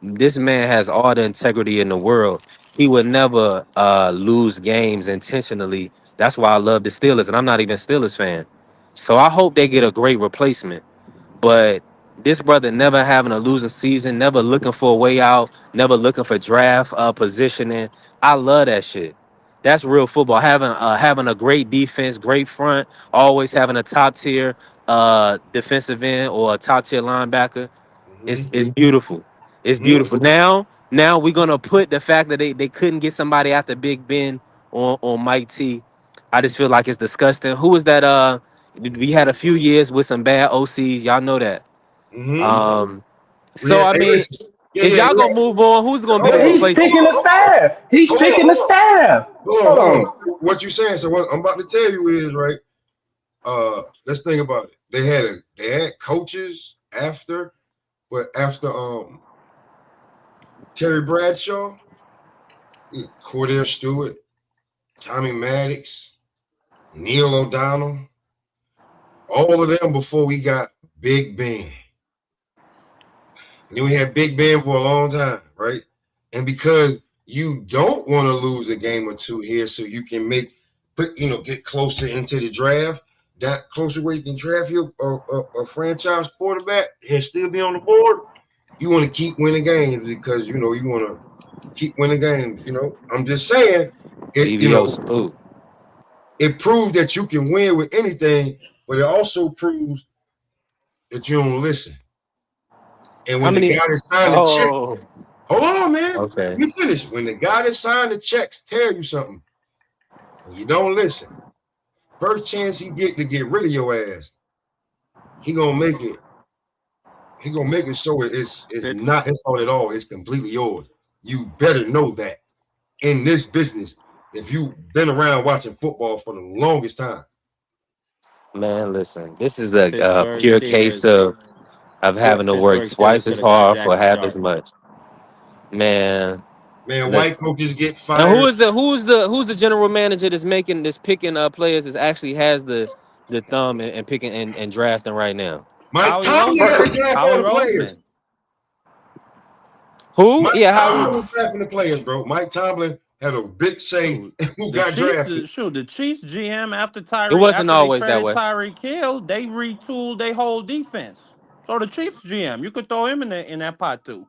This man has all the integrity in the world. He would never lose games intentionally. That's why I love the Steelers, and I'm not even a Steelers fan. So I hope they get a great replacement. But this brother never having a losing season, never looking for a way out, never looking for draft positioning. I love that shit. That's real football. Having a great defense, great front, always having a top tier defensive end or a top tier linebacker. It's beautiful. It's beautiful. Now we're gonna put the fact that they couldn't get somebody after Big Ben on Mike T. I just feel like it's disgusting. Who was that? We had a few years with some bad OCs. Y'all know that. Um, We so had I hey mean, listen. Yeah, if yeah, y'all gonna yeah. move on, who's gonna be Hold the But on, he's hold replacement? picking on, the hold on, staff. He's hold on, picking the hold on. staff. Hold on, Hold hold on. on. What you saying? So what I'm about to tell you is right. Let's think about it. They had coaches after, but after Terry Bradshaw, Cordell Stewart, Tommy Maddox, Neil O'Donnell, all of them before we got Big Ben. And then we had Big Ben for a long time, right? And because you don't want to lose a game or two here, so you can get closer into the draft. That closer where you can draft your a franchise quarterback and still be on the board. You want to keep winning games because you want to keep winning games. I'm just saying it. BVO salute. It proves that you can win with anything, but it also proves that you don't listen. And How when the many? guy that signed the check, Oh, hold on, man. Let okay. me finish. When the guy that signed the checks tell you something and you don't listen, first chance he get to get rid of your ass, he gonna make it. He gonna make it so it's not his fault at all. It's completely yours. You better know that in this business, if you've been around watching football for the longest time. Man, listen. This is a Pittsburgh pure case Steelers. of What having to work Pittsburgh Steelers twice should as have got hard for Jackson half as Dart. much. Man, man, white listen. coaches get And fired. who's the general manager that's picking players that actually has the thumb and picking and drafting right now? Mike Howie Tomlin got Roseman. to draft Howie all the players. Roseman. Who? Mike Yeah, Tomlin how? was drafting the players, bro. Mike Tomlin had a big say Shoot. who The got Chiefs, drafted. the Chiefs GM It wasn't after they always that traded way. Tyreek Hill, they retooled their whole defense. So the Chiefs GM, you could throw him in that pot too.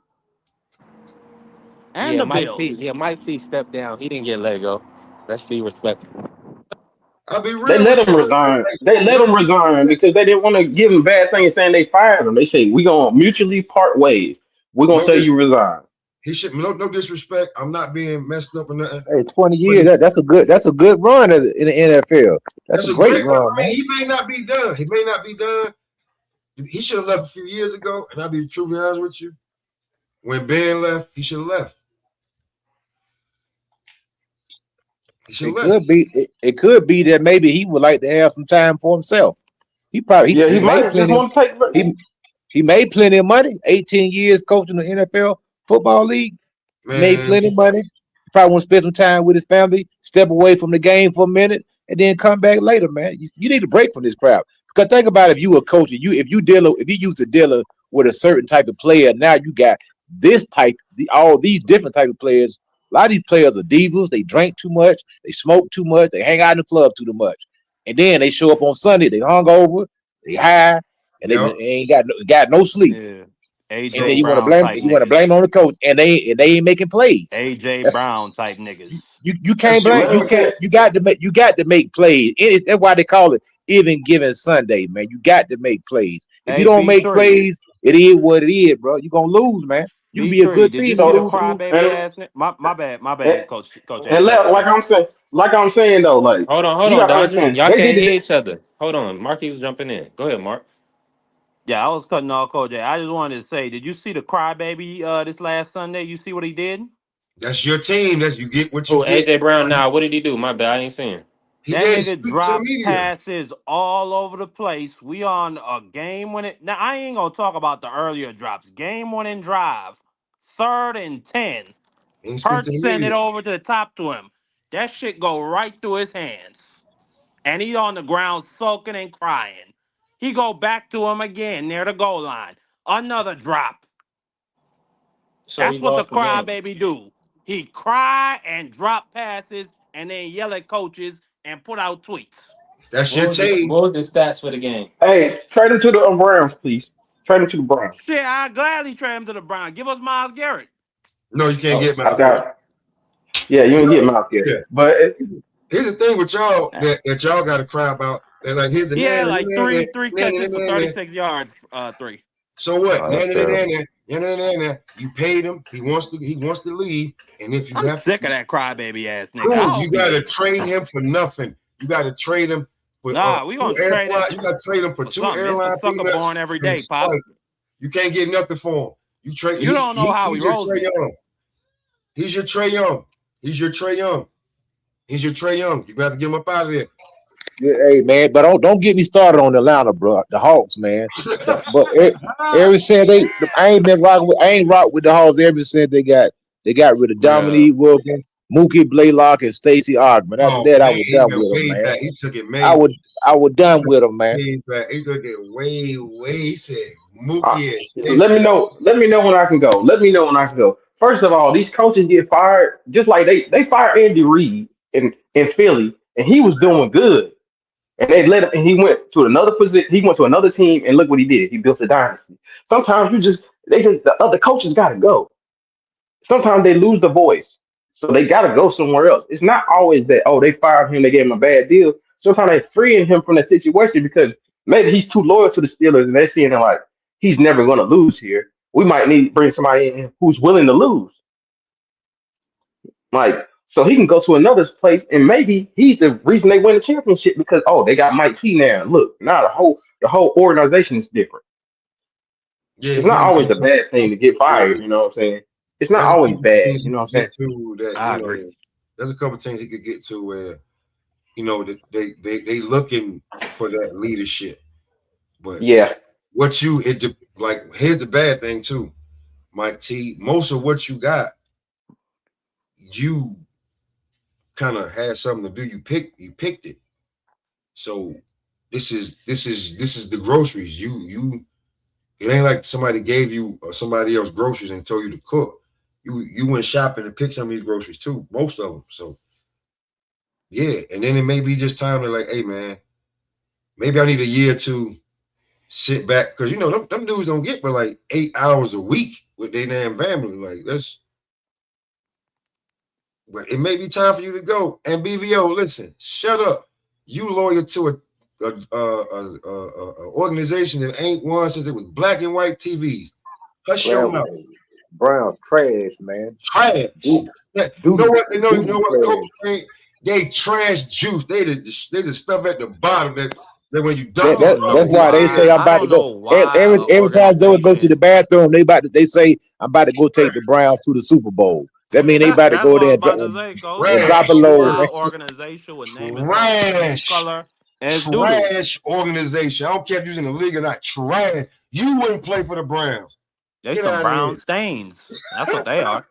And Yeah, the Mike T. Bills. Yeah, Mike T. stepped down. He didn't get let go. Let's be respectful. I'll be They real let with him you. resign. Like, They let him resign because they didn't want to give him bad things saying they fired him. They say, we gonna mutually part ways. We're gonna no, say you resign. he should no disrespect. I'm not being messed up or nothing. Hey, 20 But years. That's a good run in the NFL. That's that's a a great great run. run, man. He may not be done. He may not be done. He should have left a few years ago. And I'll be truly honest with you. When Ben left, he should have left. He should have It left. could be. It could be that maybe he would like to have some time for himself. He probably Yeah, he he made might just plenty. want to take. He he made plenty of money. 18 years coaching the NFL football league. Made Man, plenty of money. Probably want to spend some time with his family. Step away from the game for a minute, and then come back later, man. You need a break from this crowd. Because think about it, if you were a coach, if you used to dealing with a certain type of player, now you got this type, all these different type of players. A lot of these players are divas. They drink too much. They smoke too much. They hang out in the club too much. And then they show up on Sunday. They hungover. They high, and they yep. ain't got no sleep. Yeah. And then AJ So Brown type you want to blame niggas. on the coach, and they ain't making plays. AJ That's Brown type niggas. you that can't shit blame was you over. can't you got to make plays. That's why they call it even given Sunday, man. You got to make plays. If you Hey, don't make B3. plays, it is what it is, bro. You're gonna lose, man. You can be a B3. good Did you team and see the So lose to crybaby and ass? My and, bad, Coach A. and Go ahead, like King. I'm saying though, like Hold you on, gotta Dazn. understand, Y'all they can't did hear it. each other. Hold on, Marky's jumping in. Go ahead, Mark. Yeah, I was cutting off Coach J. I just wanted to say, did you see the crybaby this last Sunday? You see what he did? That's your team. That's you get what you Oh, get. AJ Brown. Now, what did he do? My bad, I ain't seen. He That had to nigga speak to the dropped media. passes all over the place. We on a game winning. Now I ain't gonna talk about the earlier drops. Game winning drive, 3rd and 10. He didn't speak to Hurts the send media. it over to the top to him. That shit go right through his hands, and he on the ground sulking and crying. He go back to him again near the goal line. Another drop. So he That's what the lost the game. crybaby do. He cry and drop passes and then yell at coaches and put out tweets. That's your team. What was the stats for the game? Hey, trade him to the Browns, please. Trade him to the Browns. Shit, I gladly trade him to the Browns. Give us Miles Garrett. No, you can't Oh, get I Miles Garrett. got. Yeah, you don't get Miles Garrett, Yeah. but Here's the thing with y'all that y'all got to cry about. They're like, here's the He had nan, like three catches for 36 yards. Three. So what? that's terrible. You paid him. He wants to leave. And if you I'm have sick of that crybaby ass nigga. I cool, you hope he got to leaves. trade him for nothing. You got to trade him for Nah, we gonna trade him you got to trade him for for 2 something. It's the airline sucker peanuts born every and day, Pop. Sprite. You can't get nothing for him. You trade. You don't know how he He's your rolls Trey me. Young. He's your Trey Young. He's your Trey Young. He's your Trey Young. You got to get him up out of there. Yeah, hey man, but don't get me started on Atlanta, bro. The Hawks, man. But ever since I ain't rock with the Hawks ever since they got rid of Yeah. Dominique Wilkins, Mookie Blaylock, and Stacey Ogman. After Oh that, I man, was he done went with them, way man. back. He took it I was done with them, man. way back. He took it way. He said Mookie and let Stacey. me know. Let me know when I can go. Let me know when I can go. First of all, these coaches get fired just like they fired Andy Reid in Philly, and he was doing good. And they let him, and he went to another position. He went to another team, and look what he did. He built a dynasty. Sometimes the other coaches got to go. Sometimes they lose the voice, so they got to go somewhere else. It's not always that they fired him, they gave him a bad deal. Sometimes they're freeing him from the situation because maybe he's too loyal to the Steelers, and they're seeing him like he's never going to lose here. We might need to bring somebody in who's willing to lose. Like, so he can go to another place, and maybe he's the reason they win the championship because they got Mike T now. Look, now the whole organization is different. Yeah, It's you not can always get a bad thing to get fired. You know what I'm saying? It's not there's a always couple bad. things You you know what can I'm saying? get to that I agree. there's a couple things he could get to where that they looking for that leadership, but Yeah, here's the bad thing too, Mike T. Most of what you got, you kind of had something to do. You picked it. So this is the groceries. It ain't like somebody gave you or somebody else groceries and told you to cook. You went shopping and picked some of these groceries too, most of them. So yeah, and then it may be just time to like, hey man, maybe I need a year to sit back because them dudes don't get but like 8 hours a week with their damn family. Like but it may be time for you to go. And BVO, listen, shut up. You loyal to a organization that ain't won since it was black and white TVs. Hush your mouth. Browns trash, man. Trash. You know what? You know what? trash. Coach, they trash juice. They the stuff at the bottom that when you That's dunk it. why they say I'm I about to don't know go. why Every time Joey go to the organization. bathroom, they say I'm about to go take the Browns to the Super Bowl. That means they about to That's go what I was there about to say, Coach. and I Trash. drop don't a know load, why man. organization would name itself the same color as doo-doo. Trash organization. I don't care if you're in the league or not. Trash. You wouldn't play for the Browns. They Get some out of brown here. stains. That's what they are.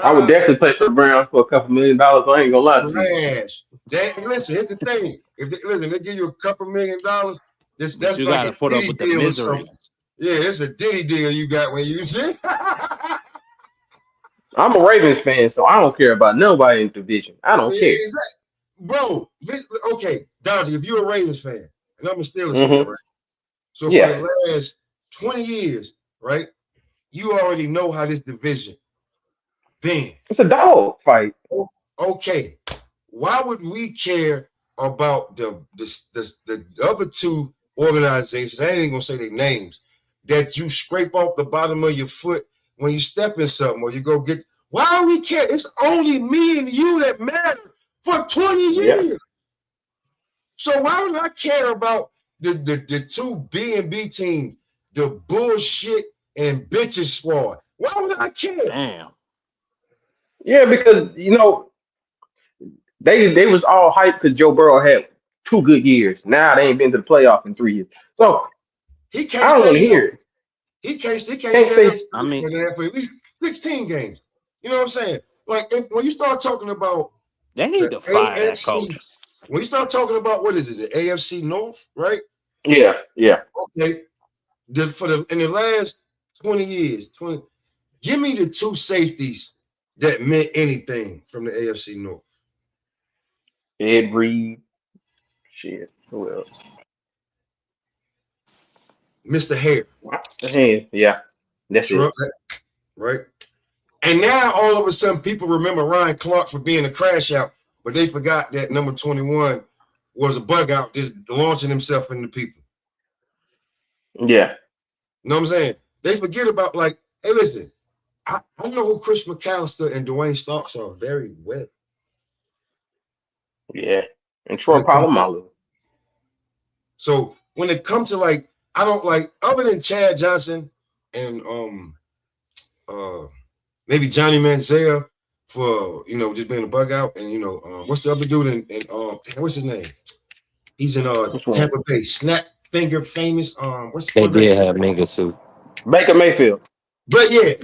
I would definitely play for the Browns for a couple $1 million. I ain't gonna lie to you. Trash. Listen, here's the thing. If they give you a couple $1 million, But that's you like got a to put up Diddy with the deal or misery. something. Yeah, it's a Diddy deal you got when you see. I'm a Ravens fan, so I don't care about nobody in the division. I don't care. Bro, okay, Dazn, if you're a Ravens fan, and I'm a Steelers fan, Mm-hmm. right? So for Yeah, the last 20 years, right, you already know how this division been. it's a dog fight. Okay, why would we care about the other two organizations? I ain't even gonna say their names that you scrape off the bottom of your foot when you step in something or you go get. Why do we care? It's only me and you that matter for 20 Yeah. years. So why would I care about the two B and B teams, the bullshit and bitches squad. Why would I care? Damn. Yeah, because they was all hyped because Joe Burrow had 2 good years. Now they ain't been to the playoff in 3 years. So He can't I don't want to stay hear healthy. it. He can't Can't stay stay. healthy I mean, for at least 16 games. You know what I'm saying? Like when you start talking about they need the to fire that AFC, coach. when you start talking about what is it, the AFC North, right? Yeah, yeah. Okay. In the last 20 years, 20, give me the two safeties that meant anything from the AFC North. Ed Reed. Shit. Who else? Mr. Hare, Hey, yeah. That's it. Trump, right? And now all of a sudden people remember Ryan Clark for being a crash out, but they forgot that number 21 was a bug out just launching himself into people. Yeah. You know what I'm saying? They forget about like, hey, listen, I know who Chris McAllister and Dwayne Starks are very well. Yeah. And When Troy it comes to, Polamalu. so when it comes to like, I don't like other than Chad Johnson and uh maybe Johnny Manziel for just being a bug out, and what's the other dude in what's his name? He's in Which one? Tampa Bay, snap finger famous. What's the They quarterback? did have Minga too. Baker Mayfield. But yeah.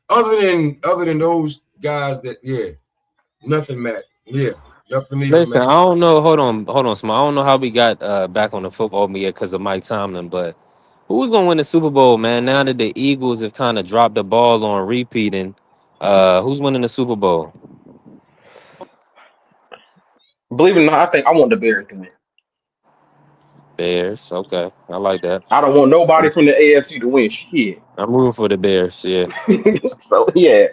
Other than those guys, that nothing matters. Yeah, nothing even Listen, matters. I don't know. Hold on, Small. I don't know how we got back on the football media because of Mike Tomlin, but who's gonna win the Super Bowl, man? Now that the Eagles have kind of dropped the ball on repeating, who's winning the Super Bowl? Believe it or not, I think I want the Bears to win. Bears. Okay, I like that. I don't want nobody from the AFC to win shit. I'm rooting for the Bears. Yeah, So yeah,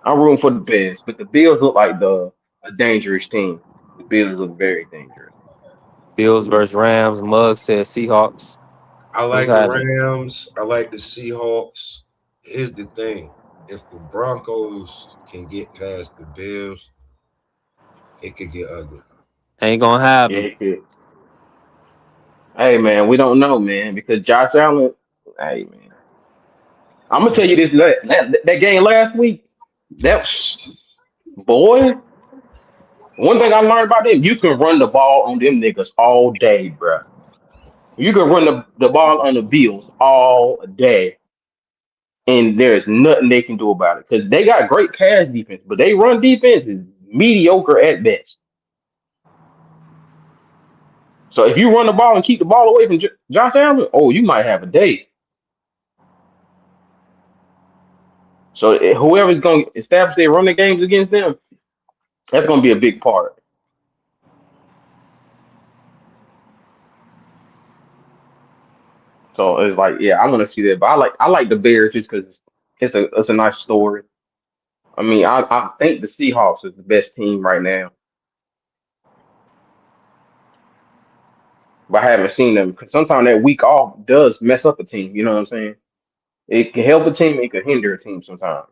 I'm rooting for the Bears. But the Bills look like the a dangerous team. The Bills look very dangerous. Bills versus Rams. Mugg says Seahawks. I Who's like the having? Rams. I like the Seahawks. Here's the thing: if the Broncos can get past the Bills, it could get ugly. Ain't gonna have Yeah, them. it could. Hey man, we don't know, man, because Josh Allen. Hey man, I'm gonna tell you this: that game last week. That boy. One thing I learned about them, you can run the ball on them niggas all day, bro. You can run the ball on the Bills all day, and there's nothing they can do about it because they got great pass defense, but they run defense is mediocre at best. So if you run the ball and keep the ball away from Josh Allen, oh, you might have a day. So whoever's going to establish their running games against them, that's going to be a big part. So it's like, yeah, I want to see that, but I like the Bears just because it's a nice story. I mean, I think the Seahawks is the best team right now, but I haven't seen them because sometimes that week off does mess up a team. You know what I'm saying? It can help a team, it can hinder a team sometimes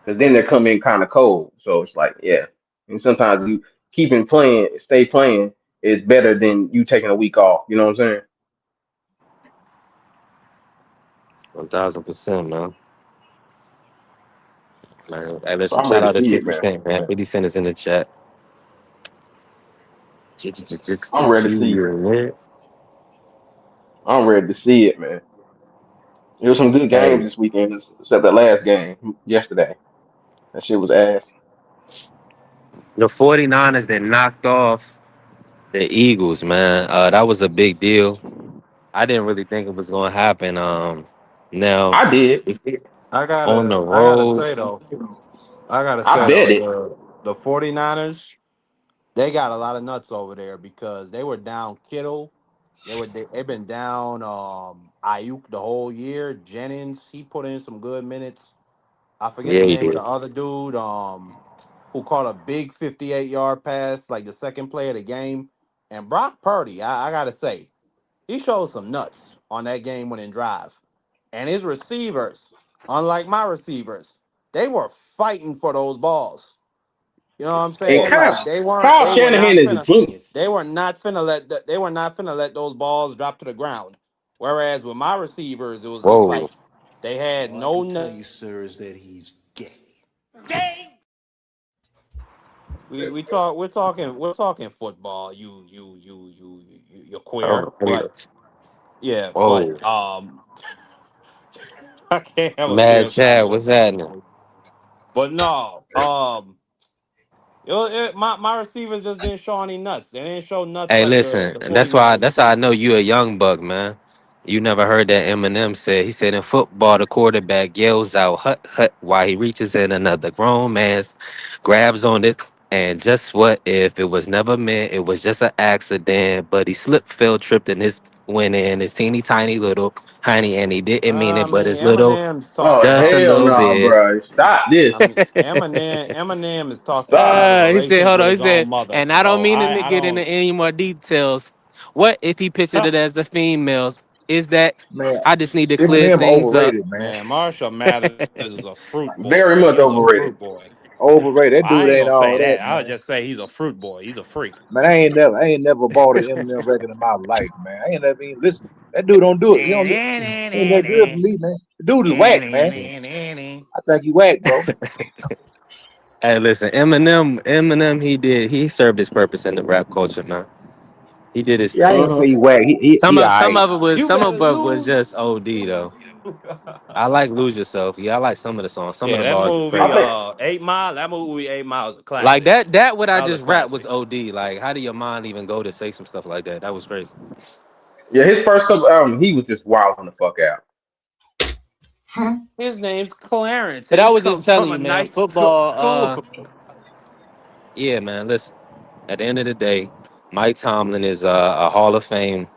because then they come in kind of cold. So it's like, yeah, and sometimes you keeping playing, stay playing is better than you taking a week off. You know what I'm saying? 1,000%, man. Man, hey, So listen, I'm shout ready to out to see it, 50 man. Cent, man. 50 Cent is in the chat. I'm ready to see it. I'm ready to see it, man. There was some good games Hey, this weekend, except that last game yesterday. That shit was ass. the 49ers that knocked off the Eagles, man. That was a big deal. I didn't really think it was going to happen. Now, I did. I on gotta the I gotta road, say though, I gotta I say though, bet it. the 49ers, they got a lot of nuts over there because they were down Kittle. They've been down Ayuk the whole year. Jennings, he put in some good minutes. I forget yeah, the he name of did. the other dude, who caught a big 58-yard pass, like the second play of the game. And Brock Purdy, I gotta say, he showed some nuts on that game winning drive. And his receivers, unlike my receivers, they were fighting for those balls. You know what I'm And saying? Like Kyle they were Shanahan not is a finna genius. they were not finna let those balls drop to the ground. Whereas with my receivers, it was just Whoa. like they had All I no. can tell you, sir, is that he's gay. We're talking football. You're queer, Oh, but yeah, but whoa. I can't have a Mad serious Chad, what's conversation with happening? you. But no, my receivers just didn't show any nuts. They didn't show nuts Hey, like listen, the and that's how 49ers. I know you a young buck, man. You never heard that Eminem said. He said in football, the quarterback yells out "hut hut" while he reaches in another grown man's, grabs on it, and just what if it was never meant? It was just an accident, but he slipped, fell, tripped, and this went in his teeny tiny little hiney, and he didn't mean I it, but mean, his little, Eminem's talked Oh just a about. hell little no, bit. bro! Stop I this. mean, Eminem has talked about the Stop. He said, relations hold with on. He his own said, mother. and I don't So mean to I get into don't. any more details. What if he pictured it as the females? Is that Man, I just need to clear Eminem things up. overrated, man. Man, Marshall Mathers is a fruit boy. Very much He's a overrated. fruit boy. Overrated. That I dude ain't ain't gonna all say that, that. I would man. just say he's a fruit boy. He's a freak. Man, I ain't never bought an Eminem record in my life, man. I ain't never even listened. That dude don't do it. He ain't that good for me, man. The dude is whack, man. I think he whack, bro. Hey, listen, Eminem, he served his purpose in the rap culture, man. He did his Yeah, I thing. ain't gonna say Uh-huh. he whack. He Some alright. of it was You some better of it was lose. just OD though. I like Lose Yourself. Yeah, I like some of the songs. Some of Yeah, the that bars is I movie, crazy. think 8 Mile. That movie, 8 Mile, is a Like classic. that what I That was a just rap was classic. OD. Like, how do your mind even go to say some stuff like that? That was crazy. yeah, his first couple albums, he was just wilding the fuck out. His name's Clarence, But and I he was just comes from telling a you, man, nice football, school. yeah, man, listen. At the end of the day, Mike Tomlin is a Hall of Fame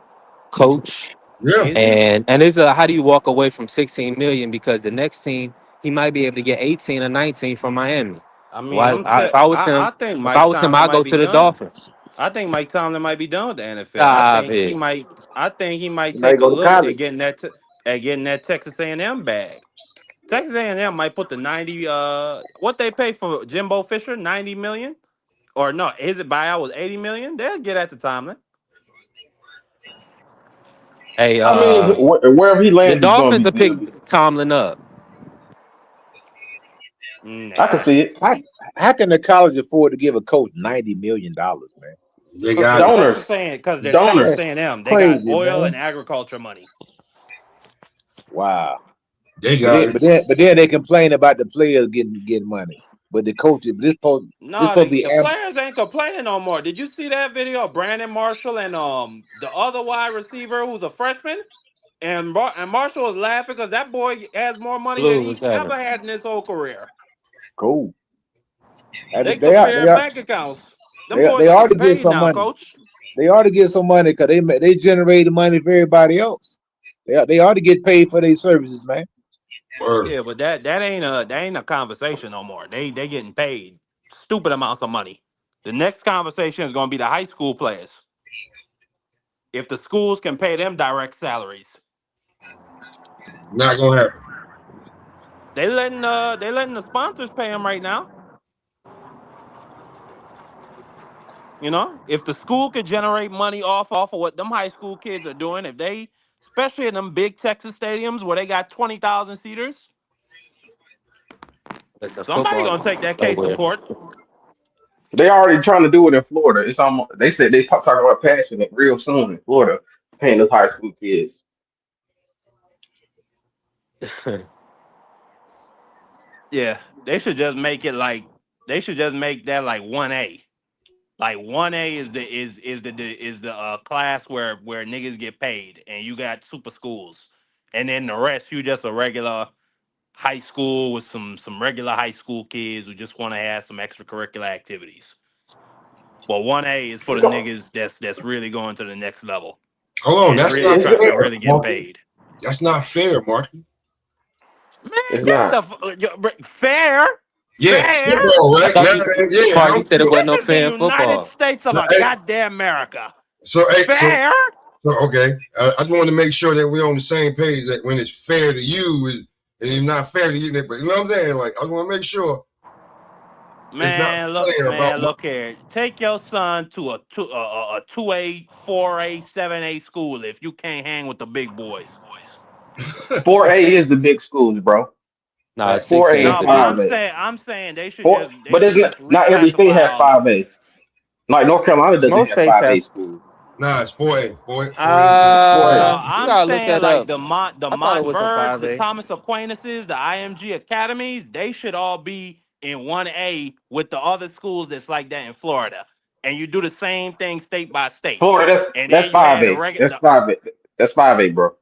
coach. Yeah. Is he? And it's how do you walk away from 16 million because the next team he might be able to get 18 or 19 from Miami. I mean, Why if I was him, I think if I Mike was him, Tomlin I'd might go be to the done. Dolphins. I think Mike Tomlin might be done with the NFL. Stop it. I think he might He may take a go to look at college. getting that Texas A&M bag. Texas A&M might put the 90. What they pay for Jimbo Fisher, 90 million, or no? His buyout was 80 million. They'll get at the Tomlin. Hey, I mean, wherever he the lands, he's gonna Dolphins be will pick good. Tomlin up. I can Nah, see it. How can the college afford to give a coach $90 million, man? They because got they're it. Donors, Texas A&M. Because they're Texas donors. That's A&M. They got crazy, oil and man. agriculture money. Wow. They But got it. then they complain about the players getting money. But the coaches, this No, supposed to be the players ain't complaining no more. Did you see that video of Brandon Marshall and the other wide receiver who's a freshman? And Marshall was laughing because that boy has more money than Blue was he's having. ever had in his whole career. cool. They And comparing bank accounts. Them boys they are ought to getting get paid some now, money. coach. They ought to get some money because they generate the money for everybody else. They ought to get paid for their services, man. Word. Yeah, but that ain't a conversation no more. They getting paid stupid amounts of money. The next conversation is going to be the high school players. If the schools can pay them direct salaries, Not gonna happen. they letting the sponsors pay them right now. You know, if the school could generate money off of what them high school kids are doing, if they, especially in them big Texas stadiums where they got 20,000 seaters, Listen, somebody football gonna take that so case to weird. court. They already trying to do it in Florida. It's almost. They said they talking about passing it real soon in Florida, paying those high school kids. Yeah, they should just make that like 1A. Like 1A is the class where niggas get paid and you got super schools. And then the rest you just a regular high school with some regular high school kids who just want to have some extracurricular activities. But 1A is for the niggas that's really going to the next level Hold on. and That's really not trying and fair, really getting Marky. paid. That's not fair, Marky. Man, It's get not. fair. Yeah, Fair. football, I right? thought Now, you, yeah, Mark, I you don't said it feel. wasn't no This is the fan United football. States of No, a hey, goddamn America. so Fair. okay. I just want to make sure that we're on the same page. That when it's fair to you, is and it's not fair to you. But you know what I'm saying? Like I want to make sure. It's not Man, look, fair about man, look here. Take your son to a 2A, 4A, 7A school if you can't hang with the big boys. 4A is the big schools, bro. Nah, 4A 6A is and No, the but big. 5A. I'm saying they should Four, just but it's not every state reclassify has all of them. 5A. Like North Carolina doesn't Most have states 5A have. schools. nah, it's 4A. 4A. 4A. No, You I'm gotta look saying that like up. the I thought it was a Montverts, the 5A. Thomas Aquinas, the IMG academies, they should all be in 1A with the other schools that's like that in Florida. And you do the same thing state by state. Florida, And that's then you have the 5A. regular. That's 5A. That's 5A, bro.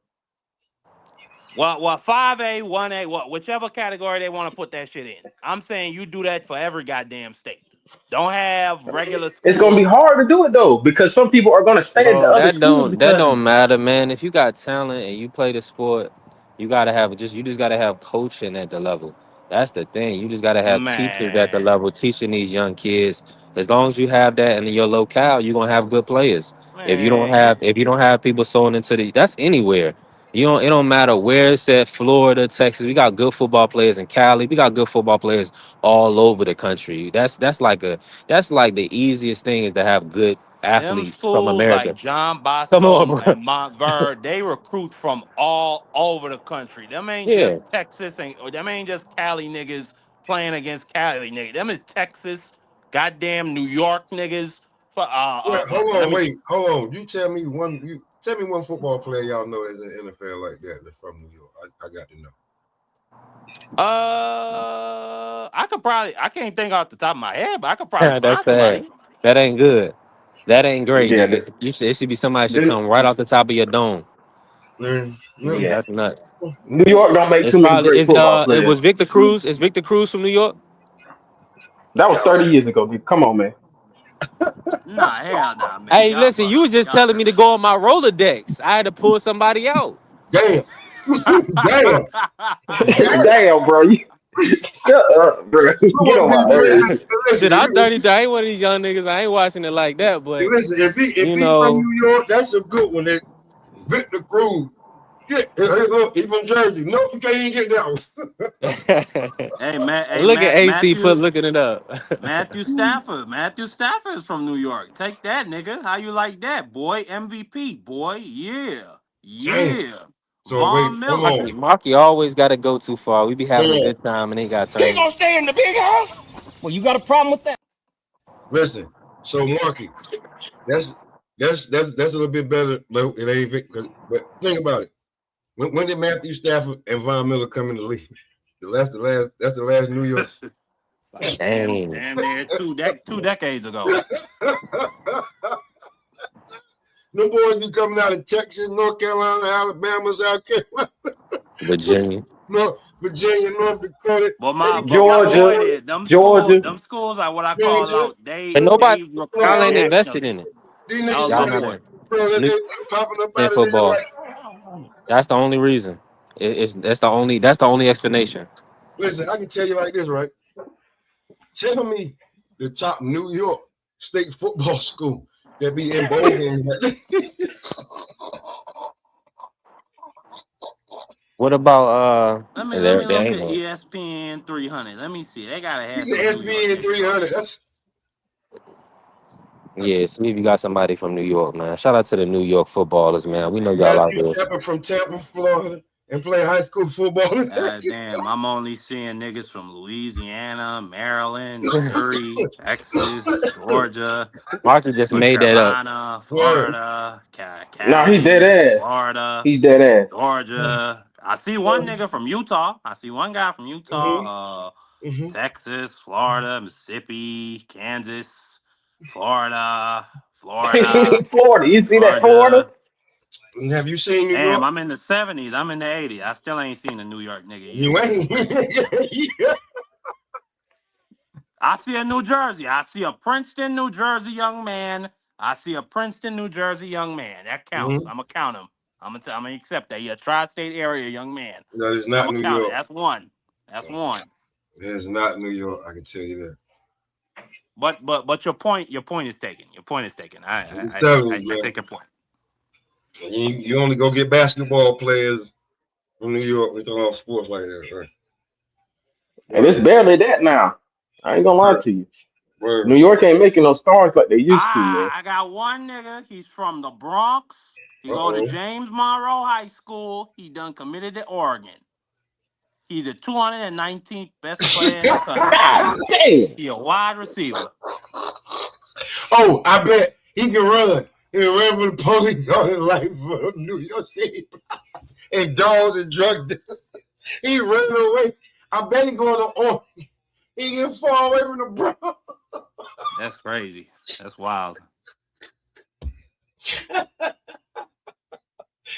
Well, 5A, 1A, whichever category they want to put that shit in. I'm saying you do that for every goddamn state. Don't have regular It's gonna be schools. hard to do it though, because some people are gonna stay at the Bro, other that schools don't that because don't matter, man. If you got talent and you play the sport, you just gotta have coaching at the level. That's the thing. You just gotta have teachers at the Man, level teaching these young kids. As long as you have that in your locale, you're gonna have good players. man, get If you don't have people sewing into that's anywhere. You don't it don't matter where it's at, Florida, Texas. We got good football players in Cali. We got good football players all over the country. That's like the easiest thing is to have good them athletes from schools like America. John Come on, Bosco bro. and Montverde, they recruit from all over the country. Them ain't Yeah. just Texas, or them ain't just Cali niggas playing against Cali niggas. Them is Texas, goddamn New York niggas. Wait, hold Let on, me. wait, hold on. You tell me one. You tell me one football player y'all know that's in the NFL like that that's from New York. I got to know. I can't think off the top of my head, but I could probably That's find sad. somebody. That ain't good. That ain't great, yeah, nigga. It should be somebody should the, come right off the top of your dome. yeah, That's nuts. New York don't make It's too many probably great football it players. was Victor Cruz. Is Victor Cruz from New York? That was 30 years ago, dude. Come on, man. Nah, hell nah, man. Hey, Y'all listen, you bugging. was just Y'all telling me to tripping. go on my Rolodex. I had to pull somebody out. Damn, damn, damn. Damn, bro. Shut up, bro. I Get want on to my be nerves. listen. Shit, I'm 32. I ain't one of these young niggas. I ain't watching it like that, but Listen, if you he from know. New York, that's a good one. That Victor Cruz. Yeah, hey, look, he from Jersey. No, you can't even get that one. Look at AC Matthew. looking it up. Matthew Stafford. Matthew Stafford is from New York. Take that, nigga. How you like that, boy? MVP, boy. Yeah. Damn. Yeah. So wait, Von hold Miller. on, Marky always got to go too far. We be having a hold on. good time and they got He ain't turned. gonna stay in the big house. Well, you got a problem with that? Listen. So Marky, that's that's a little bit better. No, it ain't but think about it. When did Matthew Stafford and Von Miller come in the league? That's the last New York. Dang. Damn near two decades ago. No boys be coming out of Texas, North Carolina, Alabama, South Carolina, Virginia. Virginia, North Dakota. They be But my coming out of Georgia, point Florida, is Georgia. them schools are what I call Georgia, out. They And nobody, they y'all recruit ain't Florida. invested nationally. in it. These That was niggas my Y'all be like, not point. bro, new they popping up in out of there football. like, That's the only reason. That's the only explanation. listen, I can tell you like this, right? Tell me the top New York State football school that be in bowl games. What about Let me there look ain't at no. ESPN 300. Let me see. They gotta have He's an some New York SBN niggas on 300. there. That's Yeah, see if you got somebody from New York, man. Shout out to the New York footballers, man. We know y'all out Matthew there. Stafford from Tampa, Florida, and play high school football. Damn, I'm only seeing niggas from Louisiana, Maryland, Missouri, Texas, Georgia, Marky just North made that up. Carolina, Word. Florida, Nah, he dead Cali, ass. Florida, He dead ass. Georgia. I see one nigga from Utah. I see one guy from Mm-hmm. Utah. Mm-hmm. Texas, Florida, Mississippi, Kansas, Florida, Florida, Florida. You see that Florida? Georgia. Have you seen New Damn, York? I'm in the 70s. I'm in the 80s. I still ain't seen a New York nigga You yet. ain't. Yeah. I see a New Jersey. I see a Princeton, New Jersey young man. I see a Princeton, New Jersey young man. That counts. Mm-hmm. I'm going to count him. I'm gonna accept that. He a tri-state area young man. That is I'm not going New to count it. York. That's one. That's one. That is not New York. I can tell you that. But your point is taken. Your point is taken. I'm just telling you, I man. take your point. You only go get basketball players from New York. We talking about sports like that, right? And it's barely that now. I ain't gonna lie Word, to you. New word. York ain't making no stars like they used to, man. I got one nigga. He's from the Bronx. He Uh go to oh. James Monroe High School. He done committed to Oregon. He's the 219th best player in the country. God damn. He a wide receiver. Oh, I bet he can run. He can run for the police all his life for New York City and dogs and drug dealers. He ran away. I bet he going to Oregon. He get far away from the Bronx. That's crazy. That's wild.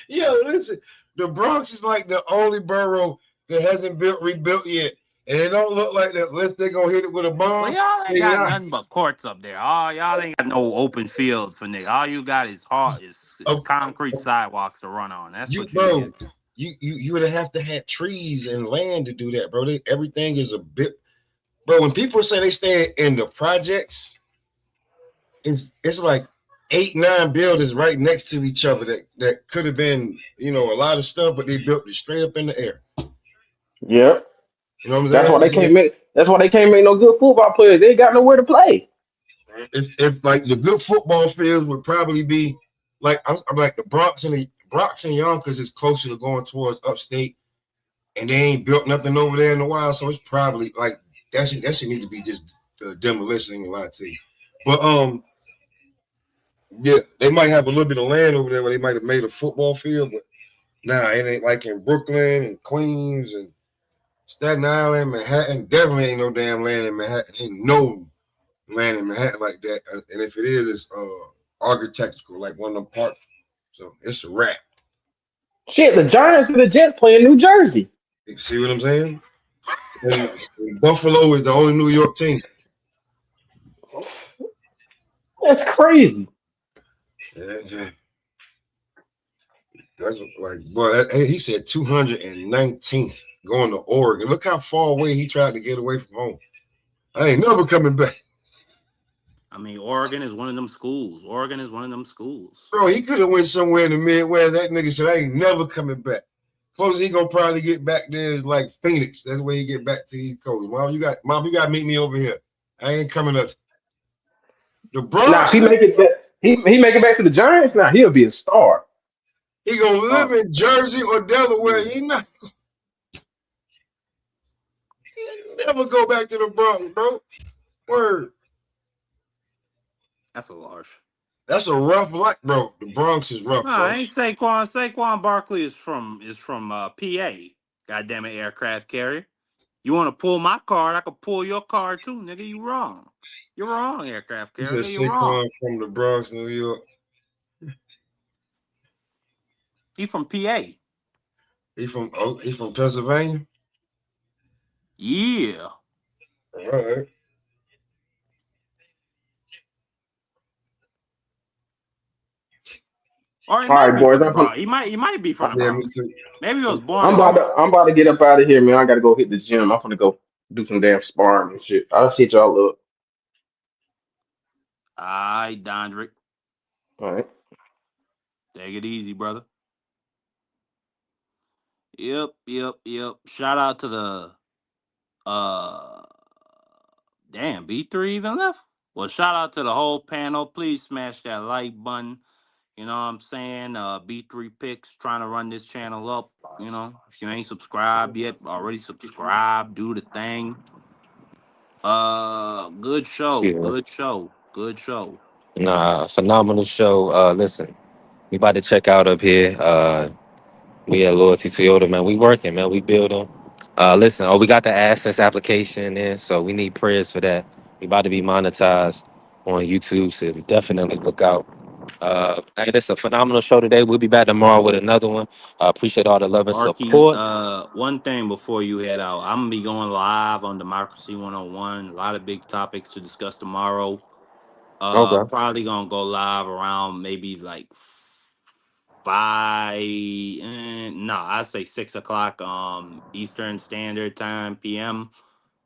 Yeah, listen, the Bronx is like the only borough that hasn't been rebuilt yet. And it don't look like that unless they're going to hit it with a Well, bomb. y'all ain't They got not. nothing but courts up there. Y'all ain't got no open fields for nigga. All you got is is Oh, concrete sidewalks to run on. That's you, what you bro, get. you would have to have trees and land to do that, bro. Everything is a bit. Bro, when people say they stay in the projects, it's like 8, 9 buildings right next to each other that could have been, a lot of stuff, but they built it straight up in the air. Yep. You know what I'm That's why saying? they So can't make. That's why they can't make no good football players. They ain't got nowhere to play. if like the good football fields would probably be like I'm like the Bronx and Yonkers is closer to going towards upstate, and they ain't built nothing over there in a while, so it's probably like that should need to be just demolition. Ain't gonna lie to you, but yeah, they might have a little bit of land over there where they might have made a football field, but nah, it ain't like in Brooklyn and Queens and Staten Island, Manhattan. Definitely ain't no damn land in Manhattan. Ain't no land in Manhattan like that. And if it is, it's architectural, like one of them parks. So it's a wrap. Shit, the Giants and the Jets play in New Jersey. You see what I'm saying? And Buffalo is the only New York team. That's crazy. Yeah, yeah. That's like, boy, he said 219th going to Oregon. Look how far away he tried to get away from home. I ain't never coming back. I mean, Oregon is one of them schools. Oregon is one of them schools. Bro, he could have went somewhere in the Midwest. That nigga said, I ain't never coming back. Closest he gonna probably get back there is like Phoenix. That's where he get back to the East Coast. Mom, you got to meet me over here. I ain't coming up. The Now, if Bronx, he make it, he make it back to the Giants. Now he'll be a star. he gonna live Oh, in Jersey or Delaware. He never go back to the Bronx, bro. Word. that's a large. That's a rough life, bro. The Bronx is rough, Nah, bro. ain't Saquon. Saquon Barkley is from PA. Goddamn it, aircraft carrier. You want to pull my card? I could pull your card too, nigga. You wrong. You're wrong, aircraft He said carrier. You're wrong. Saquon from the Bronx, New York. He from PA. He from Pennsylvania. Yeah. All right. Or he All might right, be boys. from the Bronx. He might be from the Yeah, me Bronx. too. Maybe he was born in the Bronx. I'm about to get up out of here, man. I gotta go hit the gym. I'm gonna go do some damn sparring and shit. I'll hit y'all up. All right, Dondrick. All right. Take it easy, brother. Yep. Shout out to the uh damn B3 even left. Well, shout out to the whole panel. Please smash that like button. You know what I'm saying? B3 Picks trying to run this channel up. You know, if you ain't subscribed yet, already subscribe, do the thing. Good show. Yeah. Good show. Good show. Nah, phenomenal show. Listen, we about to check out up here. We at Loyalty Toyota, man. We working, man. We building. Listen, we got the AdSense application in, so we need prayers for that. We about to be monetized on YouTube, so definitely look out. Hey, it's a phenomenal show today. We'll be back tomorrow with another one. Appreciate all the love and Arky, support. one thing before you head out, I'm gonna be going live on Democracy 101. A lot of big topics to discuss tomorrow. Okay. Probably gonna go live around maybe like 5. No, I say 6 o'clock. Eastern Standard Time (PM).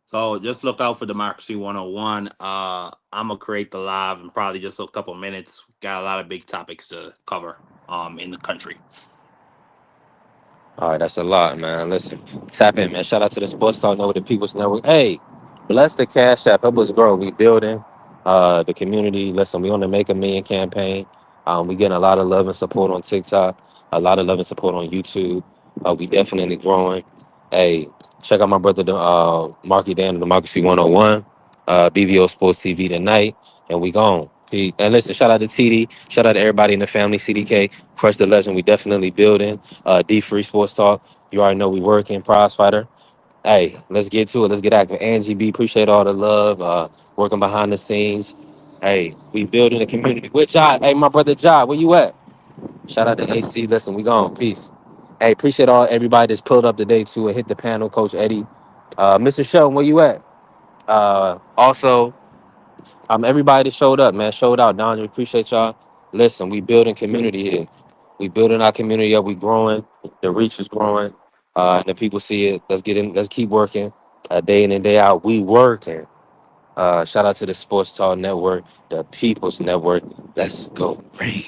So just look out for Democracy 101. I'm gonna create the live in probably just a couple minutes. Got a lot of big topics to cover in the country. All right, that's a lot, man. Listen, tap in, man. Shout out to the Sports Talk Know the People's Network. Hey, Bless the Cash App. Help us grow. We building the community. Listen, we on the Make a Million campaign. We getting a lot of love and support on TikTok, a lot of love and support on YouTube. We definitely growing. Hey, check out my brother, Marky Dan, of Democracy 101, BVO Sports TV tonight, and we gone. Peace. And listen, shout out to TD, shout out to everybody in the family, CDK, Crush the Legend. We definitely building. D Free Sports Talk. You already know we working. Prize Fighter. Hey, let's get to it. Let's get active. Angie B, appreciate all the love, working behind the scenes. Hey, we building a community. With Jai, hey, my brother Jai, where you at? Shout out to AC. Listen, we gone. Peace. Hey, appreciate all everybody that's pulled up today too and hit the panel. Coach Eddie, Mr. Shelton, where you at? Also, everybody that showed up, man, showed out. Don, we appreciate y'all. Listen, we building community here. We building our community up. We growing. The reach is growing. And the people see it. Let's get in. Let's keep working. Day in and day out. We working. Shout out to the Sports Talk Network, the People's Network. Let's go. Rain.